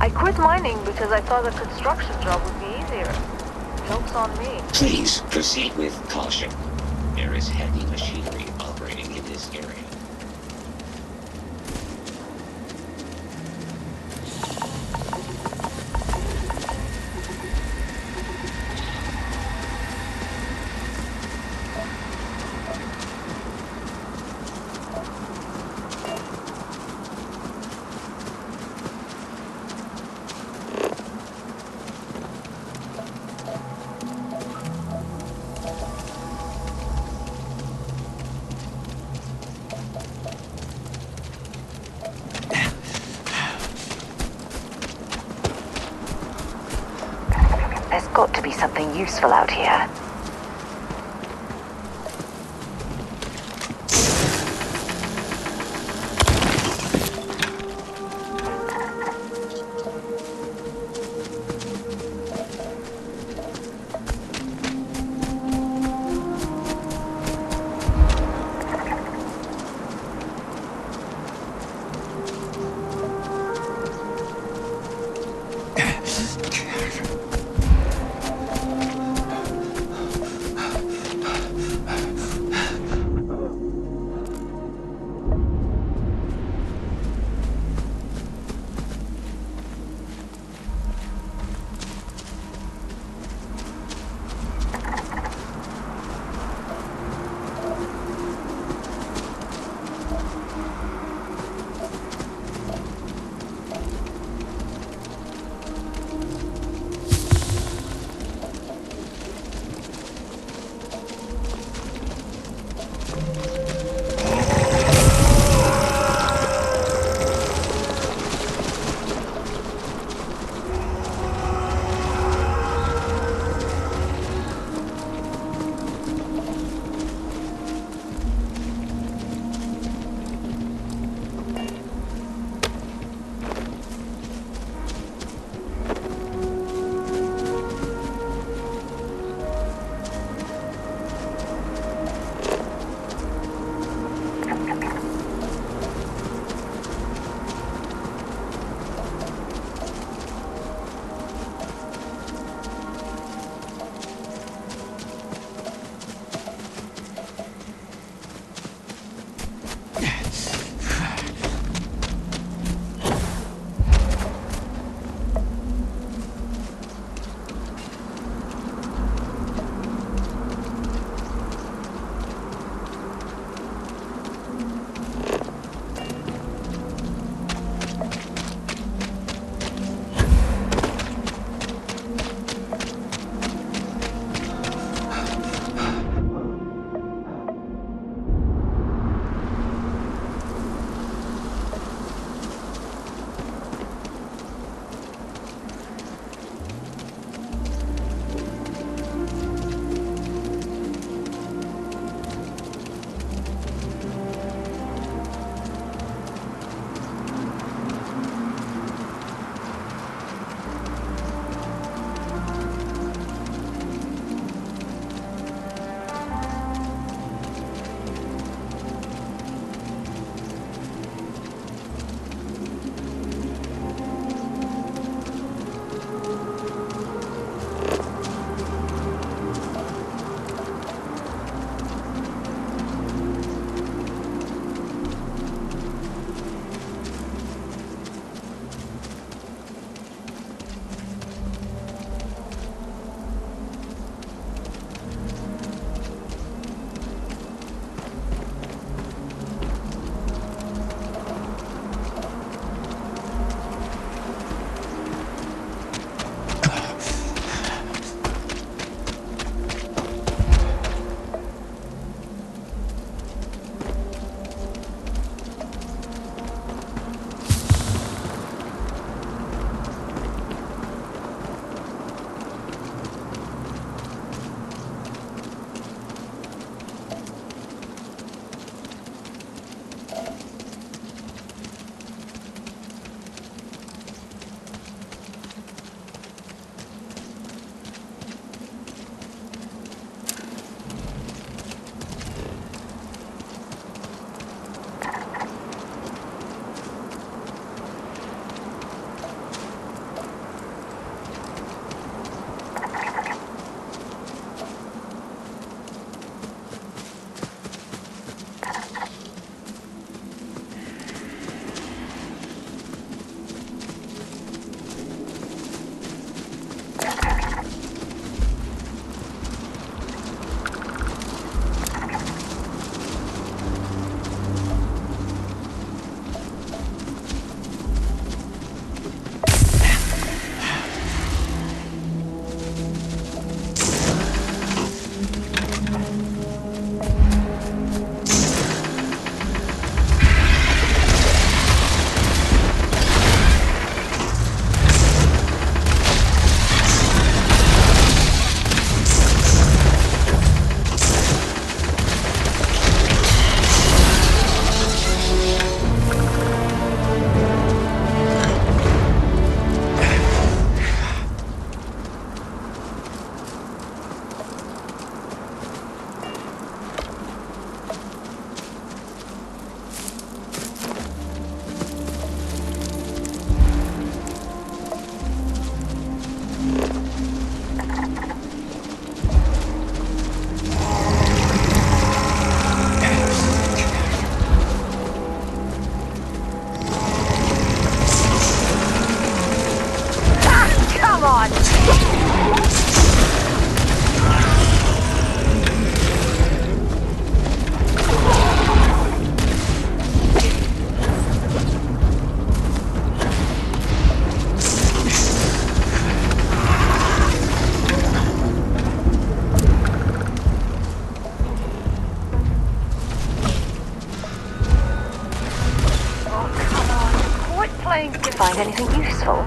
I quit mining because I thought a construction job would be easier. Joke's on me. Please proceed with caution. There is heavy machinery operating in this area. There's got to be something useful out here. Did you find anything useful?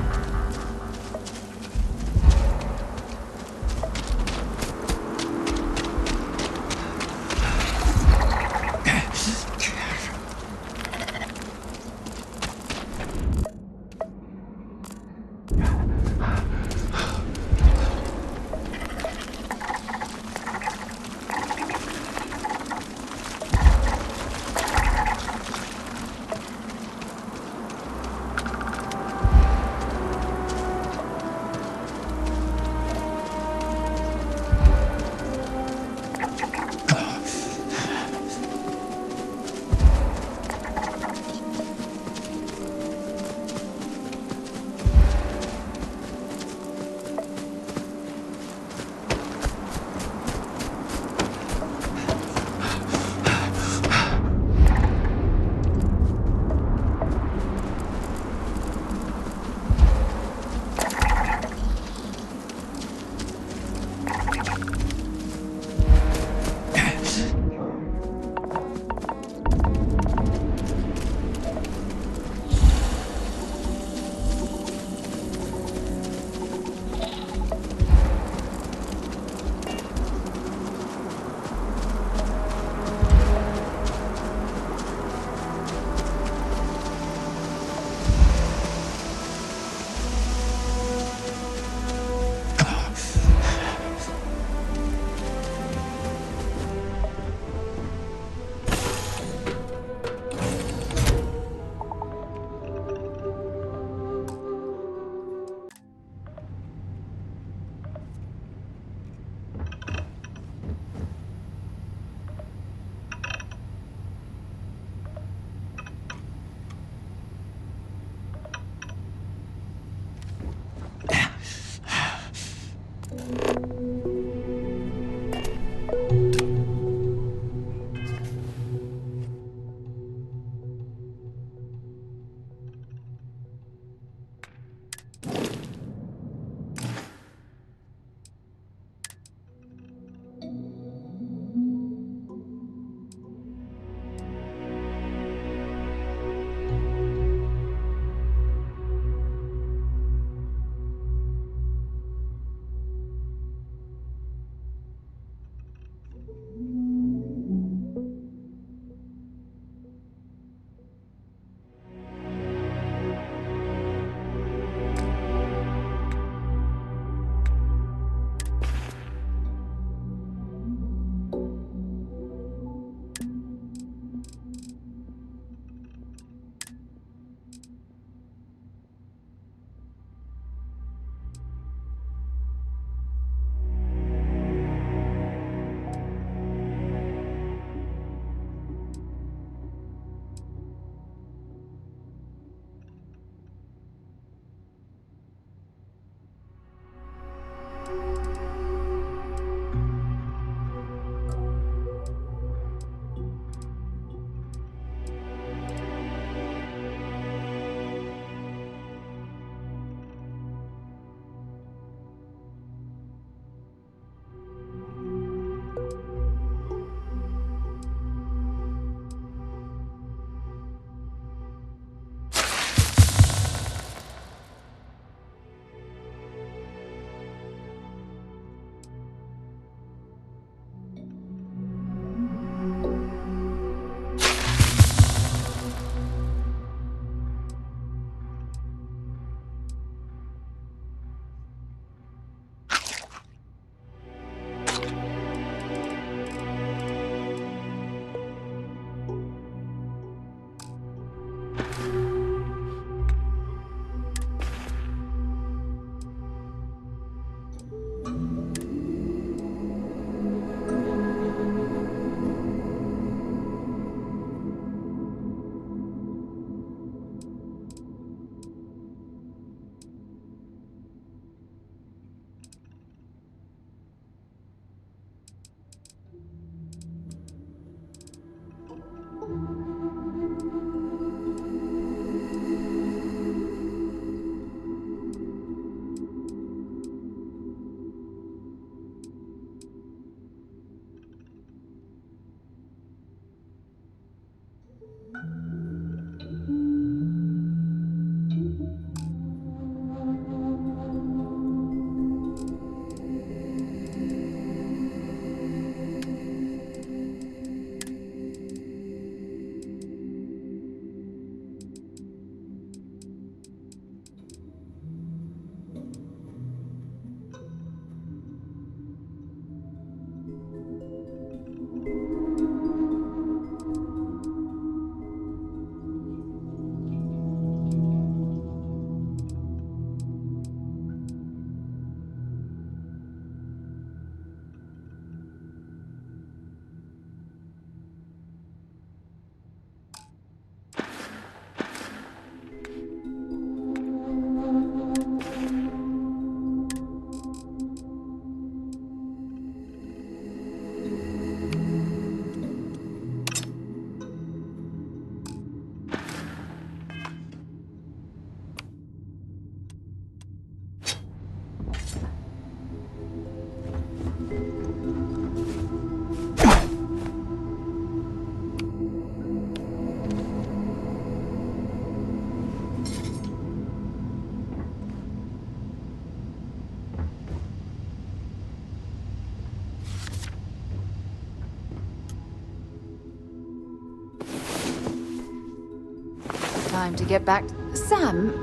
time to get back. Sam,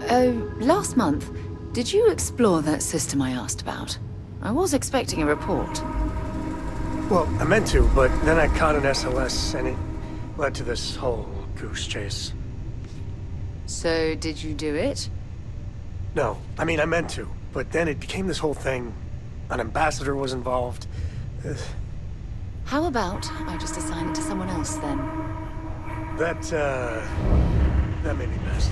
last month, did you explore that system I asked about? I was expecting a report. Well, I meant to, but then I caught an SLS and it led to this whole goose chase. So, did you do it? No, I mean, I meant to, but then it became this whole thing. An ambassador was involved. How about I just assign it to someone else then? That may be best.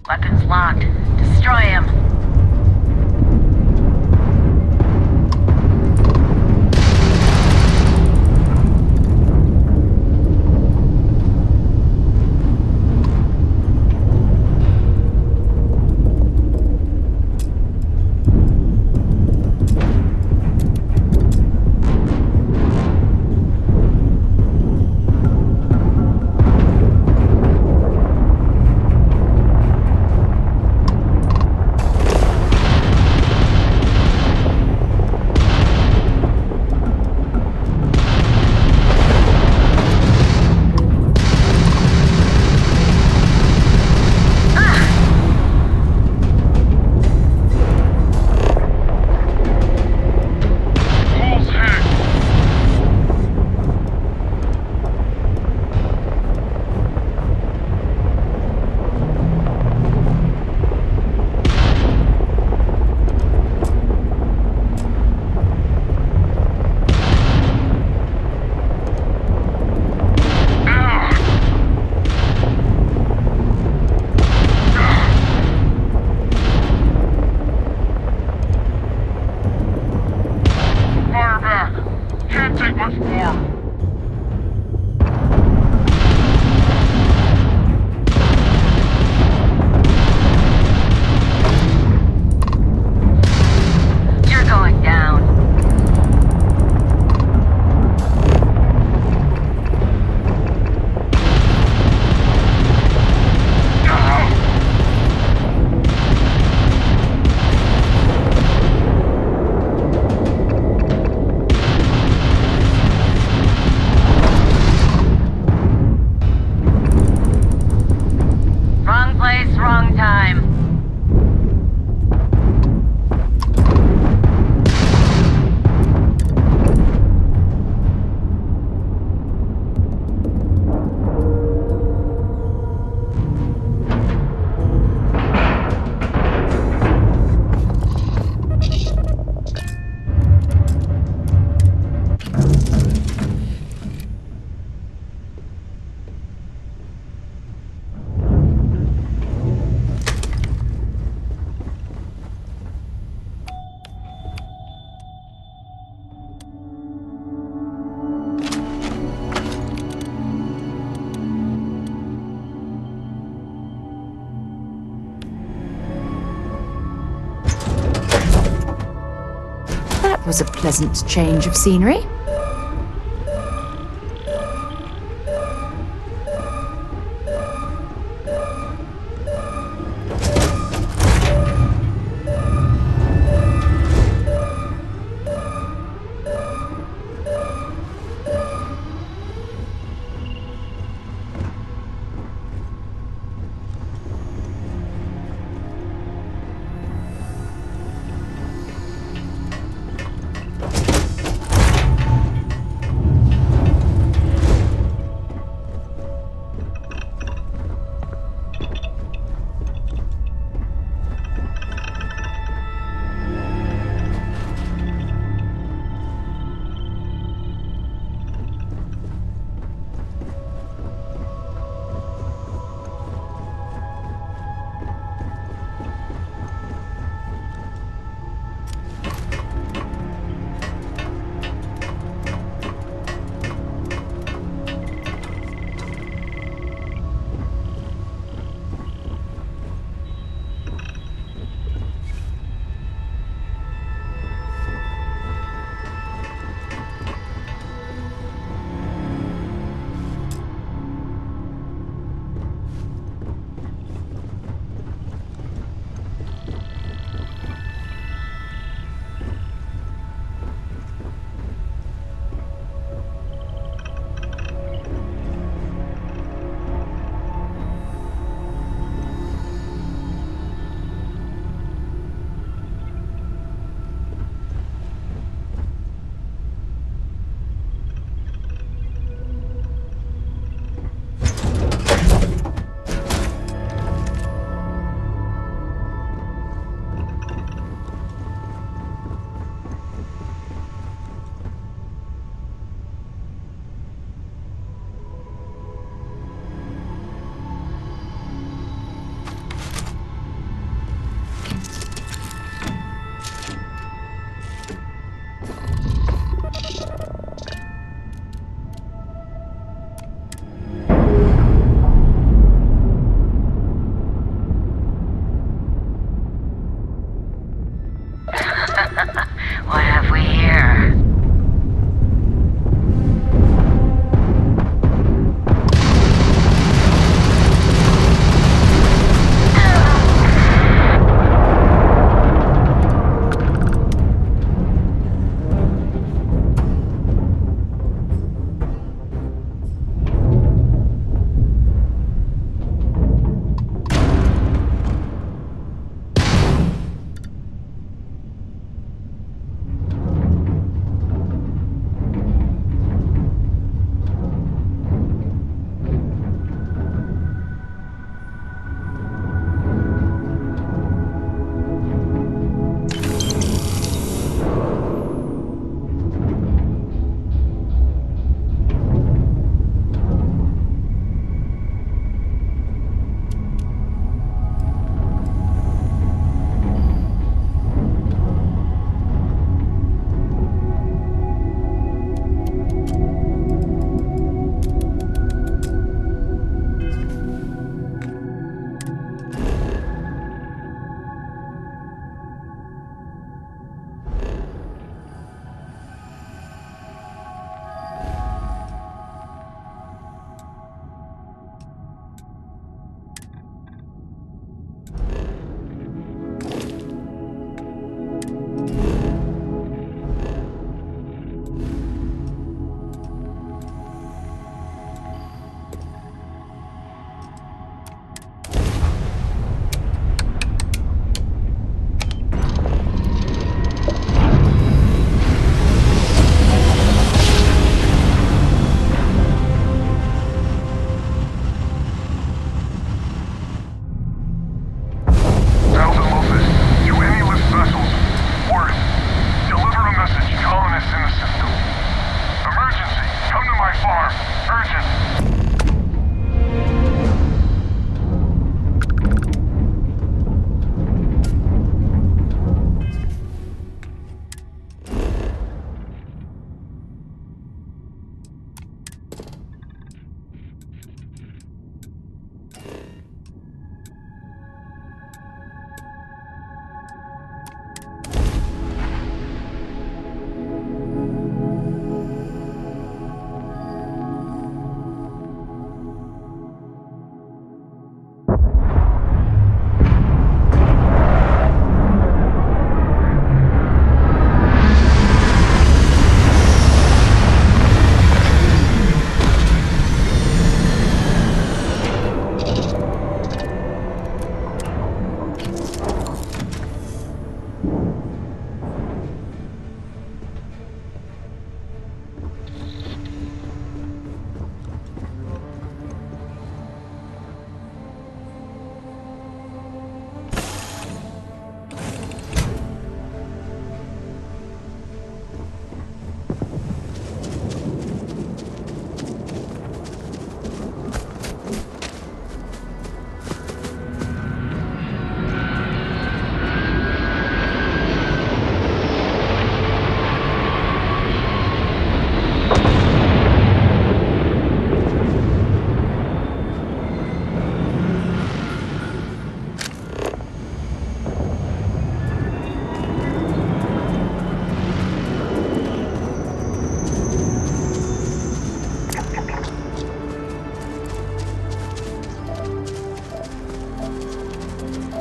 Weapons locked. Destroy him. Was a pleasant change of scenery. What have we here?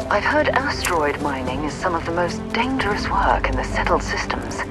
I've heard asteroid mining is some of the most dangerous work in the settled systems.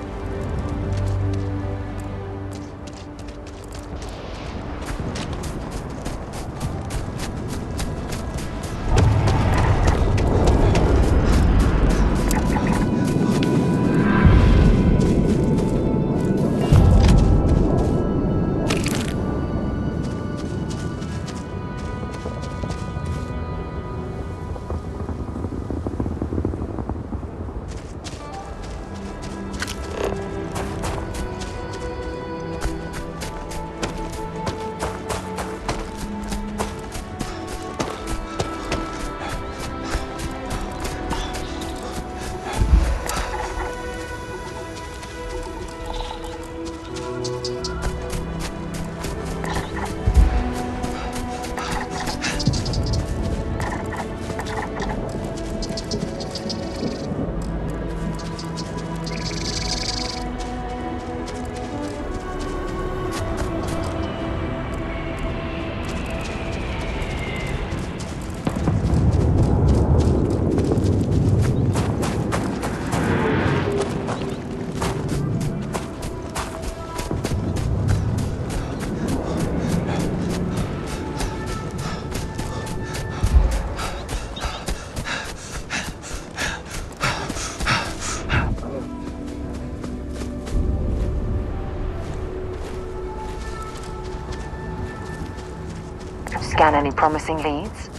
scan any promising leads?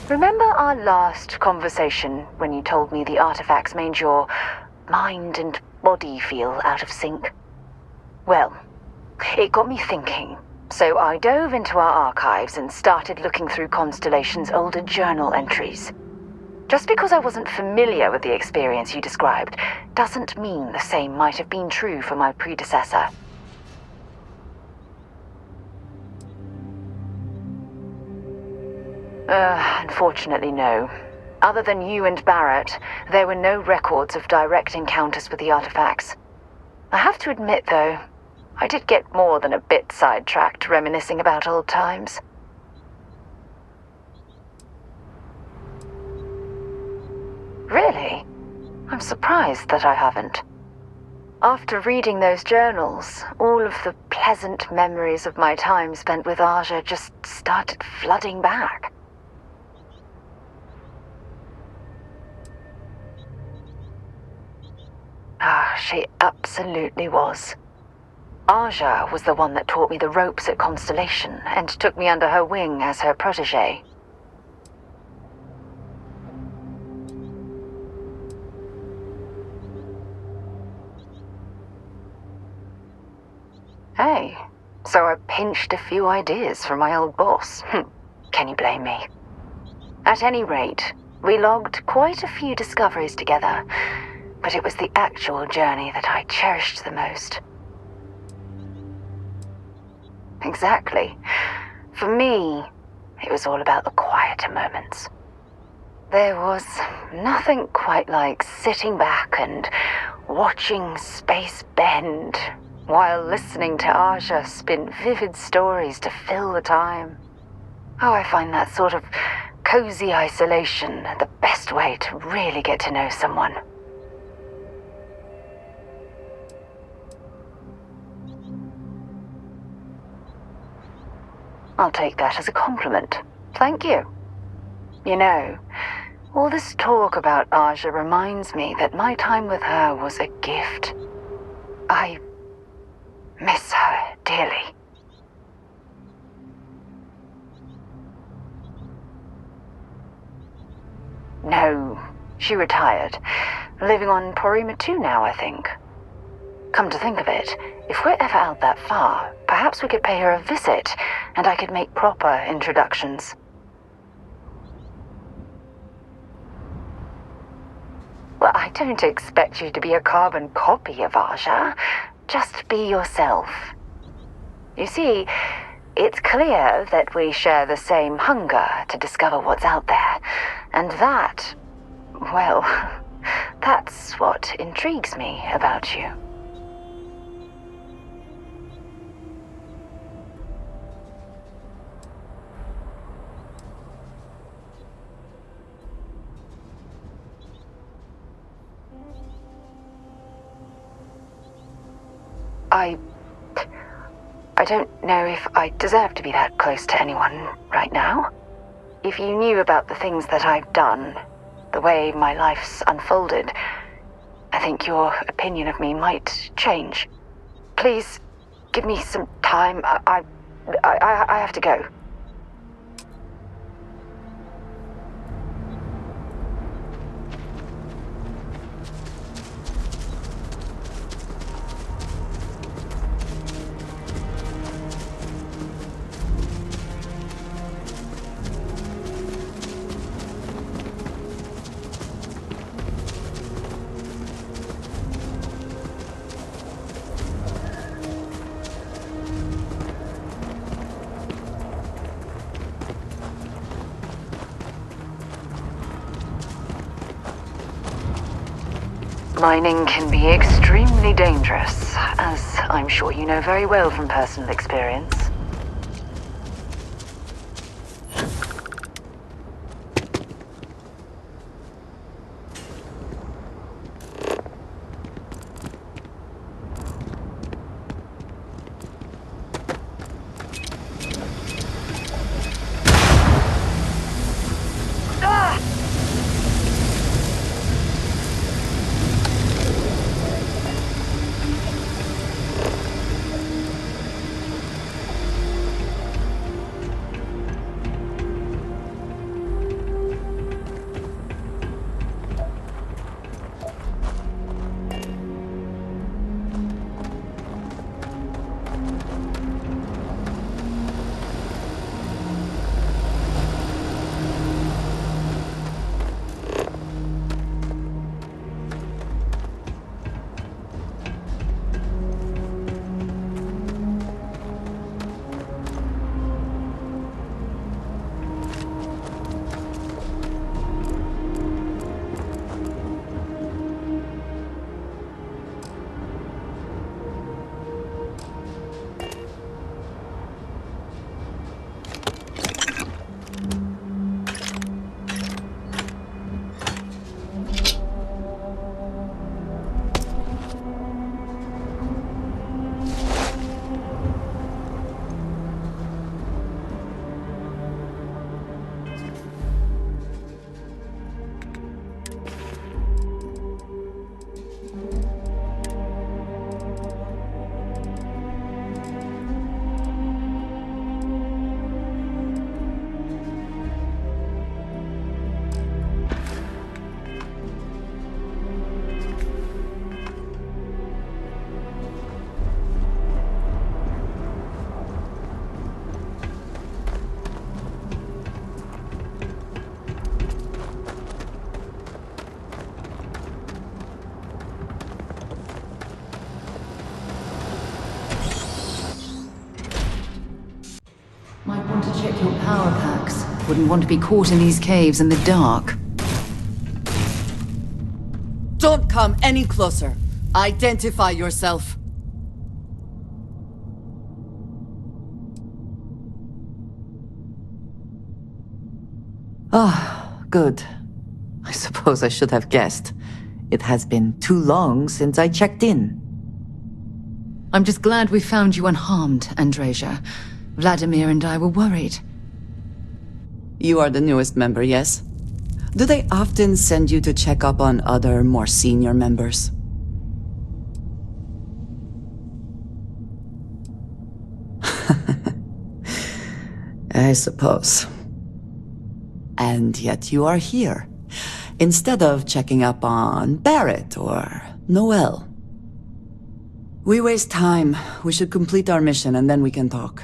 Remember our last conversation when you told me the artifacts made your mind and body feel out of sync? Well, it got me thinking, so I dove into our archives and started looking through Constellation's older journal entries. Just because I wasn't familiar with the experience you described doesn't mean the same might have been true for my predecessor. Unfortunately, no. Other than you and Barrett, there were no records of direct encounters with the artifacts. I have to admit, though, I did get more than a bit sidetracked reminiscing about old times. Really? I'm surprised that I haven't. After reading those journals, all of the pleasant memories of my time spent with Aja just started flooding back. She absolutely was. Aja was the one that taught me the ropes at Constellation and took me under her wing as her protege. Hey, so I pinched a few ideas from my old boss. Can you blame me? At any rate, We logged quite a few discoveries together, but it was the actual journey that I cherished the most. Exactly. For me, it was all about the quieter moments. There was nothing quite like sitting back and watching space bend while listening to Aja spin vivid stories to fill the time. Oh, I find that sort of cozy isolation the best way to really get to know someone. I'll take that as a compliment. Thank you. You know, all this talk about Aja reminds me that my time with her was a gift. I miss her dearly. No, she retired. Living on Porima 2 now, I think. Come to think of it, if we're ever out that far, perhaps we could pay her a visit, and I could make proper introductions. Well, I don't expect you to be a carbon copy of Aja. Just be yourself. You see, it's clear that we share the same hunger to discover what's out there. And that, well, that's what intrigues me about you. I don't know if I deserve to be that close to anyone right now. If you knew about the things that I've done, the way my life's unfolded, I think your opinion of me might change. Please, give me some time. I have to go. Mining can be extremely dangerous, as I'm sure you know very well from personal experience. Might want to check your power packs. Wouldn't want to be caught in these caves in the dark. Don't come any closer. Identify yourself. Ah, good. I suppose I should have guessed. It has been too long since I checked in. I'm just glad we found you unharmed, Andreja. Vladimir and I were worried. You are the newest member, yes? Do they often send you to check up on other, more senior members? I suppose. And yet you are here, instead of checking up on Barrett or Noel. We waste time. We should complete our mission and then we can talk.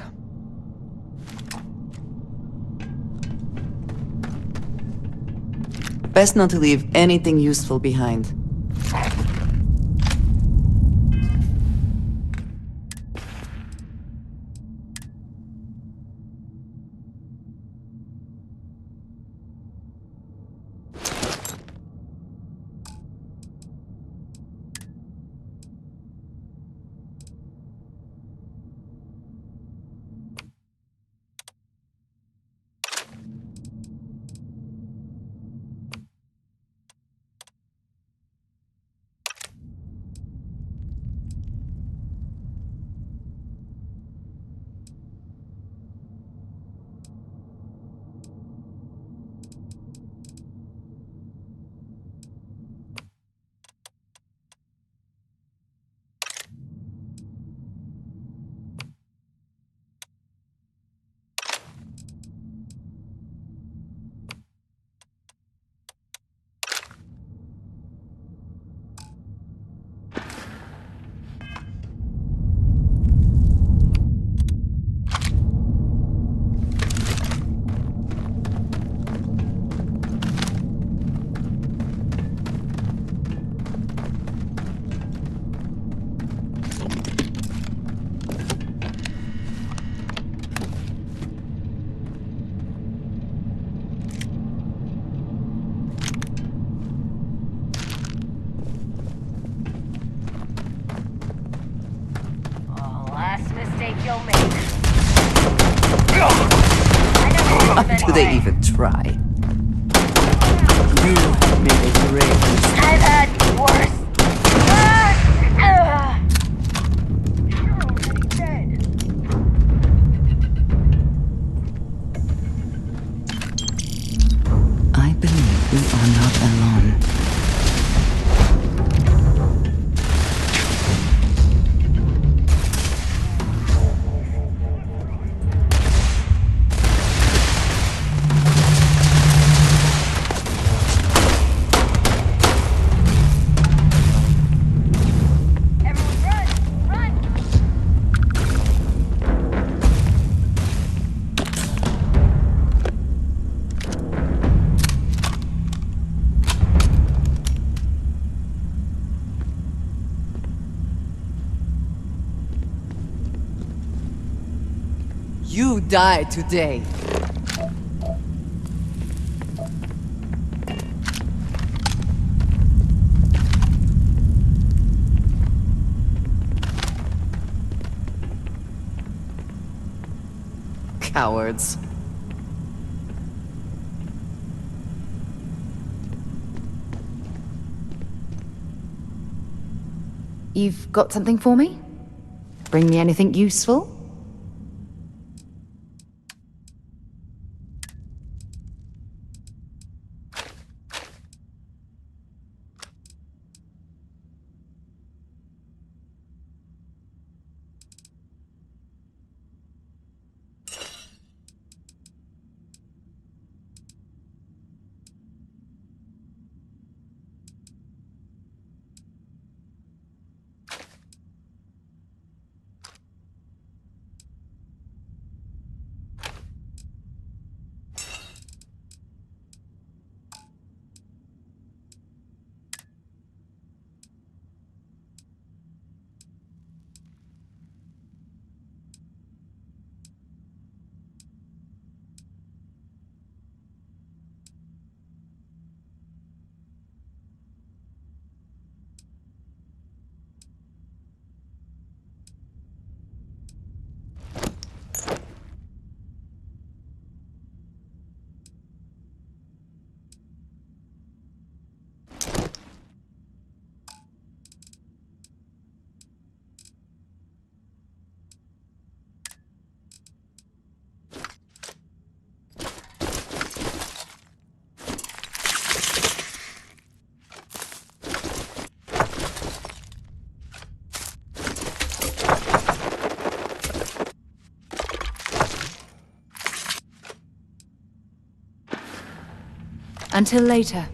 Best not to leave anything useful behind. Last mistake you'll make. Do they even try? You made a great mistake. I've had worse. I believe we are not alone. You die today. Cowards. You've got something for me? Bring me anything useful? Until later.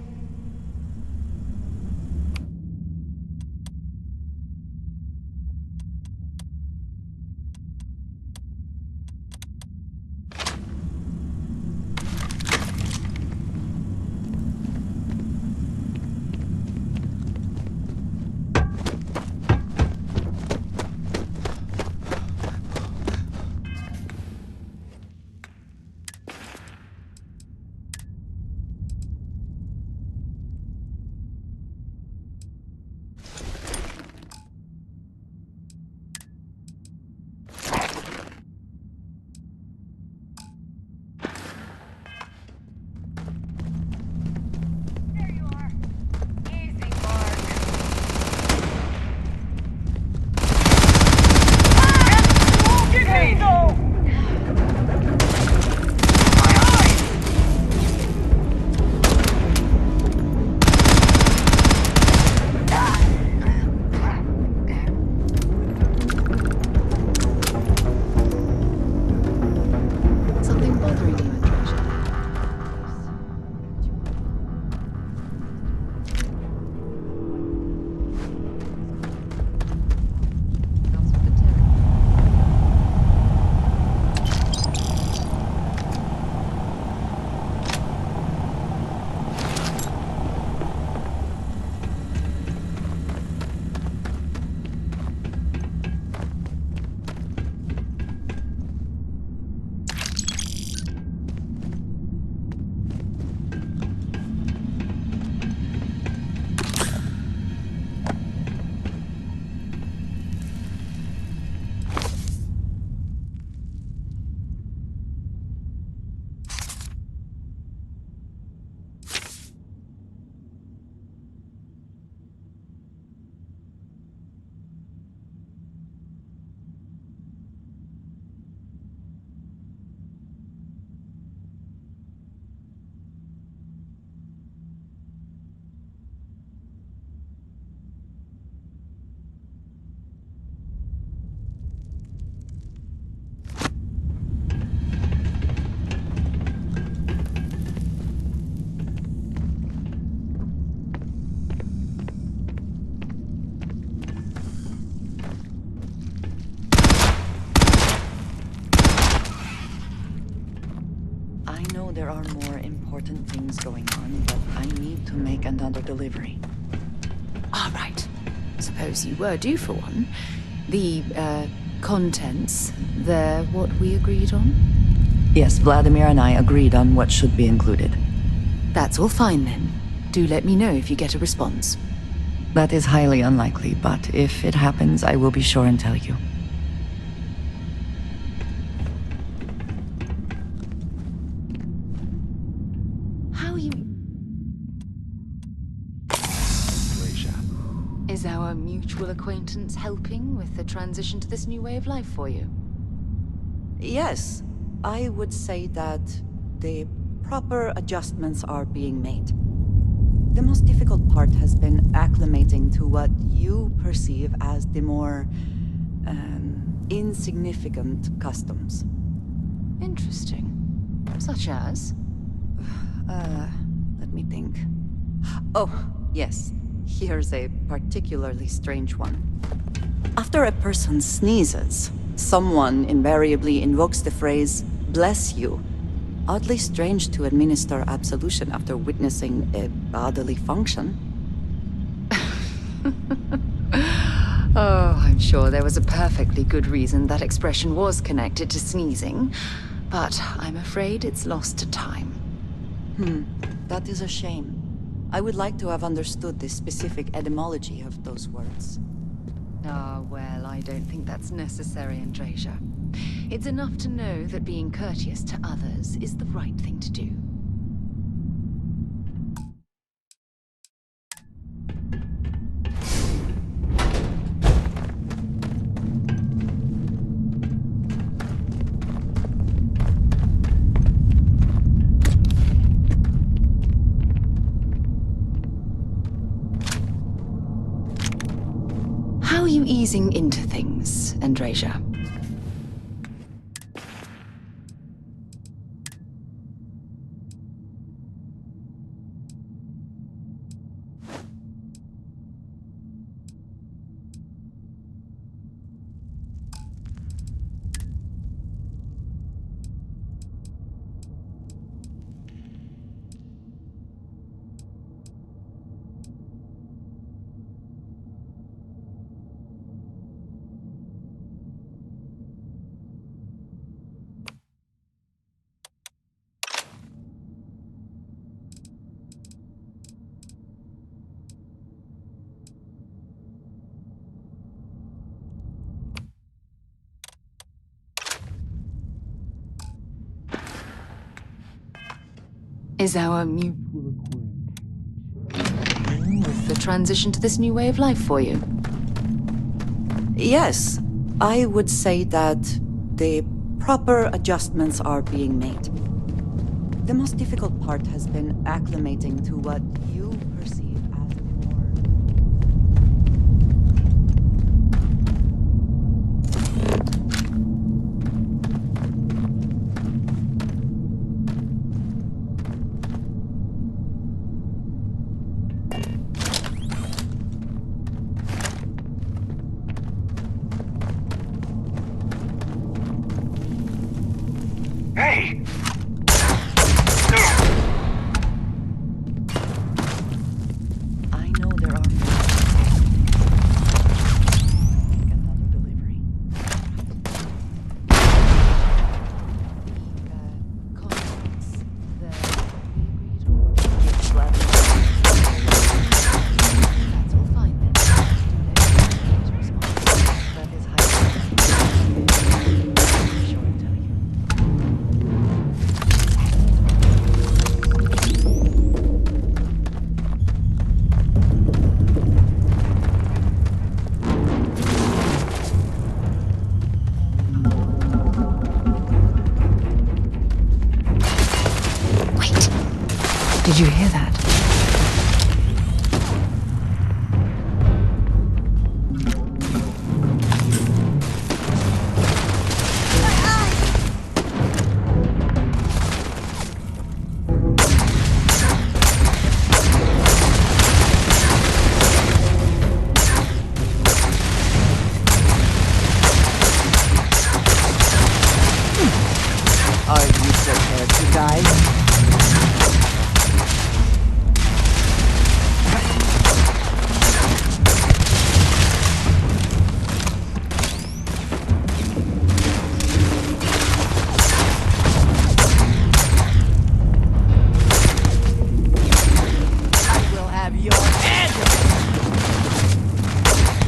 I know there are more important things going on, but I need to make another delivery. All right. Suppose you were due for one. The, contents, they're what we agreed on? Yes, Vladimir and I agreed on what should be included. That's all fine then. Do let me know if you get a response. That is highly unlikely, but if it happens, I will be sure and tell you. How you... Is our mutual acquaintance helping with the transition to this new way of life for you? Yes, I would say that the proper adjustments are being made. The most difficult part has been acclimating to what you perceive as the more, insignificant customs. Interesting. Such as? Let me think. Oh, yes. Here's a particularly strange one. After a person sneezes, someone invariably invokes the phrase, "bless you." Oddly strange to administer absolution after witnessing a bodily function. Oh, I'm sure there was a perfectly good reason that expression was connected to sneezing, but I'm afraid it's lost to time. That is a shame. I would like to have understood the specific etymology of those words. Ah, well, I don't think that's necessary, Andreja. It's enough to know that being courteous to others is the right thing to do. How are you easing into things, Andreja? Is our the transition to this new way of life for you? Yes, I would say that the proper adjustments are being made. The most difficult part has been acclimating to what you perceive as more... Hey! I know there are... Did you hear that? Are you prepared to die?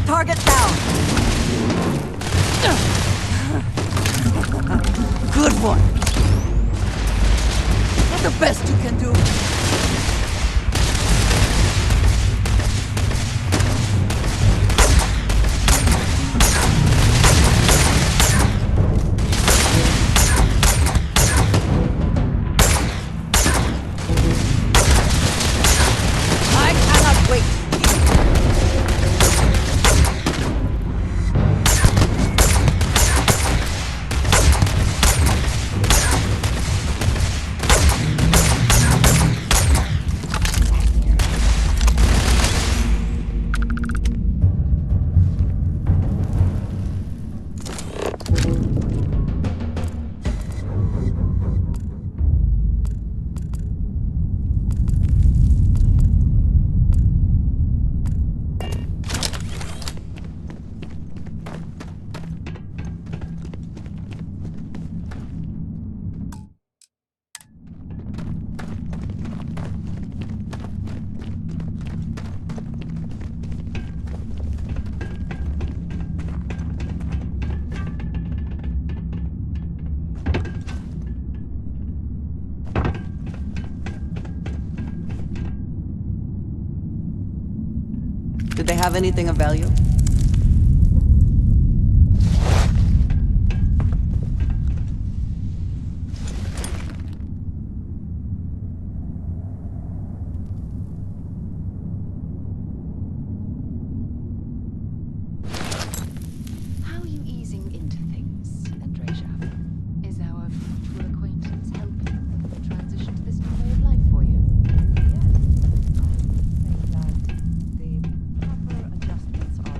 Target down! Good one! The best you can do! I cannot wait! Did they have anything of value? How are you easing into things, Andreja? Is our mutual acquaintance helping with the transition to this new way of life for you? The proper adjustments are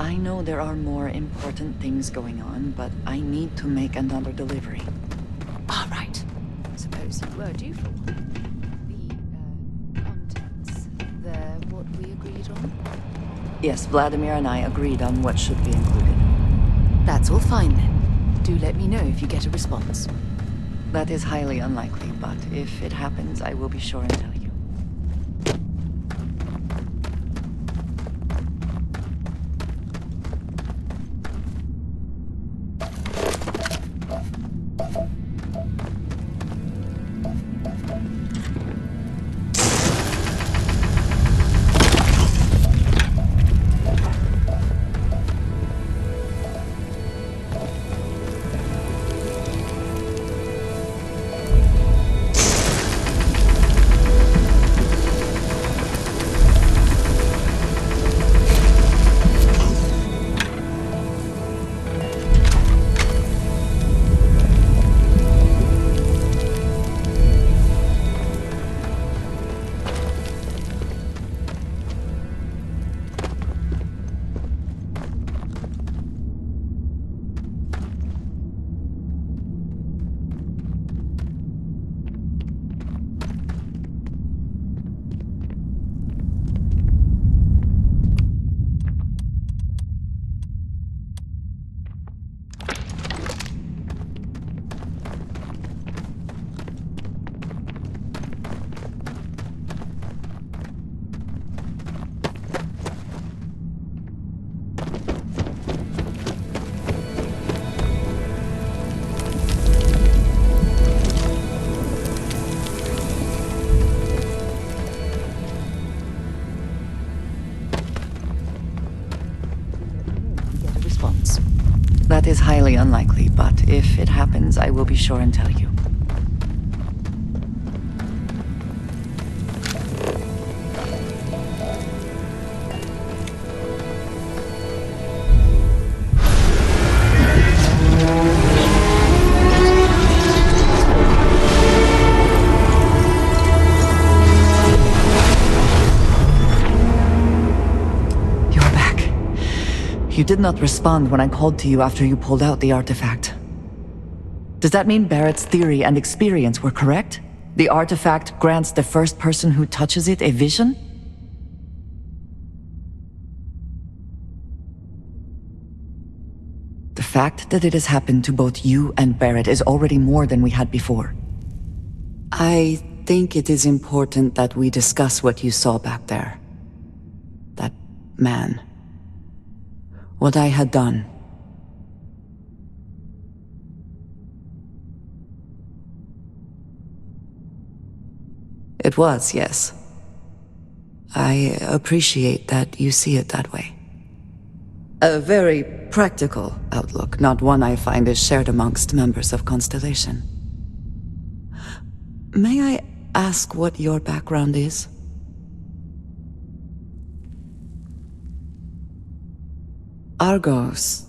I know there are more important things going on, but I need to make another delivery. All right. Suppose you were due for one. The contents, they're what we agreed on? Yes, Vladimir and I agreed on what should be included. That's all fine then. Do let me know if you get a response. That is highly unlikely, but if it happens, I will be sure and tell you. That is highly unlikely, but if it happens, I will be sure and tell you. You did not respond when I called to you after you pulled out the artifact. Does that mean Barrett's theory and experience were correct? The artifact grants the first person who touches it a vision? The fact that it has happened to both you and Barrett is already more than we had before. I think it is important that we discuss what you saw back there. That man. What I had done. It was, yes. I appreciate that you see it that way. A very practical outlook, not one I find is shared amongst members of Constellation. May I ask what your background is? Argos.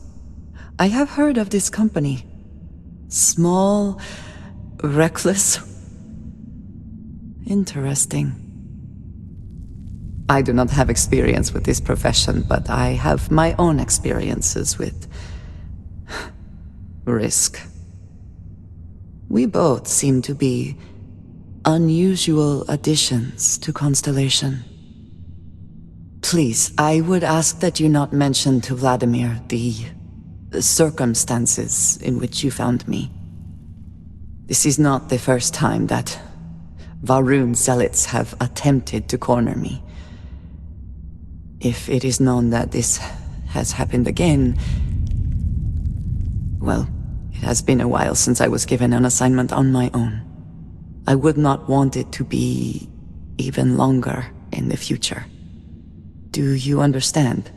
I have heard of this company. Small, reckless. Interesting. I do not have experience with this profession, but I have my own experiences with risk. We both seem to be unusual additions to Constellation. Please, I would ask that you not mention to Vladimir the circumstances in which you found me. This is not the first time that Va'ruun zealots have attempted to corner me. If it is known that this has happened again, well, it has been a while since I was given an assignment on my own. I would not want it to be even longer in the future. Do you understand?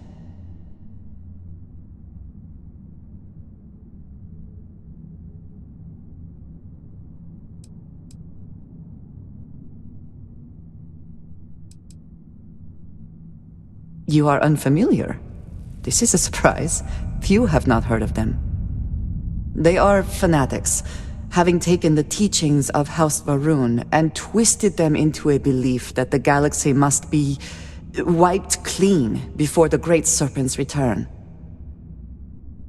You are unfamiliar. This is a surprise. Few have not heard of them. They are fanatics, having taken the teachings of House Va'ruun and twisted them into a belief that the galaxy must be wiped clean before the Great Serpent's return.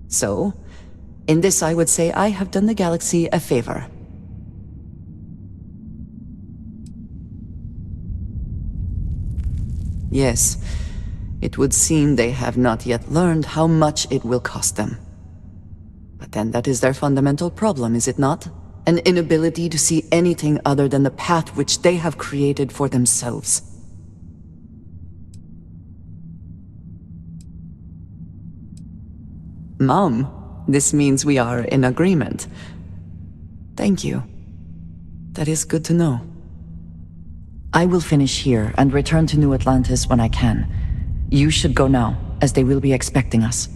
So, in this I would say I have done the galaxy a favor. Yes, it would seem they have not yet learned how much it will cost them. But then that is their fundamental problem, is it not? An inability to see anything other than the path which they have created for themselves. Mom, this means we are in agreement. Thank you. That is good to know. I will finish here and return to New Atlantis when I can. You should go now, as they will be expecting us.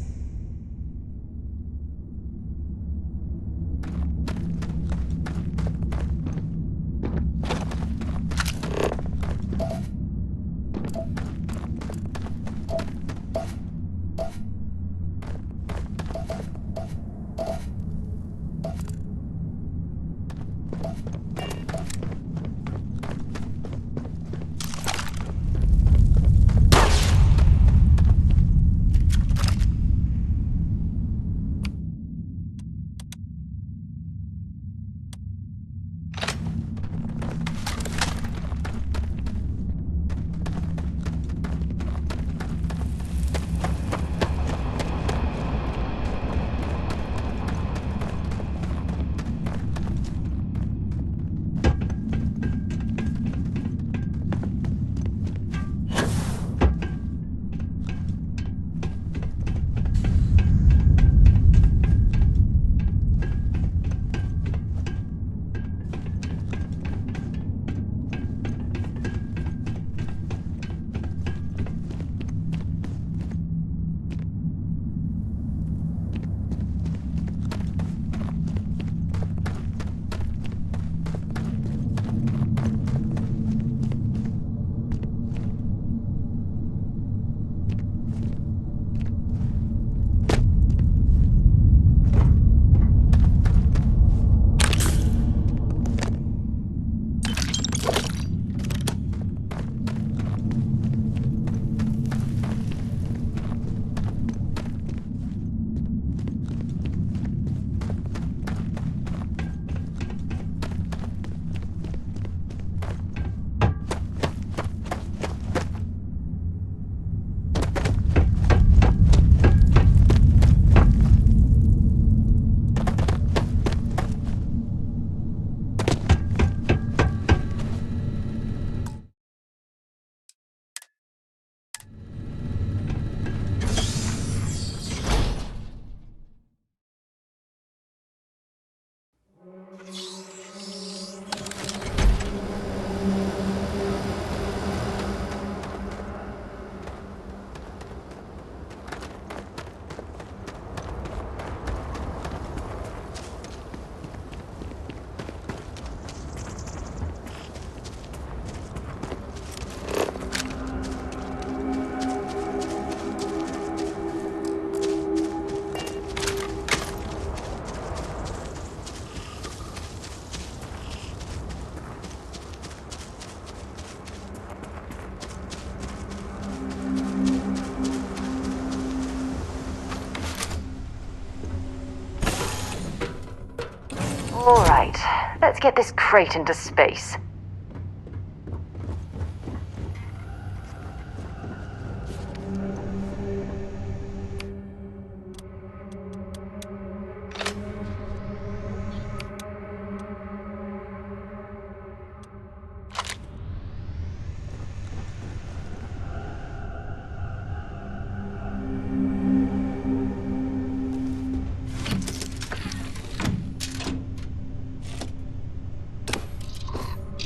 All right, let's get this crate into space.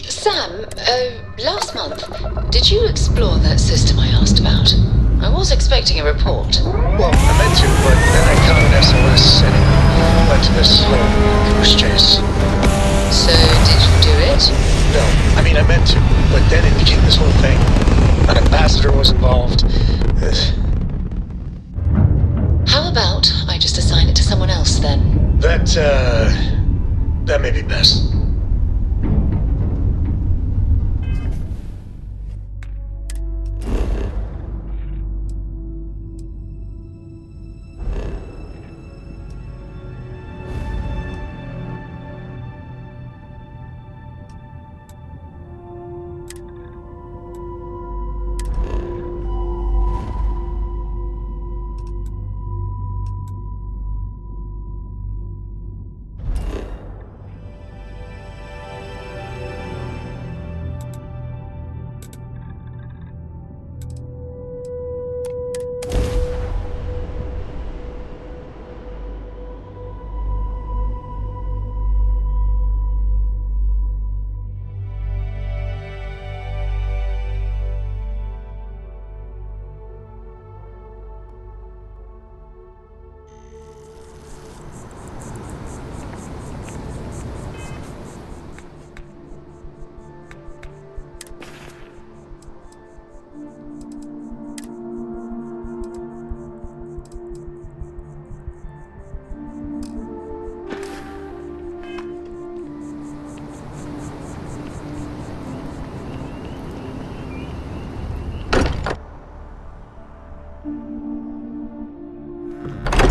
Sam, last month, did you explore that system I asked about? I was expecting a report. Well, I meant to, but then I caught an SOS and it led to this little goose chase. So, did you do it? No, I mean, I meant to, but then it became this whole thing. An ambassador was involved. How about I just assign it to someone else then? That may be best.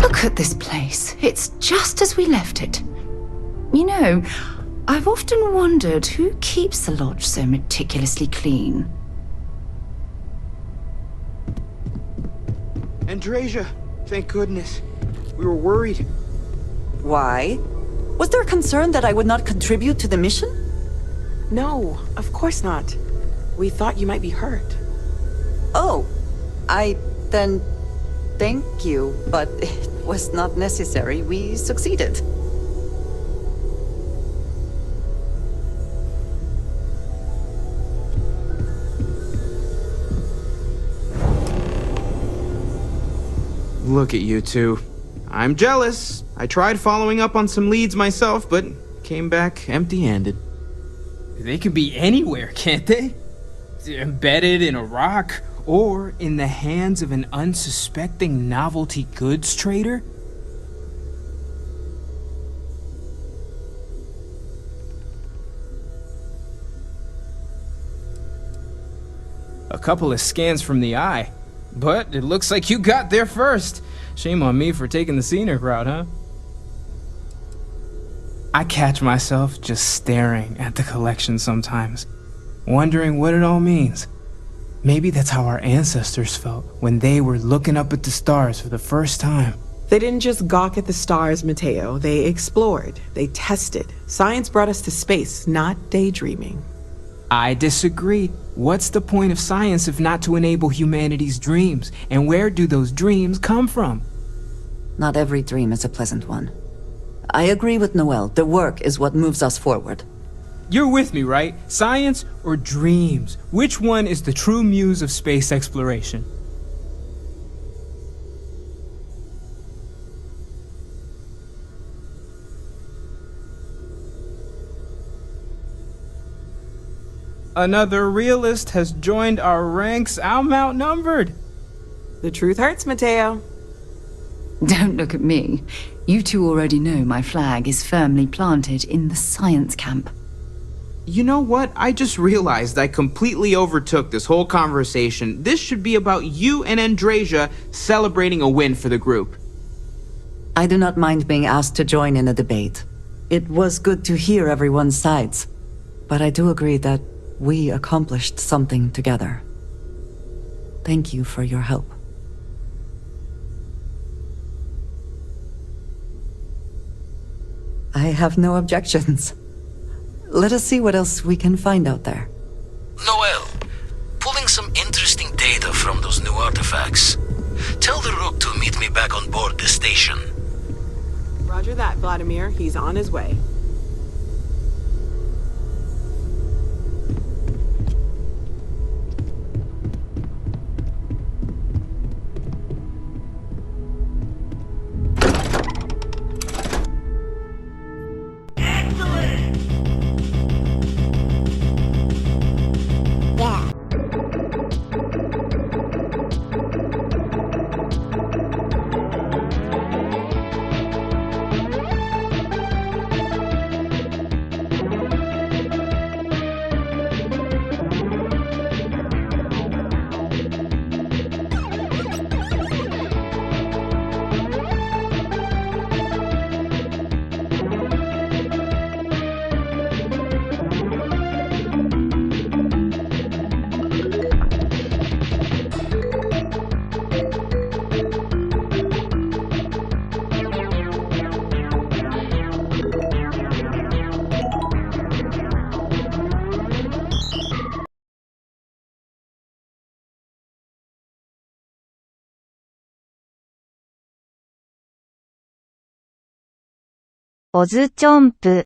Look at this place. It's just as we left it. You know, I've often wondered who keeps the lodge so meticulously clean. Andrasia, thank goodness. We were worried. Why? Was there concern that I would not contribute to the mission? No, of course not. We thought you might be hurt. Oh, then thank you, but it was not necessary. We succeeded. Look at you two. I'm jealous. I tried following up on some leads myself, but came back empty-handed. They can be anywhere, can't they? Embedded in a rock, or in the hands of an unsuspecting novelty goods trader? A couple of scans from the eye, but it looks like you got there first. Shame on me for taking the scenic route, huh? I catch myself just staring at the collection sometimes, wondering what it all means. Maybe that's how our ancestors felt when they were looking up at the stars for the first time. They didn't just gawk at the stars, Mateo. They explored. They tested. Science brought us to space, not daydreaming. I disagree. What's the point of science if not to enable humanity's dreams? And where do those dreams come from? Not every dream is a pleasant one. I agree with Noel. The work is what moves us forward. You're with me, right? Science or dreams? Which one is the true muse of space exploration? Another realist has joined our ranks. I'm outnumbered. The truth hurts, Mateo. Don't look at me. You two already know my flag is firmly planted in the science camp. You know what? I just realized I completely overtook this whole conversation. This should be about you and Andrasia celebrating a win for the group. I do not mind being asked to join in a debate. It was good to hear everyone's sides. But I do agree that we accomplished something together. Thank you for your help. I have no objections. Let us see what else we can find out there. Noel, pulling some interesting data from those new artifacts. Tell the Rook to meet me back on board the station. Roger that, Vladimir. He's on his way. OzChomp